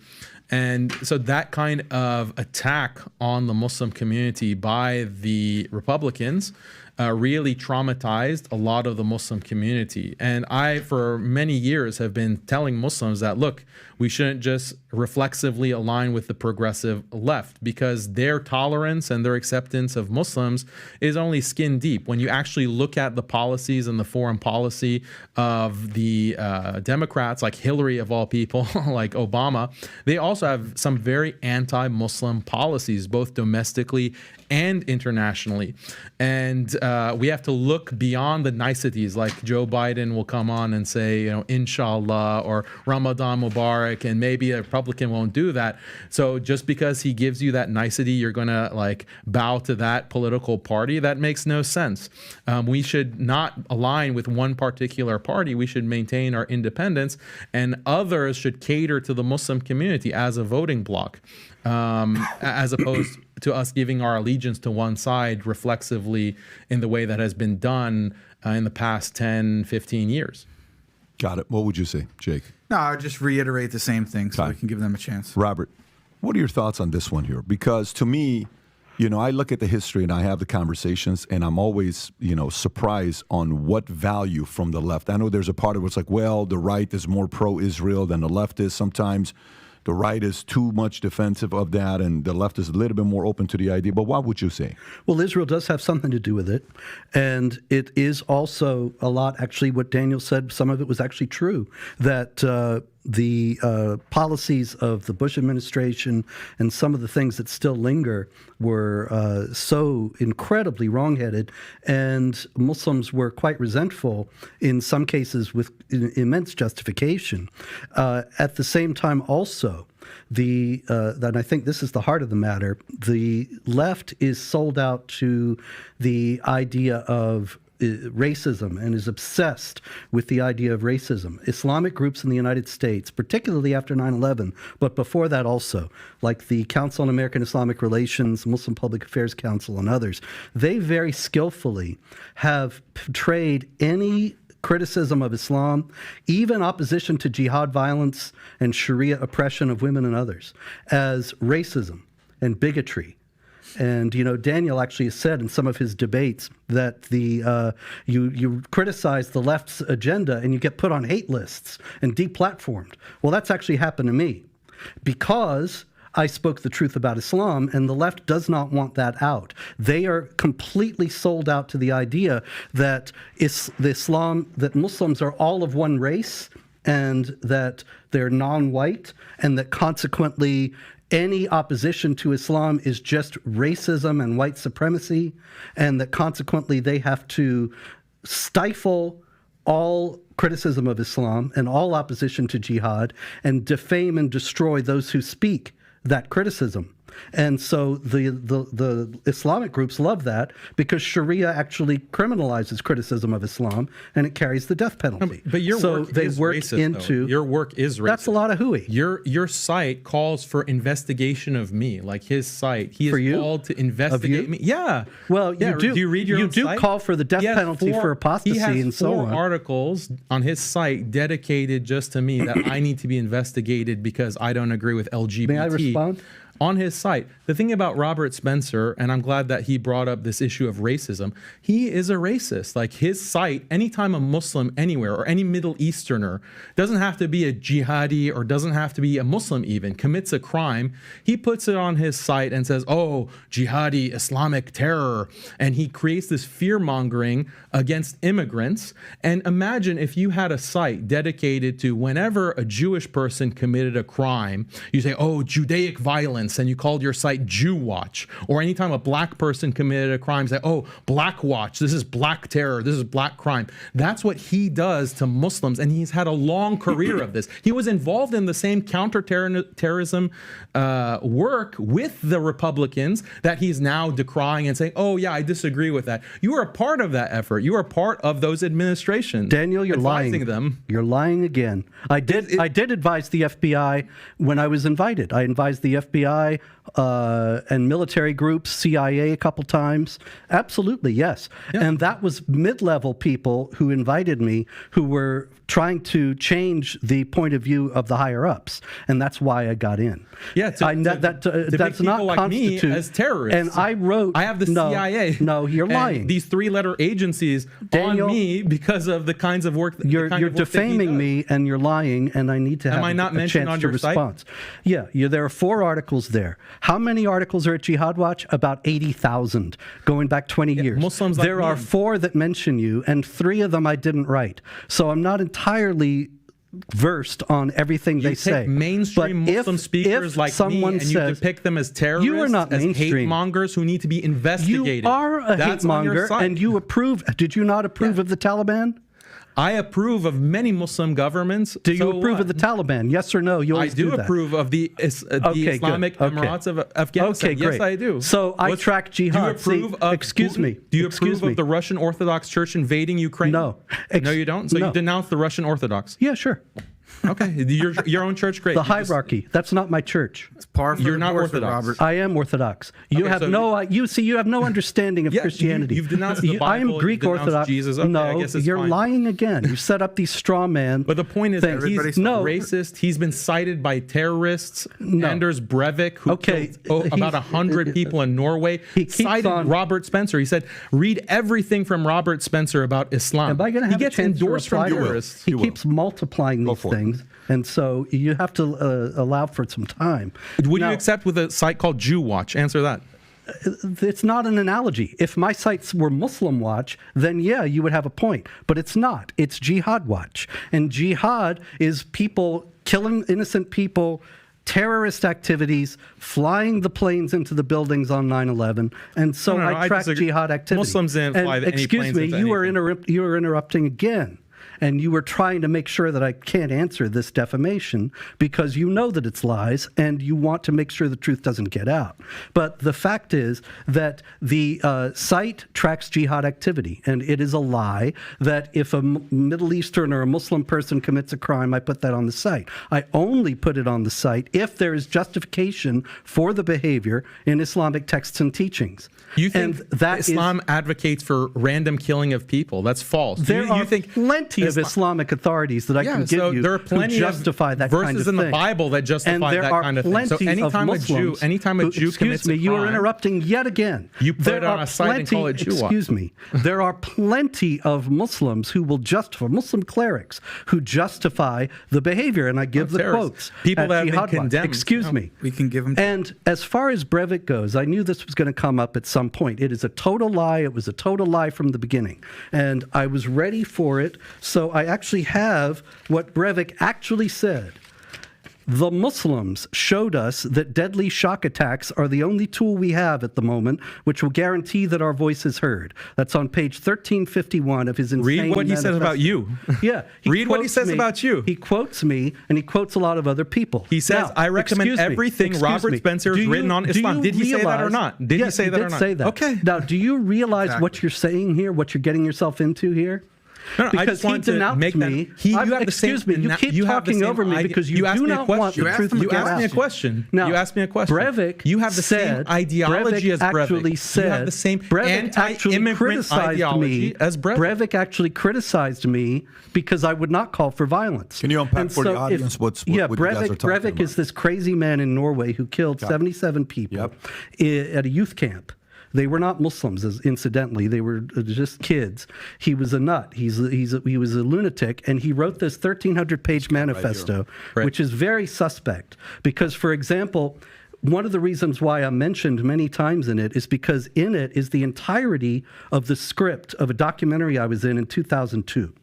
And so that kind of attack on the Muslim community by the Republicans really traumatized a lot of the Muslim community. And I, for many years, have been telling Muslims that, look, we shouldn't just reflexively align with the progressive left, because their tolerance and their acceptance of Muslims is only skin deep. When you actually look at the policies and the foreign policy of the Democrats, like Hillary of all people, like Obama, they also also have some very anti-Muslim policies, both domestically and internationally. And we have to look beyond the niceties, like Joe Biden will come on and say, Inshallah, or Ramadan Mubarak, and maybe a Republican won't do that. So just because he gives you that nicety, you're going to bow to that political party? That makes no sense. We should not align with one particular party. We should maintain our independence, and others should cater to the Muslim community as a voting bloc, as opposed to us giving our allegiance to one side reflexively in the way that has been done in the past 10, 15 years. Got it. What would you say, Jake? No, I would just reiterate the same thing so we can give them a chance. Robert, what are your thoughts on this one here? Because to me, I look at the history and I have the conversations, and I'm always, surprised on what value from the left. I know there's a part of it's like, well, the right is more pro-Israel than the left is. Sometimes the right is too much defensive of that, and the left is a little bit more open to the idea. But what would you say? Well, Israel does have something to do with it. And it is also a lot, actually, what Daniel said, some of it was actually true, that the policies of the Bush administration and some of the things that still linger were so incredibly wrongheaded, and Muslims were quite resentful, in some cases with immense justification. At the same time also, and I think this is the heart of the matter, the left is sold out to the idea of racism and is obsessed with the idea of racism. Islamic groups in the United States, particularly after 9/11, but before that also, like the Council on American Islamic Relations, Muslim Public Affairs Council, and others, they very skillfully have portrayed any criticism of Islam, even opposition to jihad violence and Sharia oppression of women and others, as racism and bigotry. And Daniel actually has said in some of his debates that you criticize the left's agenda and you get put on hate lists and deplatformed. Well, that's actually happened to me because I spoke the truth about Islam, and the left does not want that out. They are completely sold out to the idea that that Muslims are all of one race, and that they're non-white, and that consequently any opposition to Islam is just racism and white supremacy, and that consequently they have to stifle all criticism of Islam and all opposition to jihad and defame and destroy those who speak that criticism. And so the Islamic groups love that because Sharia actually criminalizes criticism of Islam and it carries the death penalty. But your so work they is work racist, into though. Your work is racist. That's a lot of hooey. Your site calls for investigation of me, like his site. He is called to investigate me. Yeah. Well, yeah. do you read your you own do site? call for the death penalty for apostasy and so on. He has 4 articles on his site dedicated just to me that I need to be investigated because I don't agree with LGBT. May I respond? On his site. The thing about Robert Spencer, and I'm glad that he brought up this issue of racism, he is a racist. Like his site, anytime a Muslim anywhere or any Middle Easterner, doesn't have to be a jihadi or doesn't have to be a Muslim even, commits a crime, he puts it on his site and says, oh, jihadi, Islamic terror. And he creates this fear-mongering against immigrants. And imagine if you had a site dedicated to whenever a Jewish person committed a crime, you say, oh, Judaic violence, and you called your site Jew Watch. Or anytime a black person committed a crime, say, oh, Black Watch, this is black terror, this is black crime. That's what he does to Muslims, and he's had a long career of this. He was involved in the same counterterrorism work with the Republicans that he's now decrying and saying, oh yeah, I disagree with that. You were a part of that effort. You were a part of those administrations. Daniel, you're lying. Them. You're lying again. I did advise the FBI when I was invited. I advised the FBI and military groups, CIA a couple times. Absolutely, yes. Yeah. And that was mid-level people who invited me who were trying to change the point of view of the higher-ups. And that's why I got in. Yeah, that's not like constitute me as terrorists. And I wrote... I have the CIA. No, you're lying. These 3-letter agencies Daniel, on me because of the kinds of work... You're defaming me and you're lying, and I need to have a chance to respond. Yeah, there are 4 articles there. How many articles are at Jihad Watch? About 80,000, going back 20 years. Muslims there are 4 that mention you, and 3 of them I didn't write. So I'm not entirely versed on everything they say. Mainstream But Muslim speakers like me, and you depict them as terrorists, you are not as mainstream. hate mongers who need to be investigated. You are a hate monger, and you approve. Did you not approve of the Taliban? I approve of many Muslim governments. Do you approve of the Taliban? Yes or no? You always do that. approve of the Islamic Emirates of Afghanistan. Okay, great. Yes, I do. So I track jihad. Do you approve of excuse me? Do you approve of the Russian Orthodox Church invading Ukraine? No. No, you don't? So you denounce the Russian Orthodox? Yeah, sure. Okay, your own church, great. The hierarchy. That's not my church. It's par for You're the not course with Orthodox. Robert. I am Orthodox. You have you have no understanding of Christianity. You've denounced the Bible. I am Greek you've denounced Orthodox. Jesus. Okay, no, I guess it's you're fine. lying again. You set up these straw man. But the point is that he's no racist. He's been cited by terrorists. No. Anders Breivik, who killed about 100 people in Norway, cited Robert Spencer. He said, read everything from Robert Spencer about Islam. Am I going to have he gets a chance endorsed to reply from to terrorists. He keeps multiplying these things, and so you have to allow for some time. Would you accept with a site called Jew Watch? Answer that. It's not an analogy. If my sites were Muslim Watch, then yeah, you would have a point. But it's not. It's Jihad Watch. And jihad is people killing innocent people, terrorist activities, flying the planes into the buildings on 9/11. And so I track jihad activity. Muslims didn't fly any planes into you are interrupting again. And you were trying to make sure that I can't answer this defamation because you know that it's lies and you want to make sure the truth doesn't get out. But the fact is that the site tracks jihad activity, and it is a lie that if a Middle Eastern or a Muslim person commits a crime, I put that on the site. I only put it on the site if there is justification for the behavior in Islamic texts and teachings. You think that Islam advocates for random killing of people? That's false. There you are think plenty of Islamic authorities that I can give you there are plenty who justify that kind of thing. Verses in the Bible that justify that kind of thing. So anytime a Jew commits a crime, you are interrupting yet again. You put it on a site and call it Jew Watch. Excuse me. There are plenty of Muslims who will justify, Muslim clerics who justify the behavior, and I give the quotes. People that have been condemned. Excuse me. We can give them. And as far as Breivik goes, I knew this was going to come up at some point. It is a total lie. It was a total lie from the beginning. And I was ready for it, so I actually have what Breivik actually said. The Muslims showed us that deadly shock attacks are the only tool we have at the moment, which will guarantee that our voice is heard. That's on page 1351 of his insane Read what he says about you. Yeah. Read what he says about you. He quotes me, and he quotes a lot of other people. He says, now, I recommend everything Robert Spencer has written on Islam. Did he say that or not? Did he say that or not? Yes, he did say that. Okay. Now, do you realize what you're saying here, what you're getting yourself into here? No, because I just want to make me. You have excuse me. You keep talking over me because you do not want the truth to get out. You asked me a question. Now, you asked me a question. Breivik you have the same ideology as Breivik. Actually said, you have the same anti-immigrant ideology as Breivik. Breivik actually criticized me because I would not call for violence. Can you unpack for the audience what you guys are talking Breivik about? is this crazy man in Norway who killed 77 people at a youth camp. They were not Muslims, incidentally. They were just kids. He was a nut. He was a lunatic, and he wrote this 1,300-page manifesto, which is very suspect. Because, for example, one of the reasons why I'm mentioned many times in it is because in it is the entirety of the script of a documentary I was in 2002.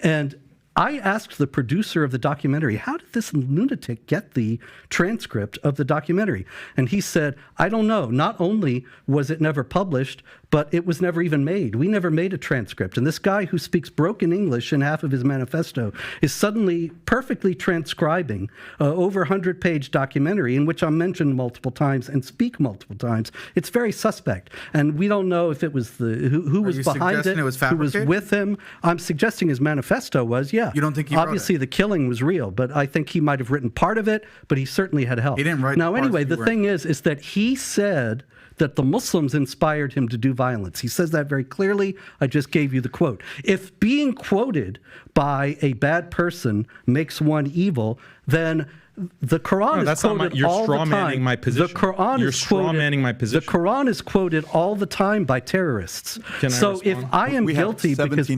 And I asked the producer of the documentary, how did this lunatic get the transcript of the documentary? And he said, I don't know. Not only was it never published, but it was never even made. We never made a transcript. And this guy who speaks broken English in half of his manifesto is suddenly perfectly transcribing over 100-page documentary in which I'm mentioned multiple times and speak multiple times. It's very suspect. And we don't know if it was who was behind it, who was with him. I'm suggesting his manifesto was, You don't think he wrote obviously the killing was real, but I think he might have written part of it, but he certainly had help. He didn't write Now, the parts anyway, you the thing is that he said that the Muslims inspired him to do violence. He says that very clearly. I just gave you the quote. If being quoted by a bad person makes one evil, then The Quran is quoted all the time. My position. The Quran you're is quoted, strawmanning my position. The Quran is quoted all the time by terrorists. So if I am guilty because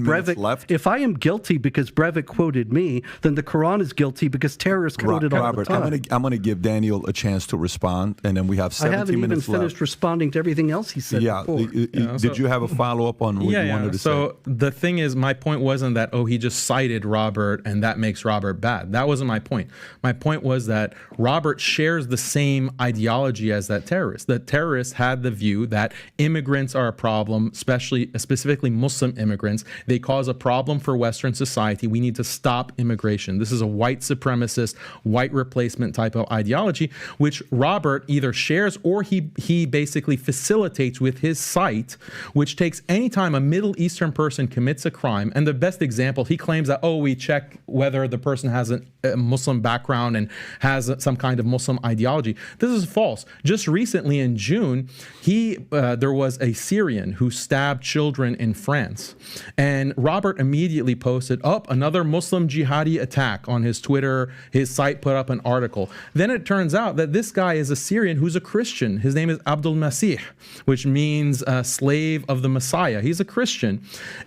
Breivik quoted me, then the Quran is guilty because terrorists quoted all the time. I'm going to give Daniel a chance to respond, and then we have 17 minutes left. I haven't even finished responding to everything else he said before. Did you have a follow-up on what you wanted to say? So the thing is, my point wasn't that, he just cited Robert and that makes Robert bad. That wasn't my point. My point was that Robert shares the same ideology as that terrorist. The terrorist had the view that immigrants are a problem, specifically Muslim immigrants. They cause a problem for Western society. We need to stop immigration. This is a white supremacist, white replacement type of ideology, which Robert either shares or he basically facilitates with his site, which takes any time a Middle Eastern person commits a crime. And the best example, he claims that, we check whether the person has a Muslim background and has some kind of Muslim ideology. This is false. Just recently in June, there was a Syrian who stabbed children in France. And Robert immediately posted up another Muslim jihadi attack on his Twitter. His site put up an article. Then it turns out that this guy is a Syrian who's a Christian. His name is Abdul Masih, which means slave of the Messiah. He's a Christian.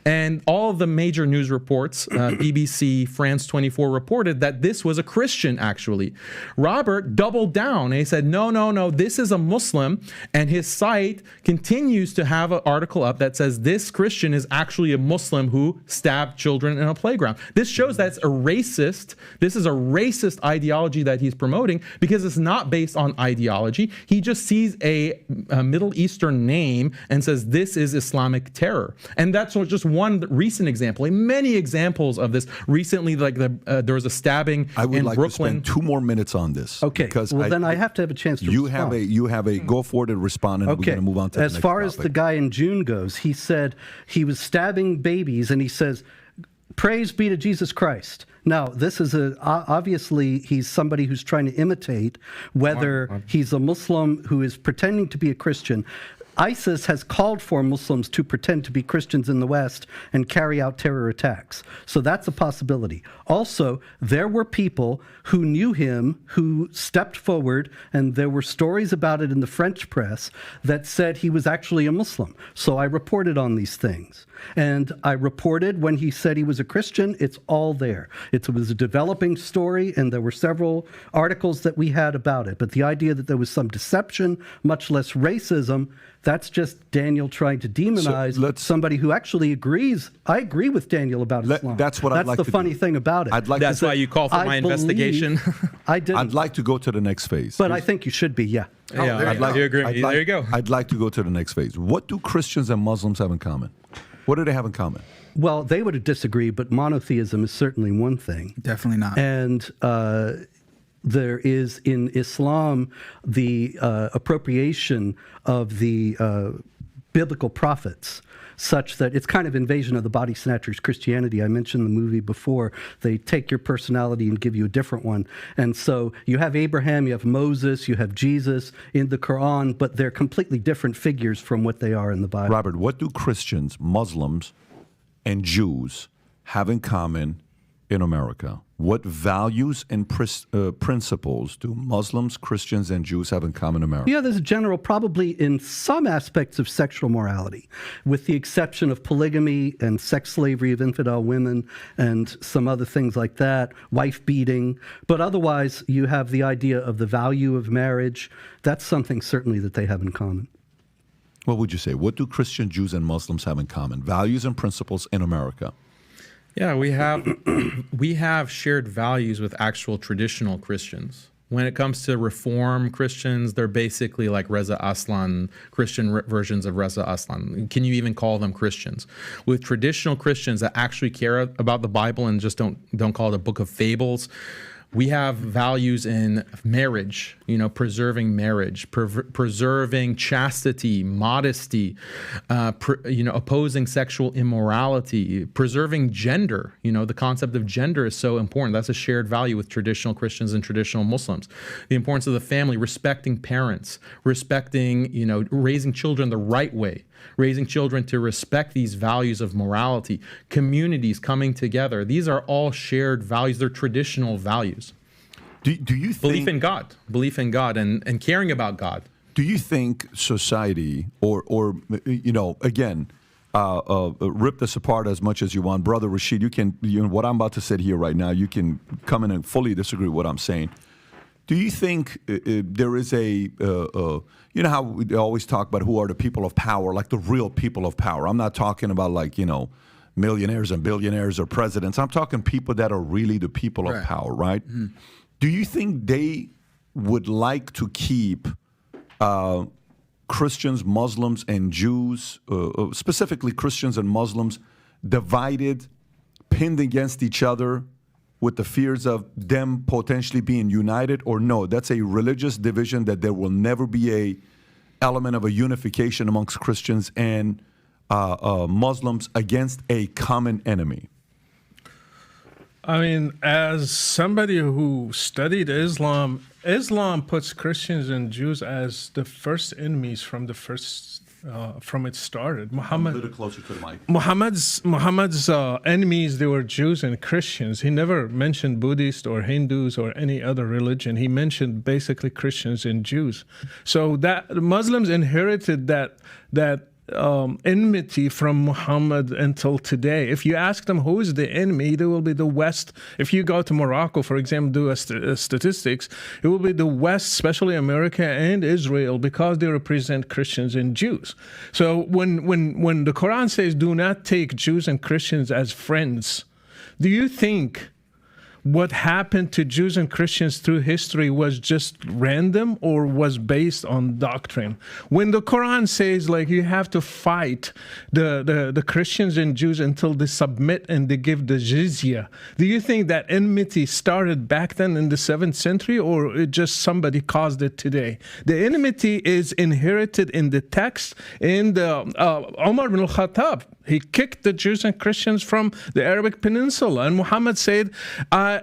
And all of the major news reports, BBC, France 24, reported that this was a Christian, actually. Robert doubled down and he said, no, this is a Muslim. And his site continues to have an article up that says this Christian is actually a Muslim who stabbed children in a playground. This shows that's a racist. This is a racist ideology that he's promoting because it's not based on ideology. He just sees a Middle Eastern name and says this is Islamic terror. And that's just one recent example. Many examples of this. Recently, there was a stabbing in Brooklyn. I would like to spend 2 more minutes on this. Okay. Then I have to have a chance to respond. You have a go forward and respond, and we're going to move on to the next topic. As far as the guy in June goes, he said he was stabbing babies, and he says, "Praise be to Jesus Christ." Now, this is obviously he's somebody who's trying to imitate whether he's a Muslim who is pretending to be a Christian. ISIS has called for Muslims to pretend to be Christians in the West and carry out terror attacks. So that's a possibility. Also, there were people who knew him who stepped forward, and there were stories about it in the French press that said he was actually a Muslim. So I reported on these things. And I reported when he said he was a Christian, it's all there. It was a developing story, and there were several articles that we had about it. But the idea that there was some deception, much less racism, that's just Daniel trying to demonize somebody who actually agrees. I agree with Daniel about Islam. That's what I'd like to do. That's the funny thing about it. That's why you call for my investigation. I didn't. I'd like to go to the next phase. But I think you should be, yeah. You agree. There you go. I'd like to go to the next phase. What do Christians and Muslims have in common? What do they have in common? Well, they would disagree, but monotheism is certainly one thing. Definitely not. And there is in Islam the appropriation of the biblical prophets, such that it's kind of invasion of the body snatchers Christianity. I mentioned the movie before. They take your personality and give you a different one. And so you have Abraham, you have Moses, you have Jesus in the Quran, but they're completely different figures from what they are in the Bible. Robert, what do Christians, Muslims, and Jews have in common in America? What values and principles do Muslims, Christians, and Jews have in common in America? Yeah, there's a general, probably in some aspects of sexual morality, with the exception of polygamy and sex slavery of infidel women and some other things like that, wife beating. But otherwise, you have the idea of the value of marriage. That's something certainly that they have in common. What would you say? What do Christian, Jews, and Muslims have in common? Values and principles in America. Yeah, we have shared values with actual traditional Christians. When it comes to Reform Christians, they're basically like Reza Aslan, Christian versions of Reza Aslan. Can you even call them Christians? With traditional Christians that actually care about the Bible and just don't call it a book of fables, we have values in marriage, preserving marriage, preserving chastity, modesty, opposing sexual immorality, preserving gender. The concept of gender is so important. That's a shared value with traditional Christians and traditional Muslims. The importance of the family, respecting parents, respecting, raising children the right way, raising children to respect these values of morality, communities coming together. These are all shared values. They're traditional values. Do you think belief in God and caring about God. Do you think society, or again, rip this apart as much as you want, Brother Rashid? What I'm about to say here right now, you can come in and fully disagree with what I'm saying. Do you think there is how we always talk about who are the people of power, like the real people of power? I'm not talking about millionaires and billionaires or presidents. I'm talking people that are really the people of power, right? Mm. Do you think they would like to keep Christians, Muslims, and Jews, specifically Christians and Muslims, divided, pinned against each other, with the fears of them potentially being united? Or no, that's a religious division, that there will never be a element of a unification amongst Christians and Muslims against a common enemy? I mean, as somebody who studied Islam puts Christians and Jews as the first enemies from it started. A little closer to the mic. Muhammad's enemies, they were Jews and Christians. He never mentioned Buddhists or Hindus or any other religion. He mentioned basically Christians and Jews. So that Muslims inherited that enmity from Muhammad until today. If you ask them who is the enemy, they will be the West. If you go to Morocco, for example, do statistics, it will be the West, especially America and Israel, because they represent Christians and Jews. So when the Quran says do not take Jews and Christians as friends, do you think what happened to Jews and Christians through history was just random or was based on doctrine? When the Quran says you have to fight the Christians and Jews until they submit and they give the jizya, do you think that enmity started back then in the 7th century, or it just somebody caused it today? The enmity is inherited in the text. In the Umar ibn al-Khattab, he kicked the Jews and Christians from the Arabic Peninsula, and Muhammad said, I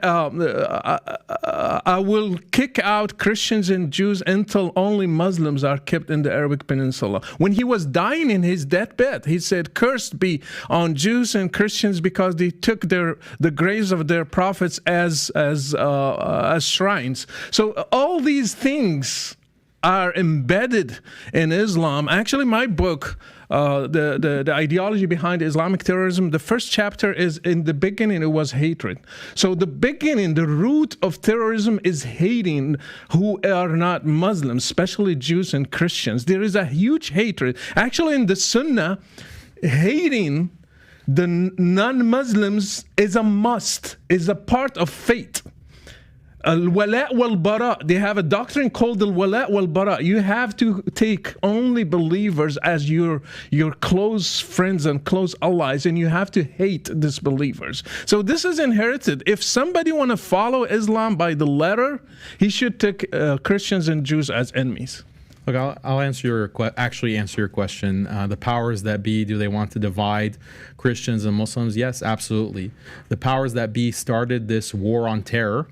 will kick out Christians and Jews until only Muslims are kept in the Arabic Peninsula. When he was dying in his deathbed, he said, "Cursed be on Jews and Christians because they took the graves of their prophets as shrines." So all these things are embedded in Islam. Actually, my book, the ideology behind Islamic terrorism, the first chapter is, in the beginning, it was hatred. So the beginning, the root of terrorism is hating who are not Muslims, especially Jews and Christians. There is a huge hatred. Actually, in the Sunnah, hating the non-Muslims is a must, is a part of faith. Al-wala wal-bara, they have a doctrine called al-wala wal-bara. You have to take only believers as your close friends and close allies, and you have to hate disbelievers. So this is inherited. If somebody want to follow Islam by the letter, he should take Christians and Jews as enemies. Look, I'll answer your question. The powers that be, do they want to divide Christians and Muslims? Yes, absolutely. The powers that be started this war on terror,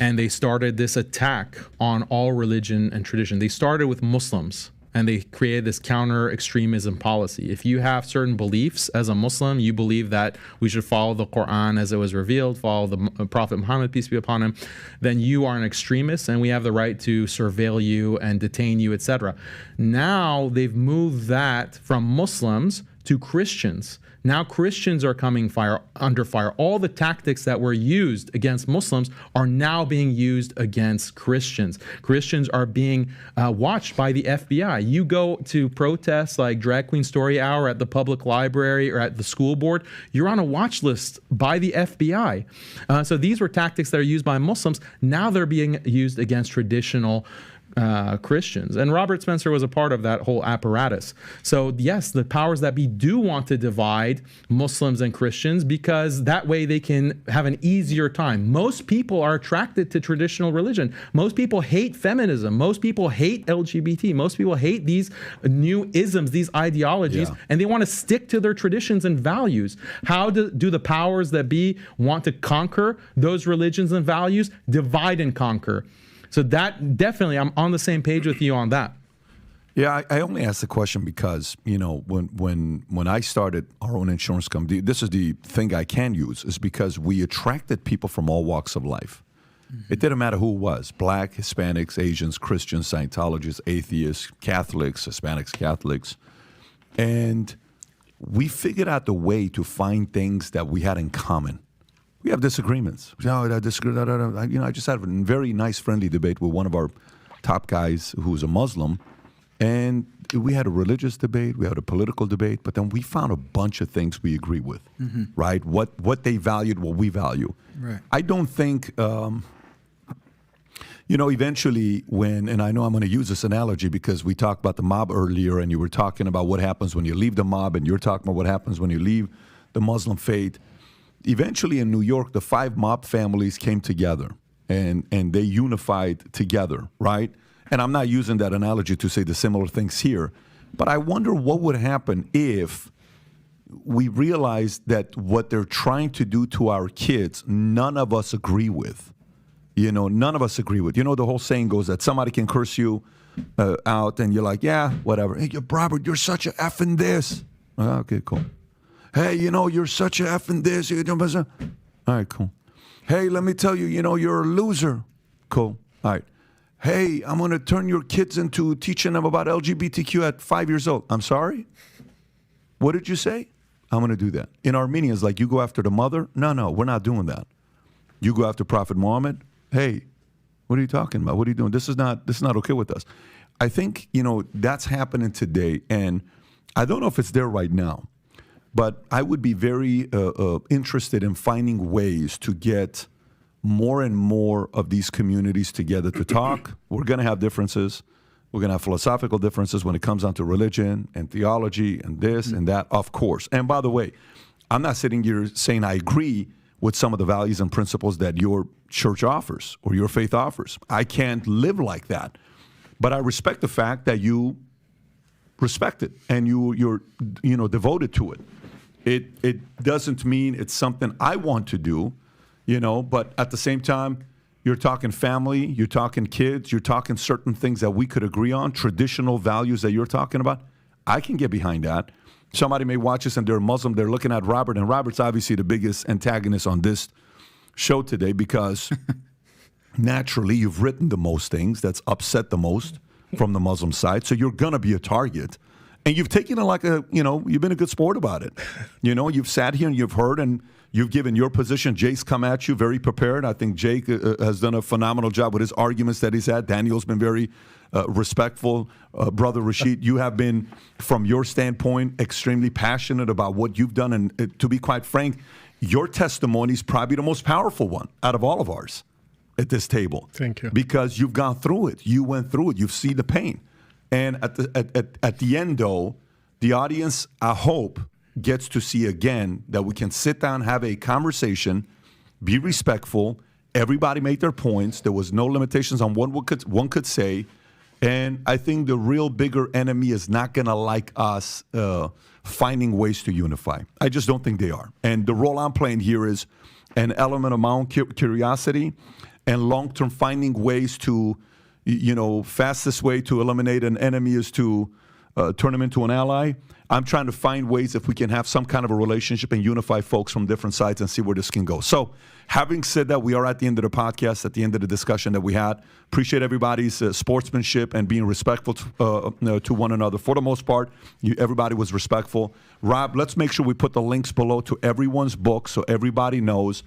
and they started this attack on all religion and tradition. They started with Muslims, and they created this counter-extremism policy. If you have certain beliefs as a Muslim, you believe that we should follow the Quran as it was revealed, follow the Prophet Muhammad, peace be upon him, then you are an extremist, and we have the right to surveil you and detain you, etc. Now they've moved that from Muslims to Christians. Now Christians are coming under fire. All the tactics that were used against Muslims are now being used against Christians. Christians are being watched by the FBI. You go to protests like Drag Queen Story Hour at the public library or at the school board, you're on a watch list by the FBI. So these were tactics that are used by Muslims. Now they're being used against traditional Christians. And Robert Spencer was a part of that whole apparatus. So yes, the powers that be do want to divide Muslims and Christians because that way they can have an easier time. Most people are attracted to traditional religion. Most people hate feminism. Most people hate LGBT. Most people hate these new isms, these ideologies, and they want to stick to their traditions and values. How do the powers that be want to conquer those religions and values? Divide and conquer. So that definitely, I'm on the same page with you on that. Yeah, I only asked the question because, when I started our own insurance company, this is the thing I can use, is because we attracted people from all walks of life. It didn't matter who it was, black, Hispanics, Asians, Christians, Scientologists, atheists, Catholics, Hispanics, Catholics. And we figured out the way to find things that we had in common. We have disagreements. I disagree. I just had a very nice, friendly debate with one of our top guys who's a Muslim. And we had a religious debate, we had a political debate, but then we found a bunch of things we agree with, right? What they valued, what we value. Right. I don't think, eventually and I know I'm going to use this analogy because we talked about the mob earlier and you were talking about what happens when you leave the mob and you're talking about what happens when you leave the Muslim faith. Eventually in New York, the 5 mob families came together and they unified together, right? And I'm not using that analogy to say the similar things here, but I wonder what would happen if we realized that what they're trying to do to our kids, none of us agree with. None of us agree with. The whole saying goes that somebody can curse you out and you're like, yeah, whatever. Hey, Robert, you're such a F in this. Okay, cool. Hey, you're such a F in this. All right, cool. Hey, let me tell you, you're a loser. Cool. All right. Hey, I'm going to turn your kids into teaching them about LGBTQ at 5 years old. I'm sorry? What did you say? I'm going to do that. In Armenians, like, you go after the mother? No, we're not doing that. You go after Prophet Muhammad? Hey, what are you talking about? What are you doing? This is not okay with us. I think, that's happening today, and I don't know if it's there right now, but I would be very interested in finding ways to get more and more of these communities together to talk. We're going to have differences. We're going to have philosophical differences when it comes down to religion and theology and this and that, of course. And by the way, I'm not sitting here saying I agree with some of the values and principles that your church offers or your faith offers. I can't live like that. But I respect the fact that you respect it and you're devoted to it. It doesn't mean it's something I want to do. But at the same time, you're talking family, you're talking kids, you're talking certain things that we could agree on, traditional values that you're talking about. I can get behind that. Somebody may watch this and they're Muslim, they're looking at Robert, and Robert's obviously the biggest antagonist on this show today because naturally you've written the most things that's upset the most from the Muslim side. So you're going to be a target. And you've taken it like you've been a good sport about it. You've sat here and you've heard and you've given your position. Jake's come at you very prepared. I think Jake has done a phenomenal job with his arguments that he's had. Daniel's been very respectful. Brother Rashid, you have been, from your standpoint, extremely passionate about what you've done. And to be quite frank, your testimony is probably the most powerful one out of all of ours at this table. Thank you. Because you've gone through it. You went through it. You've seen the pain. And at the end, though, the audience, I hope, gets to see again that we can sit down, have a conversation, be respectful. Everybody made their points. There was no limitations on what one could say. And I think the real bigger enemy is not going to like us finding ways to unify. I just don't think they are. And the role I'm playing here is an element of my own curiosity and long-term finding ways to, fastest way to eliminate an enemy is to turn him into an ally. I'm trying to find ways if we can have some kind of a relationship and unify folks from different sides and see where this can go. So having said that, we are at the end of the podcast, at the end of the discussion that we had. Appreciate everybody's sportsmanship and being respectful to one another. For the most part, everybody was respectful. Rob, let's make sure we put the links below to everyone's book so everybody knows,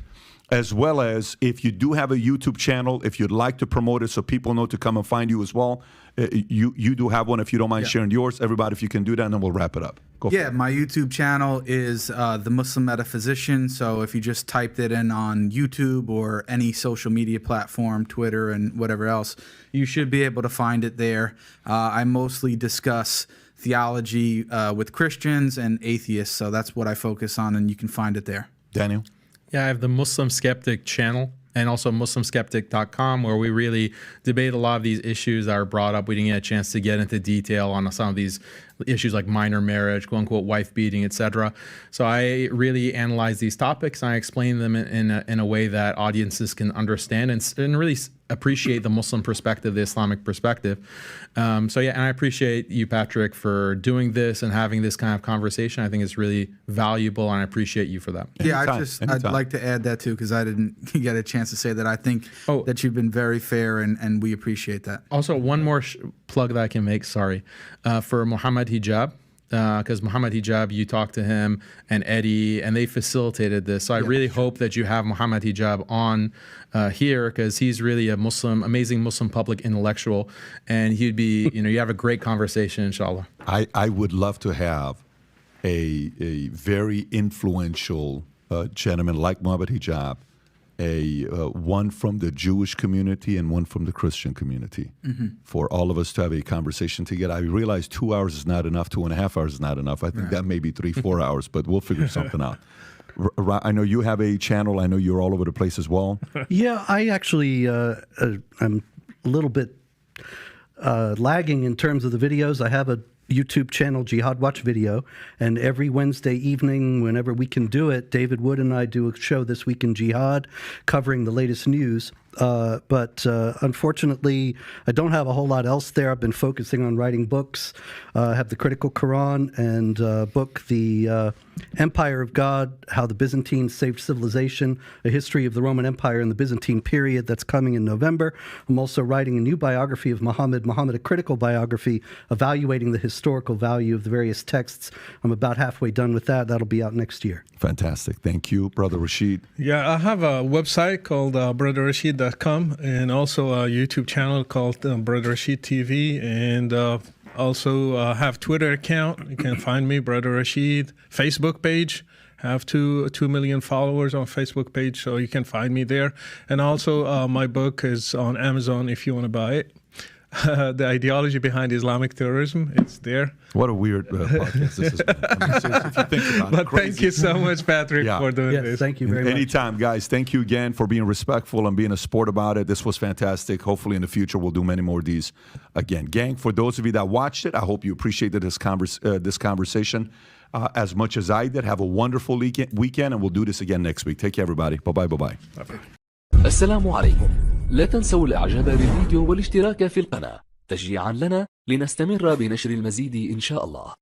as well as if you do have a YouTube channel, if you'd like to promote it so people know to come and find you as well. You do have one. If you don't mind sharing yours, everybody, if you can do that, and then we'll wrap it up. Go for it. My YouTube channel is The Muslim Metaphysician. So if you just typed it in on YouTube or any social media platform, Twitter and whatever else, you should be able to find it there. I mostly discuss theology with Christians and atheists. So that's what I focus on, and you can find it there. Daniel? Yeah, I have the Muslim Skeptic channel and also MuslimSkeptic.com, where we really debate a lot of these issues that are brought up. We didn't get a chance to get into detail on some of these issues like minor marriage, quote unquote, wife beating, etc. So I really analyze these topics and I explain them in a way that audiences can understand and really appreciate the Muslim perspective, the Islamic perspective. So yeah, and I appreciate you, Patrick, for doing this and having this kind of conversation. I think it's really valuable, and I appreciate you for that. Yeah, Anytime. I'd like to add that too, because I didn't get a chance to say that. I think that you've been very fair, and we appreciate that. Also, one more plug that I can make, sorry, for Muhammad Hijab, because Muhammad Hijab, you talked to him and Eddie, and they facilitated this. So I really hope that you have Muhammad Hijab on here, because he's really a Muslim, amazing Muslim public intellectual, and he'd be, you have a great conversation, inshallah. I would love to have a very influential gentleman like Muhammad Hijab, one from the Jewish community and one from the Christian community, for all of us to have a conversation together. I realize 2 hours is not enough, 2.5 hours is not enough. I think that may be 3-4 hours, but we'll figure something out. I know you have a channel. I know you're all over the place as well. Yeah, I actually, I'm a little bit lagging in terms of the videos. I have a YouTube channel, Jihad Watch Video, and every Wednesday evening, whenever we can do it, David Wood and I do a show, This Week in Jihad, covering the latest news. But unfortunately, I don't have a whole lot else there. I've been focusing on writing books. I have the Critical Quran and book, The Empire of God, How the Byzantines Saved Civilization, A History of the Roman Empire in the Byzantine Period, that's coming in November. I'm also writing a new biography of Muhammad, a critical biography, evaluating the historical value of the various texts. I'm about halfway done with that. That'll be out next year. Fantastic. Thank you, Brother Rashid. Yeah, I have a website called brotherrashid.com, and also a YouTube channel called Brother Rashid TV, and also have Twitter account. You can find me, Brother Rashid. Facebook page. Have 2 million followers on Facebook page, so you can find me there. And also my book is on Amazon if you want to buy it. The ideology behind Islamic terrorism, it's there. What a weird podcast this is. I mean, seriously, if you think about it, But thank you so much, Patrick, for doing this. Thank you very much. Anytime, guys. Thank you again for being respectful and being a sport about it. This was fantastic. Hopefully in the future we'll do many more of these again. Gang, for those of you that watched it, I hope you appreciated this conversation as much as I did. Have a wonderful weekend, and we'll do this again next week. Take care, everybody. Bye-bye, bye-bye. السلام عليكم. لا تنسوا الاعجاب بالفيديو والاشتراك في القناة تشجيعا لنا لنستمر بنشر المزيد إن شاء الله.